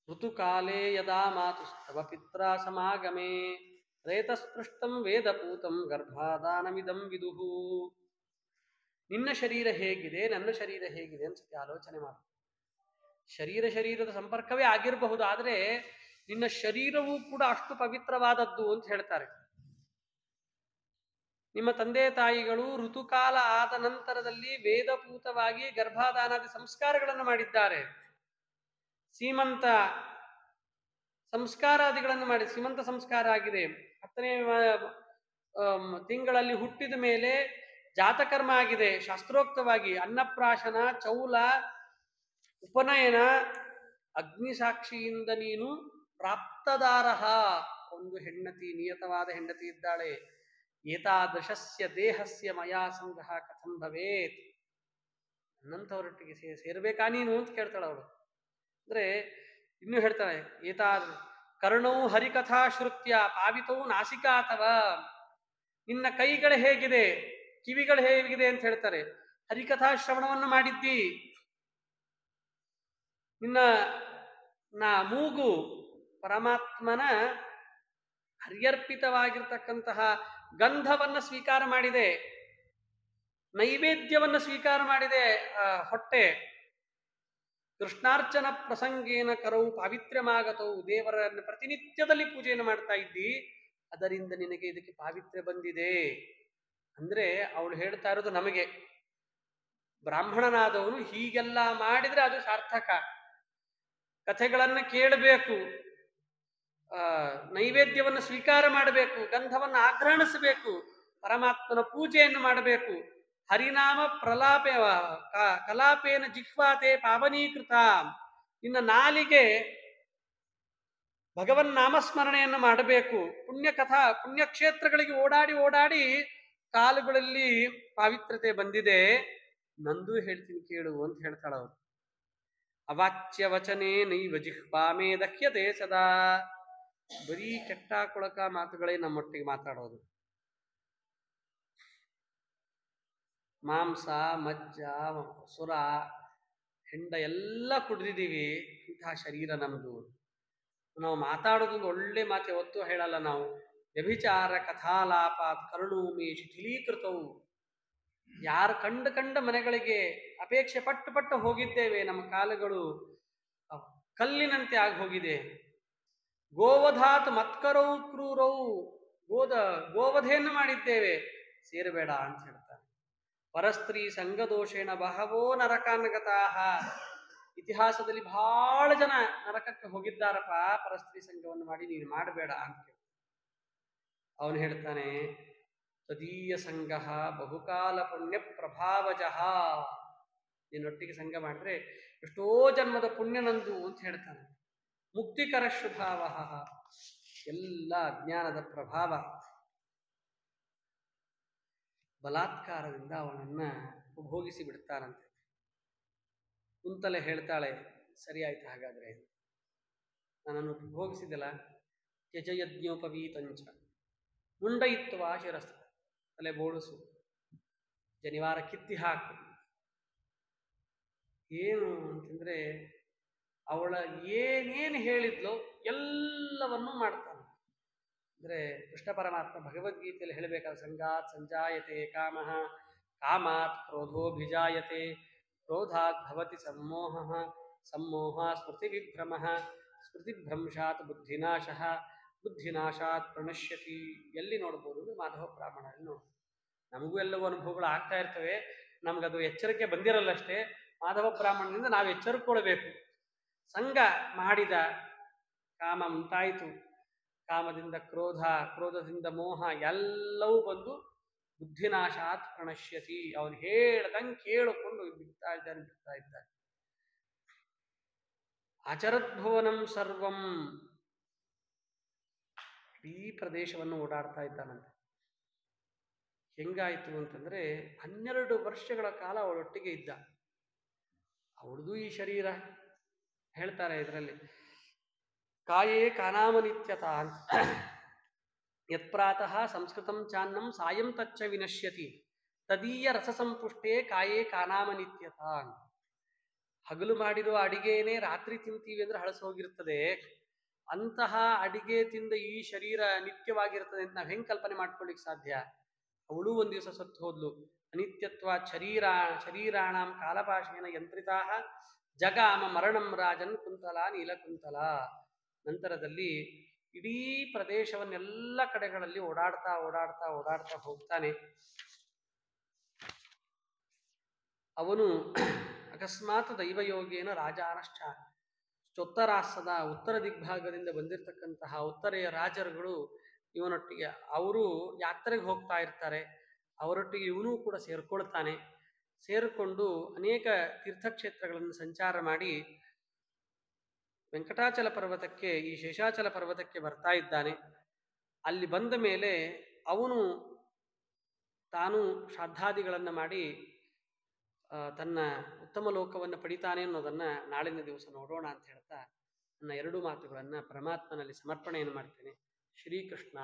S2: ಋತುಕಾಲೇ ಯದಾ ಮಾತುಸ್ತವ ಪಿತ್ರ ಸಮಾಗಮೇ ರೇತಸ್ಪೃಷ್ಟಂ ವೇದಪೂತಂ ಗರ್ಭಾದಾನಮಿದಂ ವಿದುಹು. ನಿನ್ನ ಶರೀರ ಹೇಗಿದೆ, ನನ್ನ ಶರೀರ ಹೇಗಿದೆ ಅಂತ ಆಲೋಚನೆ ಮಾಡು. ಶರೀರದ ಸಂಪರ್ಕವೇ ಆಗಿರಬಹುದು, ಆದರೆ ನಿನ್ನ ಶರೀರವೂ ಕೂಡ ಅಷ್ಟು ಪವಿತ್ರವಾದದ್ದು ಅಂತ ಹೇಳ್ತಾರೆ. ನಿಮ್ಮ ತಂದೆ ತಾಯಿಗಳು ಋತುಕಾಲ ಆದ ನಂತರದಲ್ಲಿ ವೇದಪೂತವಾಗಿ ಗರ್ಭಾಧಾನಾದಿ ಸಂಸ್ಕಾರಗಳನ್ನು ಮಾಡಿದ್ದಾರೆ. ಸೀಮಂತ ಸಂಸ್ಕಾರಾದಿಗಳನ್ನು ಮಾಡಿ, ಸೀಮಂತ ಸಂಸ್ಕಾರ ಆಗಿದೆ. 10ನೇ ತಿಂಗಳಲ್ಲಿ ಹುಟ್ಟಿದ ಮೇಲೆ ಜಾತಕರ್ಮ ಆಗಿದೆ, ಶಾಸ್ತ್ರೋಕ್ತವಾಗಿ ಅನ್ನಪ್ರಾಶನ, ಚೌಲ, ಉಪನಯನ, ಅಗ್ನಿಸಾಕ್ಷಿಯಿಂದ ನೀನು ಪ್ರಾಪ್ತದಾರಹ. ಒಂದು ಹೆಂಡತಿ, ನಿಯತವಾದ ಹೆಂಡತಿ ಇದ್ದಾಳೆ. ಏತಾದೃಶಸ್ಯ ದೇಹಸ್ಯ ಮಯಾ ಸಂಗ್ರಹ ಕಥಂ ಭವೇತ್. ನನ್ನಂಥವರೊಟ್ಟಿಗೆ ಸೇರ್ಬೇಕಾ ನೀನು ಅಂತ ಕೇಳ್ತಾಳೆ ಅವಳು. ಅಂದ್ರೆ ಇನ್ನು ಹೇಳ್ತಾಳೆ, ಕರ್ಣೌ ಹರಿಕಥಾ ಶ್ರುತ್ಯ ಪಾವಿತೌ ನಾಸಿಕಾತವ. ನಿನ್ನ ಕೈಗಳು ಹೇಗಿದೆ, ಕಿವಿಗಳು ಹೇಗಿದೆ ಅಂತ ಹೇಳ್ತಾರೆ. ಹರಿಕಥಾ ಶ್ರವಣವನ್ನು ಮಾಡಿದ್ದಿ. ನಿನ್ನ ಮೂಗು ಪರಮಾತ್ಮನ ಹರ್ಯರ್ಪಿತವಾಗಿರ್ತಕ್ಕಂತಹ ಗಂಧವನ್ನು ಸ್ವೀಕಾರ ಮಾಡಿದೆ. ನೈವೇದ್ಯವನ್ನು ಸ್ವೀಕಾರ ಮಾಡಿದೆ. ಹೊಟ್ಟೆ ಕೃಷ್ಣಾರ್ಚನ ಪ್ರಸಂಗೇನ ಕರವು ಪಾವಿತ್ರ್ಯಮಾಗತವು. ದೇವರನ್ನು ಪ್ರತಿನಿತ್ಯದಲ್ಲಿ ಪೂಜೆಯನ್ನು ಮಾಡ್ತಾ ಇದ್ದಿ, ಅದರಿಂದ ನಿನಗೆ ಇದಕ್ಕೆ ಪಾವಿತ್ರ್ಯ ಬಂದಿದೆ. ಅಂದ್ರೆ ಅವಳು ಹೇಳ್ತಾ ಇರೋದು ನಮಗೆ, ಬ್ರಾಹ್ಮಣನಾದವನು ಹೀಗೆಲ್ಲ ಮಾಡಿದ್ರೆ ಅದು ಸಾರ್ಥಕ. ಕಥೆಗಳನ್ನು ಕೇಳಬೇಕು, ನೈವೇದ್ಯವನ್ನು ಸ್ವೀಕಾರ ಮಾಡಬೇಕು, ಗಂಧವನ್ನು ಆಗ್ರಹಣಿಸಬೇಕು, ಪರಮಾತ್ಮನ ಪೂಜೆಯನ್ನು ಮಾಡಬೇಕು. ಹರಿನಾಮ ಕಲಾಪೇನ ಜಿಹ್ವಾತೆ ಪಾವನೀಕೃತ. ನಿನ್ನ ನಾಲಿಗೆ ಭಗವನ್ ನಾಮಸ್ಮರಣೆಯನ್ನು ಮಾಡಬೇಕು. ಪುಣ್ಯಕ್ಷೇತ್ರಗಳಿಗೆ ಓಡಾಡಿ ಕಾಲುಗಳಲ್ಲಿ ಪಾವಿತ್ರತೆ ಬಂದಿದೆ. ನಂದು ಹೇಳ್ತೀನಿ ಕೇಳು ಅಂತ ಹೇಳ್ತಾಳ ಅವರು. ಅವಾಚ್ಯ ವಚನೆ ನೈವ ಜಿಹ್ವಾಮೇ ದಹ್ಯತೆ ಸದಾ. ಬರೀ ಕೆಟ್ಟ ಕೊಳಕ ಮಾತುಗಳೇ ನಮ್ಮೊಟ್ಟಿಗೆ ಮಾತಾಡೋದು. ಮಾಂಸ, ಮಜ್ಜ, ಸುರ, ಹೆಂಡ ಎಲ್ಲ ಕುಡಿದಿದ್ದೀವಿ. ಇಂತಹ ಶರೀರ ನಮ್ದು. ನಾವು ಮಾತಾಡೋದೊಂದು ಒಳ್ಳೆ ಮಾತೆ ಹೊತ್ತು ಹೇಳಲ್ಲ ನಾವು. ವ್ಯಭಿಚಾರ ಕಥಾಲಾಪಾತ್ ಕರುಣೂಮಿ ಶಿಥಿಲೀಕೃತವು. ಯಾರು ಕಂಡ ಮನೆಗಳಿಗೆ ಅಪೇಕ್ಷೆ ಪಟ್ಟು ಹೋಗಿದ್ದೇವೆ. ನಮ್ಮ ಕಾಲುಗಳು ಕಲ್ಲಿನಂತೆ ಆಗಿ ಹೋಗಿದೆ. ಗೋವಧಾತ್ ಮತ್ಕರೌ ಕ್ರೂರೌ. ಗೋವಧೆಯನ್ನು ಮಾಡಿದ್ದೇವೆ, ಸೇರಬೇಡ ಅಂತ ಹೇಳ್ತಾರೆ. ಪರಸ್ತ್ರೀ ಸಂಗದೋಷೇಣ ಬಹವೋ ನರಕಾನ್ಗತಾಹ. ಇತಿಹಾಸದಲ್ಲಿ ಬಹಳ ಜನ ನರಕಕ್ಕೆ ಹೋಗಿದ್ದಾರಪ್ಪ, ಪರಸ್ತ್ರೀ ಸಂಘವನ್ನು ಮಾಡಿ. ನೀನು ಮಾಡಬೇಡ ಅಂತ. ಅವನು ಹೇಳ್ತಾನೆ, ತದೀಯ ಸಂಘ ಬಹುಕಾಲ ಪುಣ್ಯ ಪ್ರಭಾವಜಃ. ನಿನ್ನೊಟ್ಟಿಗೆ ಸಂಘ ಮಾಡಿದ್ರೆ ಎಷ್ಟೋ ಜನ್ಮದ ಪುಣ್ಯ ನಂದು ಅಂತ ಹೇಳ್ತಾನೆ. ಮುಕ್ತಿಕರ ಶುಭಾವ. ಎಲ್ಲ ಅಜ್ಞಾನದ ಪ್ರಭಾವ. ಬಲಾತ್ಕಾರದಿಂದ ಅವನನ್ನ ಉಪಭೋಗಿಸಿ ಬಿಡ್ತಾರಂತೆ. ಕುಂತಲೆ ಹೇಳ್ತಾಳೆ, ಸರಿ ಆಯ್ತು, ಹಾಗಾದ್ರೆ ನನ್ನನ್ನು ಉಪಭೋಗಿಸಿದಲ್ಲ. ತ್ಯಜಯಜ್ಞೋಪವೀತಂಚ ಮುಂಡಯಿತ್ವ ಶಿರಸ್ಥ. ತಲೆ ಬೋಳಿಸು, ಜನಿವಾರ ಕಿತ್ತಿ ಹಾಕು. ಏನು ಅಂತಂದ್ರೆ, ಅವಳ ಏನೇನು ಹೇಳಿದ್ಲೋ ಎಲ್ಲವನ್ನೂ ಮಾಡ್ತಾನೆ. ಅಂದ್ರೆ ಕೃಷ್ಣ ಪರಮಾತ್ಮ ಭಗವದ್ಗೀತೆಯಲ್ಲಿ ಹೇಳಬೇಕಾದ ಸಂಗಾತ್ ಸಂಜಾಯತೆ ಕಾಮಃ, ಕಾಮಾತ್ ಕ್ರೋಧೋಭಿಜಾಯತೆ, ಕ್ರೋಧಾತ್ ಭವತಿ ಸಮ್ಮೋಹಃ, ಸಮ್ಮೋಹ ಸ್ಮೃತಿವಿಭ್ರಮಃ, ಸ್ಮೃತಿಭ್ರಂಶಾತ್ ಬುದ್ಧಿನಾಶಃ, ಬುದ್ಧಿನಾಶಾತ್ ಪ್ರಣಶ್ಯತಿ. ಎಲ್ಲಿ ನೋಡ್ಬೋದು? ಮಾಧವ ಬ್ರಾಹ್ಮಣಲ್ಲಿ ನೋಡ್ಬೋದು. ನಮಗೂ ಎಲ್ಲವೂ ಅನುಭವಗಳು ಆಗ್ತಾ ಇರ್ತವೆ, ನಮಗದು ಎಚ್ಚರಿಕೆ ಬಂದಿರಲ್ಲಷ್ಟೇ. ಮಾಧವ ಬ್ರಾಹ್ಮಣನಿಂದ ನಾವು ಎಚ್ಚರಿಕೊಳ್ಬೇಕು. ಸಂಘ ಮಾಡಿದ, ಕಾಮ ಉಂಟಾಯಿತು, ಕಾಮದಿಂದ ಕ್ರೋಧ, ಕ್ರೋಧದಿಂದ ಮೋಹ ಎಲ್ಲವೂ ಬಂದು ಬುದ್ಧಿನಾಶಾತ್ ಪ್ರಣಶ್ಯತಿ. ಅವನು ಹೇಳ್ದಂಗೆ ಕೇಳಿಕೊಂಡು ಬಿಡ್ತಾ ಇದ್ದಾನೆ. ಅಚರದ್ಭುವನಂ ಸರ್ವಂ, ಈ ಪ್ರದೇಶವನ್ನು ಓಡಾಡ್ತಾ ಇದ್ದಾನಂತೆ. ಹೆಂಗಾಯ್ತು ಅಂತಂದ್ರೆ 12 ವರ್ಷಗಳ ಕಾಲ ಅವಳೊಟ್ಟಿಗೆ ಇದ್ದ. ಅವಳದು ಈ ಶರೀರ ಹೇಳ್ತಾರೆ ಇದರಲ್ಲಿ, ಕಾಯೇ ಕಾನಾಮನಿತ್ಯತ ಅಂತ. ಯತ್ಪ್ರಾತಃ ಸಂಸ್ಕೃತಂ ಚಾನ್ನಂ ಸಾಯಂ ತಚ್ಚ ವಿನಶ್ಯತಿ ತದೀಯ ರಸಸಂಪುಷ್ಟೇ ಕಾಯೇ ಕಾನಾಮನಿತ್ಯತ. ಹಗಲು ಮಾಡಿರುವ ಅಡಿಗೆನೇ ರಾತ್ರಿ ತಿಂತೀವಿ ಅಂದ್ರೆ ಹಳಸು ಹೋಗಿರ್ತದೆ. ಅಂತಹ ಅಡಿಗೆ ತಿಂದ ಈ ಶರೀರ ನಿತ್ಯವಾಗಿರ್ತದೆ ಅಂತ ನಾವು ಹೆಂಗೆ ಕಲ್ಪನೆ ಮಾಡ್ಕೊಳ್ಳಿಕ್ಕೆ ಸಾಧ್ಯ? ಅವಳು ಒಂದ್ ದಿವಸ ಸತ್ತು ಹೋದ್ಲು. ಅನಿತ್ಯತ್ವ ಶರೀರಾಣಂ ಕಾಲಪಾಶೇನ ಯಂತ್ರಿತಾ ಜಗಾಮ ಮರಣಂ ರಾಜನ್ ಕುಂತಲ ನೀಲಕುಂತಲ. ನಂತರದಲ್ಲಿ ಇಡೀ ಪ್ರದೇಶವನ್ನೆಲ್ಲ ಕಡೆಗಳಲ್ಲಿ ಓಡಾಡ್ತಾ ಹೋಗ್ತಾನೆ. ಅವನು ಅಕಸ್ಮಾತ್ ದೈವಯೋಗೇನ ರಾಜಾನಶ್ಚ, ಚೊತ್ತರಾಸದ ಉತ್ತರ ದಿಗ್ಭಾಗದಿಂದ ಬಂದಿರತಕ್ಕಂತಹ ಉತ್ತರೆಯ ರಾಜರುಗಳು ಇವನೊಟ್ಟಿಗೆ, ಅವರು ಯಾತ್ರೆಗೆ ಹೋಗ್ತಾ ಇರ್ತಾರೆ. ಅವರೊಟ್ಟಿಗೆ ಇವನು ಕೂಡ ಸೇರ್ಕೊಳ್ತಾನೆ. ಸೇರಿಕೊಂಡು ಅನೇಕ ತೀರ್ಥಕ್ಷೇತ್ರಗಳನ್ನು ಸಂಚಾರ ಮಾಡಿ ವೆಂಕಟಾಚಲ ಪರ್ವತಕ್ಕೆ, ಈ ಶೇಷಾಚಲ ಪರ್ವತಕ್ಕೆ ಬರ್ತಾ ಇದ್ದಾನೆ. ಅಲ್ಲಿ ಬಂದ ಮೇಲೆ ಅವನು ತಾನು ಶ್ರಾದ್ದಾದಿಗಳನ್ನು ಮಾಡಿ ತನ್ನ ಉತ್ತಮ ಲೋಕವನ್ನು ಪಡಿತಾನೆ ಅನ್ನೋದನ್ನ ನಾಳಿನ ದಿವಸ ನೋಡೋಣ ಅಂತ ಹೇಳ್ತಾ ನನ್ನ 2 ಮಾತುಗಳನ್ನು ಪರಮಾತ್ಮನಲ್ಲಿ ಸಮರ್ಪಣೆಯನ್ನು ಮಾಡ್ತೇನೆ. ಶ್ರೀಕೃಷ್ಣ.